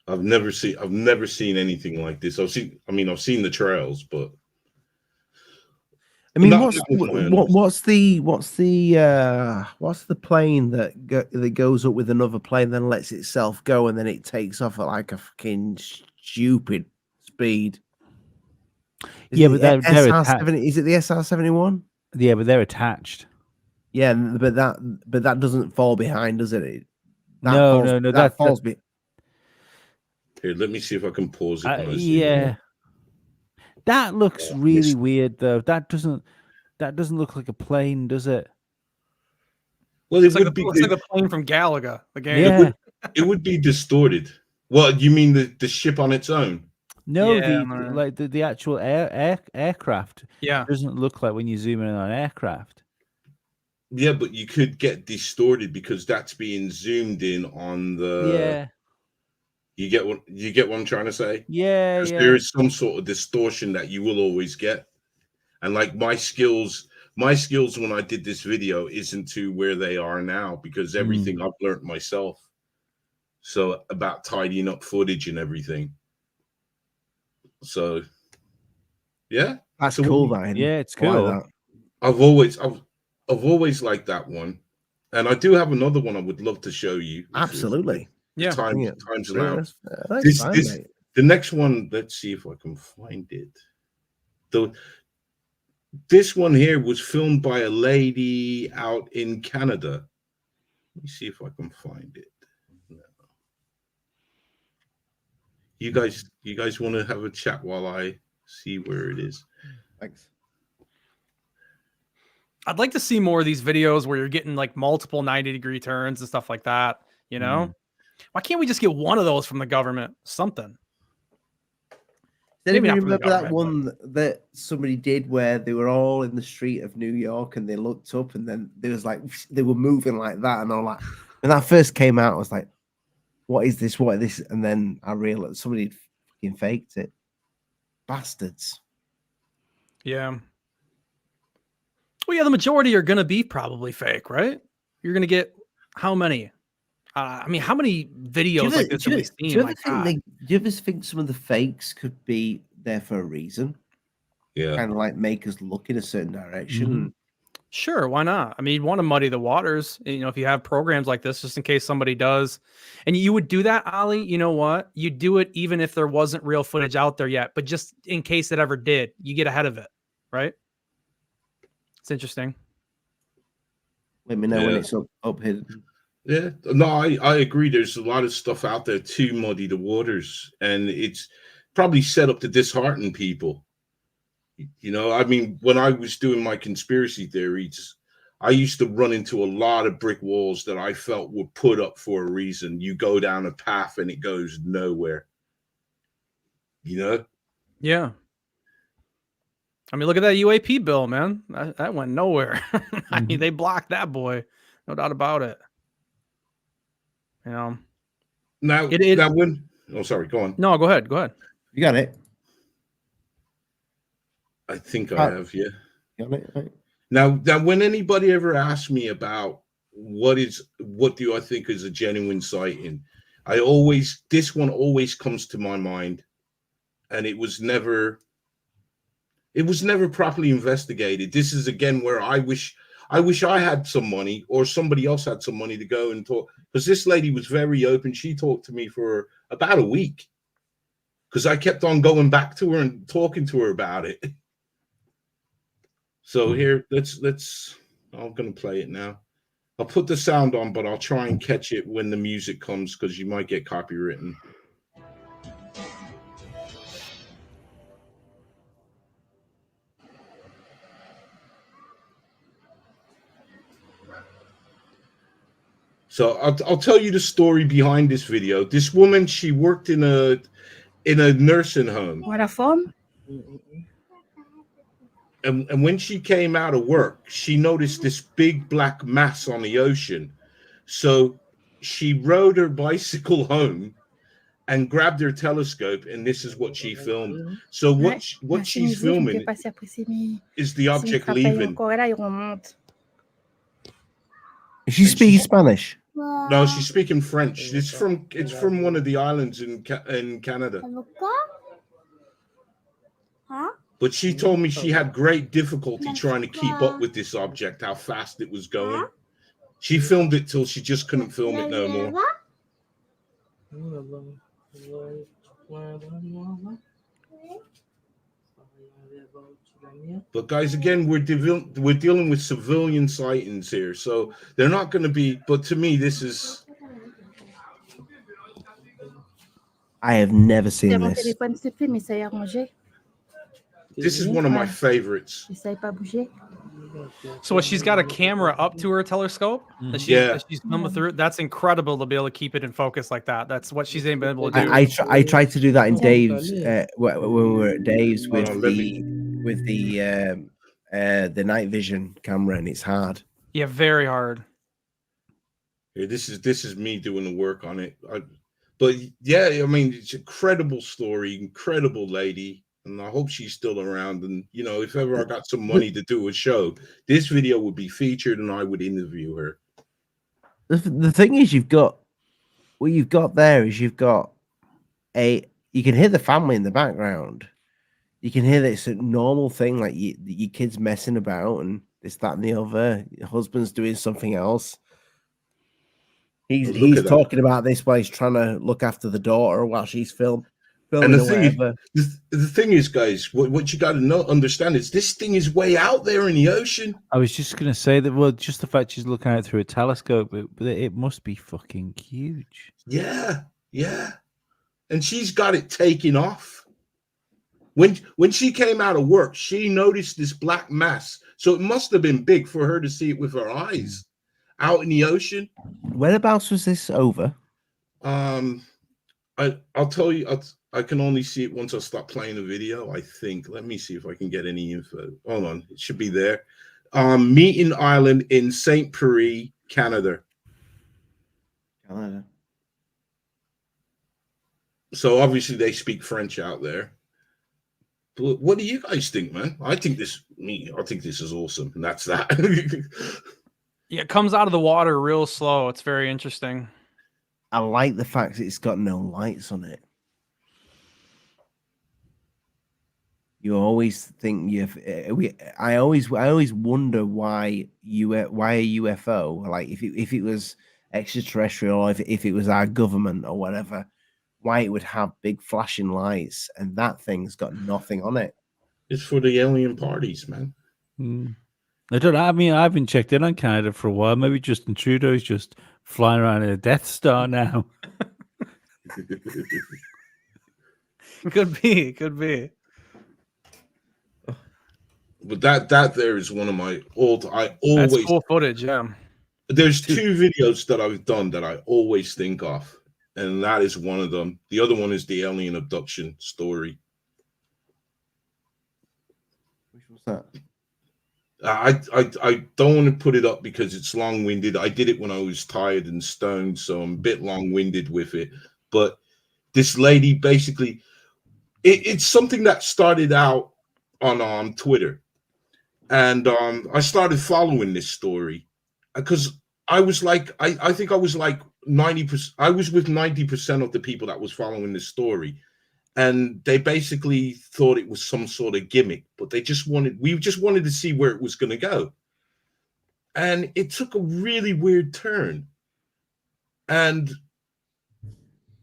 I've never seen anything like this. I've seen the trails, but I mean, what's the plane that goes up with another plane, then lets itself go, and then it takes off at like a fucking stupid speed? Is it the SR-71? Yeah, but they're attached. Yeah, but that doesn't fall behind, does it? No. That falls behind. Here, let me see if I can pause it. Yeah, that looks really weird though. That doesn't look like a plane, does it? Well, Looks like the plane from Galaga, the game. Yeah, it would be distorted. Well, you mean the ship on its own? No, Yeah, the actual aircraft. Yeah, doesn't look like when you zoom in on an aircraft. Yeah, but you could get distorted because that's being zoomed in on the. Yeah. You get what I'm trying to say? Yeah, Because yeah. there is some sort of distortion that you will always get. And like my skills when I did this video isn't to where they are now, because everything I've learned myself. So about tidying up footage and everything. So yeah. That's So cool, man. Yeah, it's I like cool. that. I've always liked that one. And I do have another one I would love to show you. Absolutely. If times allow. That's fine, mate. The next one, let's see if I can find it. This one here was filmed by a lady out in Canada. Let me see if I can find it. No. You guys want to have a chat while I see where it is? Thanks. I'd like to see more of these videos where you're getting like multiple 90-degree turns and stuff like that. You know, why can't we just get one of those from the government? Something. Did Maybe you not from the remember that government, one that somebody did where they were all in the street of New York and they looked up and then there was like they were moving like that, and all like when that first came out, I was like, "What is this? What is this?" And then I realized somebody fucking faked it. Bastards. Yeah. Well, yeah, the majority are going to be probably fake, right? You're going to get how many? I mean, how many videos like this have we seen? Do you My God. do you ever think some of the fakes could be there for a reason? Yeah. Kind of like make us look in a certain direction. Sure, why not? I mean, you want to muddy the waters, you know, if you have programs like this, just in case somebody does. And you would do that, Ali, you know what? You do it even if there wasn't real footage out there yet, but just in case it ever did, you get ahead of it, right? It's interesting. Let me know when Yeah. it's up hidden. Yeah, no, I agree. There's a lot of stuff out there to muddy the waters, and it's probably set up to dishearten people. You know, I mean, when I was doing my conspiracy theories, I used to run into a lot of brick walls that I felt were put up for a reason. You go down a path and it goes nowhere. You know? Yeah. I mean, look at that UAP bill, man. That went nowhere. I mean, they blocked that boy. No doubt about it. You know. Now, oh, sorry, go on. No, go ahead. Go ahead. You got it. I think I have, yeah. Got it, right? Now, when anybody ever asks me about what do I think is a genuine sighting, this one always comes to my mind, and it was never properly investigated. This is again where I wish I had some money or somebody else had some money to go and talk, because this lady was very open. She talked to me for about a week because I kept on going back to her and talking to her about it. So here, let's. I'm gonna play it now. I'll put the sound on, but I'll try and catch it when the music comes because you might get copywritten. So I'll tell you the story behind this video. This woman, she worked in a nursing home. What a form? And when she came out of work, she noticed this big black mass on the ocean. So she rode her bicycle home and grabbed her telescope, and this is what she filmed. So what she's filming is the object leaving. Is she speaking Spanish? No, she's speaking French. It's from one of the islands in Canada. But she told me she had great difficulty trying to keep up with this object, how fast it was going. She filmed it till she just couldn't film it no more. But guys, again, we're dealing with civilian sightings here, so they're not going to be. But to me, this is. I have never seen this. This is one of my favorites. So she's got a camera up to her telescope that she's coming through. That's incredible to be able to keep it in focus like that. That's what she's been able to do. I tried to do that in Dave's when we were at Dave's with the night vision camera, and it's hard. Yeah, very hard. Yeah, this is me doing the work on it. But yeah, I mean, it's an incredible story, incredible lady, and I hope she's still around. And you know, if ever I got some money to do a show, this video would be featured, and I would interview her. The thing is, what you've got there is you've got you can hear the family in the background. You can hear that it's a normal thing, like your kids messing about and this, that, and the other. Your husband's doing something else. He's talking about this while he's trying to look after the daughter while she's filming And or whatever. the thing is, guys, what you got to understand is this thing is way out there in the ocean. I was just going to say that, well, just the fact she's looking at it through a telescope, it must be fucking huge. Yeah, yeah. And she's got it taken off. When she came out of work, she noticed this black mass. So it must have been big for her to see it with her eyes out in the ocean. Whereabouts was this over? I'll tell you, I can only see it once I start playing the video, I think. Let me see if I can get any info. Hold on, it should be there. Meeting Island in St. Pierre, Canada. So obviously they speak French out there. But what do you guys think, man? I think this is awesome, and that's that. Yeah, it comes out of the water real slow. It's very interesting. I like the fact that it's got no lights on it. You always think I always wonder why a UFO, like if it was extraterrestrial, or if it was our government or whatever, why it would have big flashing lights, and that thing's got nothing on it. It's for the alien parties, man. I don't know. I mean, I haven't checked in on Canada for a while. Maybe Justin Trudeau's just flying around in a Death Star now. Could be. But that there is one of my That's cool footage, yeah. There's two videos that I've done that I always think of, and that is one of them. The other one is the alien abduction story. Which was that? I don't want to put it up because it's long-winded. I did it when I was tired and stoned, so I'm a bit long-winded with it. But this lady basically, it's something that started out on Twitter. And I started following this story because I was like, I think I was like 90%. I was with 90% of the people that was following this story. And they basically thought it was some sort of gimmick, but we just wanted to see where it was going to go. And it took a really weird turn. And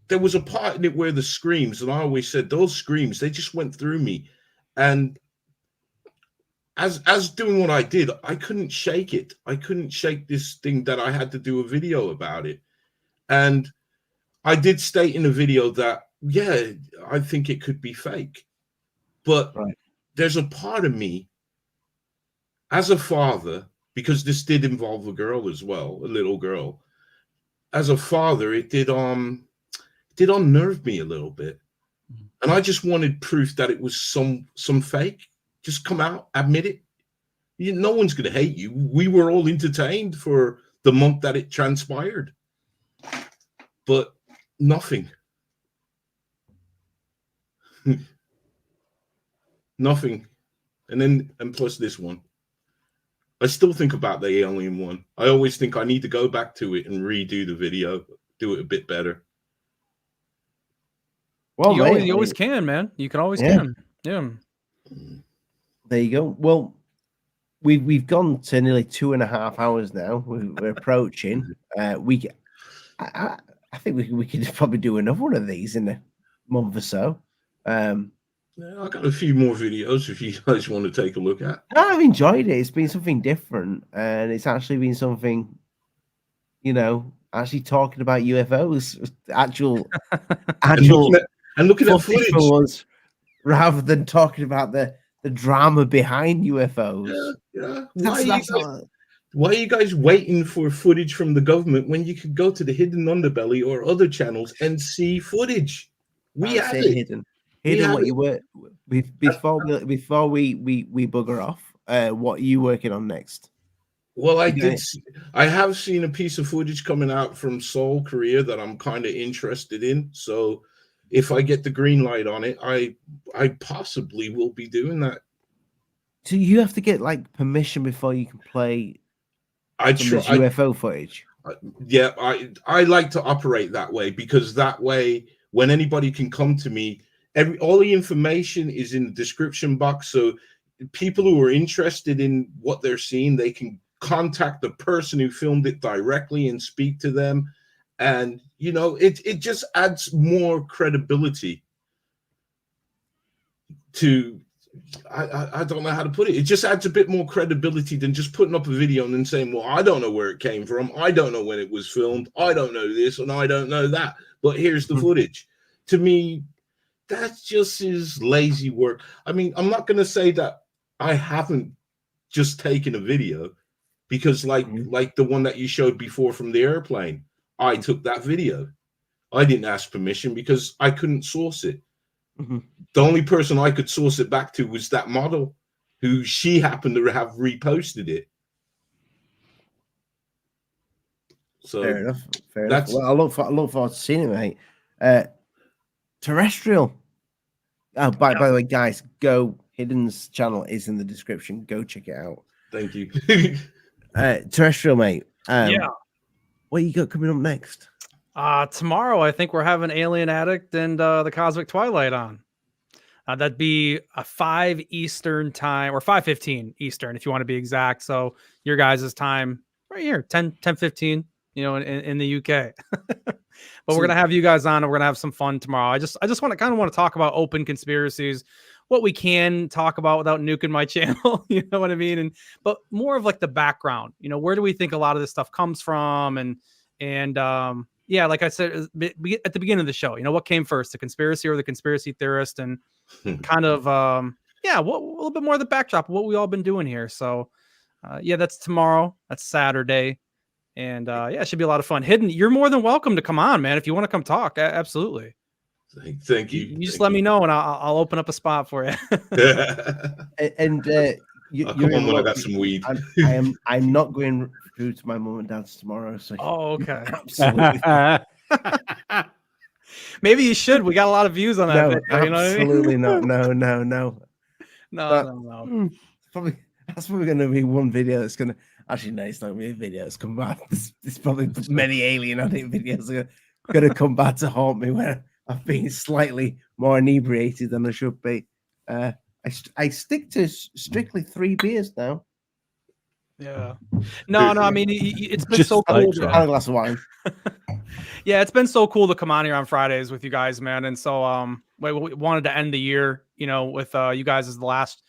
there was a part in it where the screams, and I always said those screams, they just went through me. And as doing what I did, I couldn't shake it. I couldn't shake this thing that I had to do a video about it. And I did state in the video that, yeah, I think it could be fake. But there's a part of me as a father, because this did involve a girl as well, a little girl. As a father, it did unnerve me a little bit. And I just wanted proof that it was some fake. Just come out, admit it. No one's going to hate you. We were all entertained for the month that it transpired. But nothing. Nothing. And plus this one. I still think about the alien one. I always think I need to go back to it and redo the video, do it a bit better. Well, you always can, man. You can always can. Yeah. There you go. Well, we've gone to nearly 2.5 hours now. We're approaching. I think we could probably do another one of these in a month or so. Yeah, I got a few more videos if you guys want to take a look at. I've enjoyed it. It's been something different, and it's actually been something, actually talking about UFOs, actual and looking at footage for us, rather than talking about the drama behind UFOs. Yeah. Why are you guys waiting for footage from the government when you could go to the Hidden Underbelly or other channels and see footage? We have it. Hidden what you were before we bugger off. What are you working on next? Well, I have seen a piece of footage coming out from Seoul, Korea that I'm kind of interested in. So if I get the green light on it, I possibly will be doing that. So you have to get like permission before you can play UFO footage. Yeah, I like to operate that way, because that way, when anybody can come to me, all the information is in the description box. So people who are interested in what they're seeing, they can contact the person who filmed it directly and speak to them. And it just adds more credibility to, I don't know how to put it. It just adds a bit more credibility than just putting up a video and then saying, well, I don't know where it came from. I don't know when it was filmed. I don't know this and I don't know that. But here's the footage. To me, that's just his lazy work. I mean, I'm not going to say that I haven't just taken a video, because like the one that you showed before from the airplane, I took that video. I didn't ask permission because I couldn't source it. The only person I could source it back to was that model, who she happened to have reposted it. So fair enough. Well, I look forward to seeing it, mate. Terrestrial. Oh, by the way, guys, go. Hidden's channel is in the description. Go check it out. Thank you. Terrestrial, mate. Yeah. What you got coming up next? Tomorrow, I think we're having Alien Addict and the Cosmic Twilight on. That'd be a 5 Eastern time, or 5:15 Eastern, if you want to be exact. So your guys' time right here, 10:15, in the UK. But we're gonna have you guys on, and we're gonna have some fun tomorrow. I just want to talk about open conspiracies, what we can talk about without nuking my channel. You know what I mean? But more of like the background. Where do we think a lot of this stuff comes from? And yeah, like I said at the beginning of the show, what came first, the conspiracy or the conspiracy theorist? And kind of a little bit more of the backdrop of what we all been doing here. So yeah, that's tomorrow. That's Saturday. And it should be a lot of fun. Hidden, you're more than welcome to come on, man. If you want to come talk, absolutely. Thank you. You just let me know, and I'll open up a spot for you. I'll come on when I got some weed. I'm not going through to my mum and dad's tomorrow. So okay. Absolutely. Maybe you should. We got a lot of views on that. No, video, absolutely not. No. No. That's probably going to be one video that's going to. Actually, no, it's not going to be a video. It's come back. There's probably many Alien Addict videos going to come back to haunt me where I've been slightly more inebriated than I should be. I stick to strictly 3 beers now. Yeah. No. I mean, it's been Just so cool. and a glass of wine. Yeah, it's been so cool to come on here on Fridays with you guys, man. And so, we wanted to end the year, with you guys as the last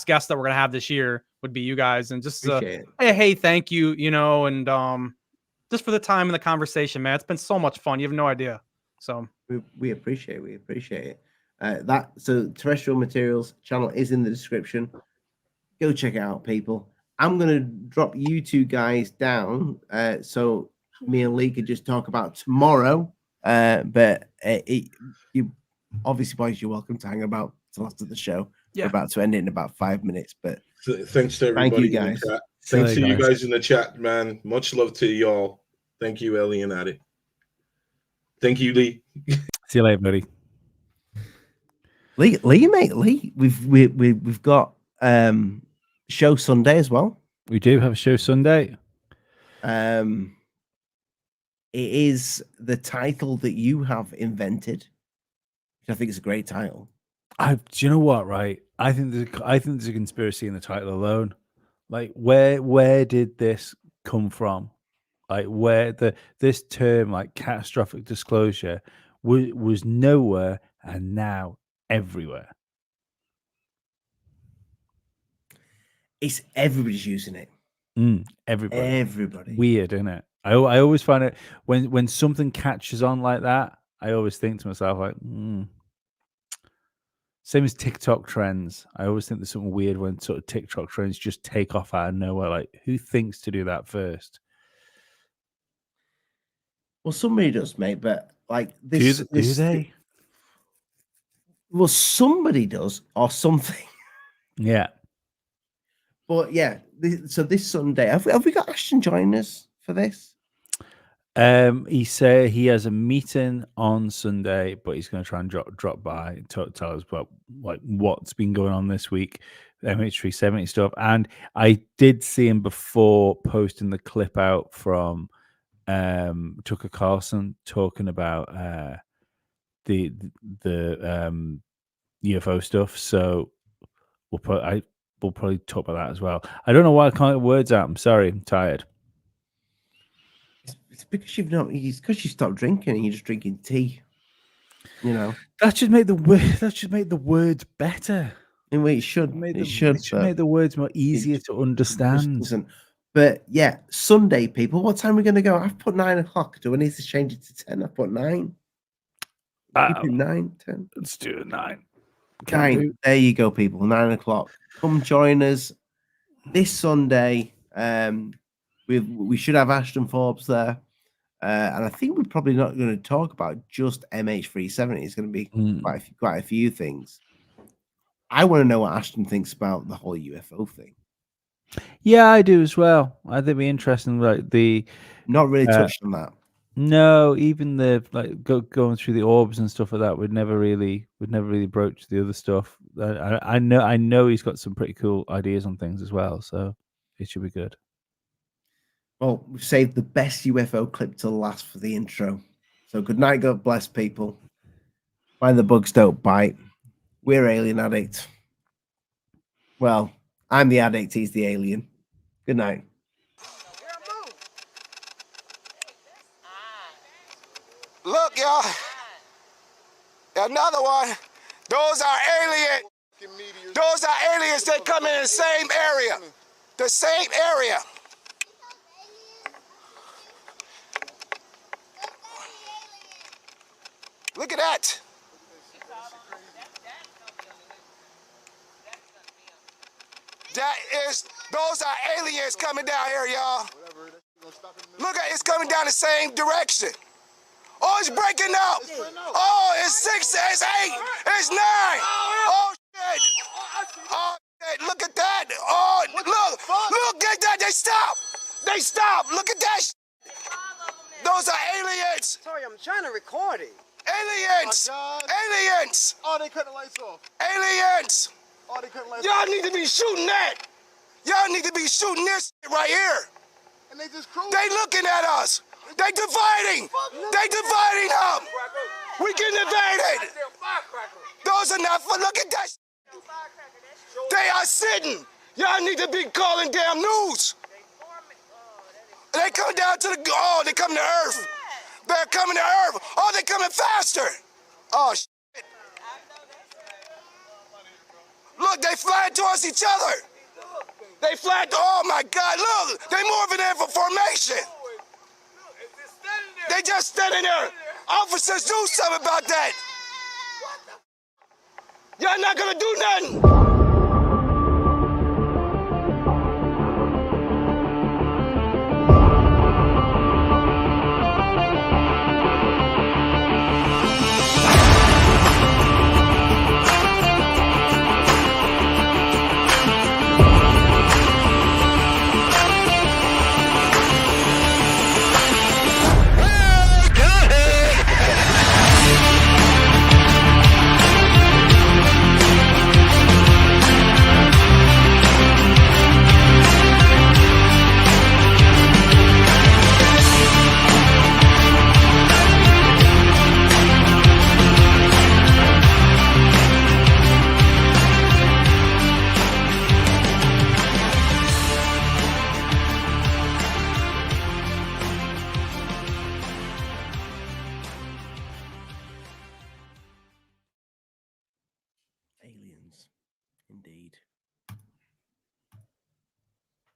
guest that we're gonna have this year would be you guys, and just hey, thank you, and just for the time and the conversation, man. It's been so much fun. You have no idea. So we appreciate it. So Terrestrial Materials channel is in the description. Go check it out, people. I'm gonna drop you two guys down, so me and Lee could just talk about tomorrow. But you obviously, boys, you're welcome to hang about till after the show. Yeah. We're about to end it in about 5 minutes. But thanks to everybody. Thank you, guys. In the chat. Thanks to you guys in the chat, man. Much love to y'all. Thank you, Alien Addict. Thank you, Lee. See you later, buddy. Lee, mate, we've got show Sunday as well. We do have a show Sunday. It is the title that you have invented, which I think is a great title. Do you know what? Right, I think there's a conspiracy in the title alone. Like, where did this come from? Like, where this term, like catastrophic disclosure, was nowhere and now everywhere. It's everybody's using it. Everybody. Weird, isn't it? I always find it when something catches on like that. I always think to myself like, Same as TikTok trends. I always think there's something weird when sort of TikTok trends just take off out of nowhere. Like, who thinks to do that first? Well, somebody does, mate. But like this, do they? Well, somebody does, or something. Yeah. But yeah, this Sunday, have we got Ashton joining us for this? He said he has a meeting on Sunday, but he's going to try and drop by and tell us about like what's been going on this week, MH370 stuff. And I did see him before posting the clip out from Tucker Carlson talking about the UFO stuff. So we'll probably talk about that as well. I don't know why I can't get words out. I'm sorry, I'm tired. It's because it's because you stopped drinking and you're just drinking tea. You know that should make the words better. In way it should make the words more easier to understand. But yeah, Sunday, people. What time are we going to go? I've put 9 o'clock. Do I need to change it to 10? I put 9. Keep it 9, 10. Let's do it 9. 9. There you go, people. 9 o'clock. Come join us this Sunday. We should have Ashton Forbes there. And I think we're probably not going to talk about just MH370. It's going to be quite a few things. I want to know what Ashton thinks about the whole UFO thing. Yeah, I do as well. I think it'd be interesting. Like not really touched on that. No, even the going through the orbs and stuff like that. We'd never really broach the other stuff. I know he's got some pretty cool ideas on things as well. So it should be good. Well, we've saved the best UFO clip to last for the intro. So good night, God bless, people. Find the bugs don't bite. We're Alien Addict. Well, I'm the addict, he's the alien. Good night. Look, y'all. Another one. Those are aliens. Those are aliens that come in the same area. The same area. Look at that. Those are aliens coming down here, y'all. Look at it's coming down the same direction. Oh, it's breaking up. Oh, it's 6, it's 8, it's 9. Oh, shit. Oh, shit. Look at that. Oh, look at that. They stop. Look at that. Those are aliens. Sorry, I'm trying to record it. Aliens! Aliens! Oh, they cut the lights off. Aliens! Oh, they cut the lights Y'all off. need to be shooting that. Y'all need to be shooting this right here. And they just cruise. They looking at us. They dividing. They dividing up. We getting invaded. Those are not fun. Look at that. They are sitting. Y'all need to be calling damn news. They come down to they come to Earth. They're coming to Earth. Oh, they're coming faster. Oh, shit. Look, they flying towards each other. They flying, oh my God, look. They moving in for formation. They just standing there. Officers, do something about that. Y'all not gonna do nothing. Aliens, indeed.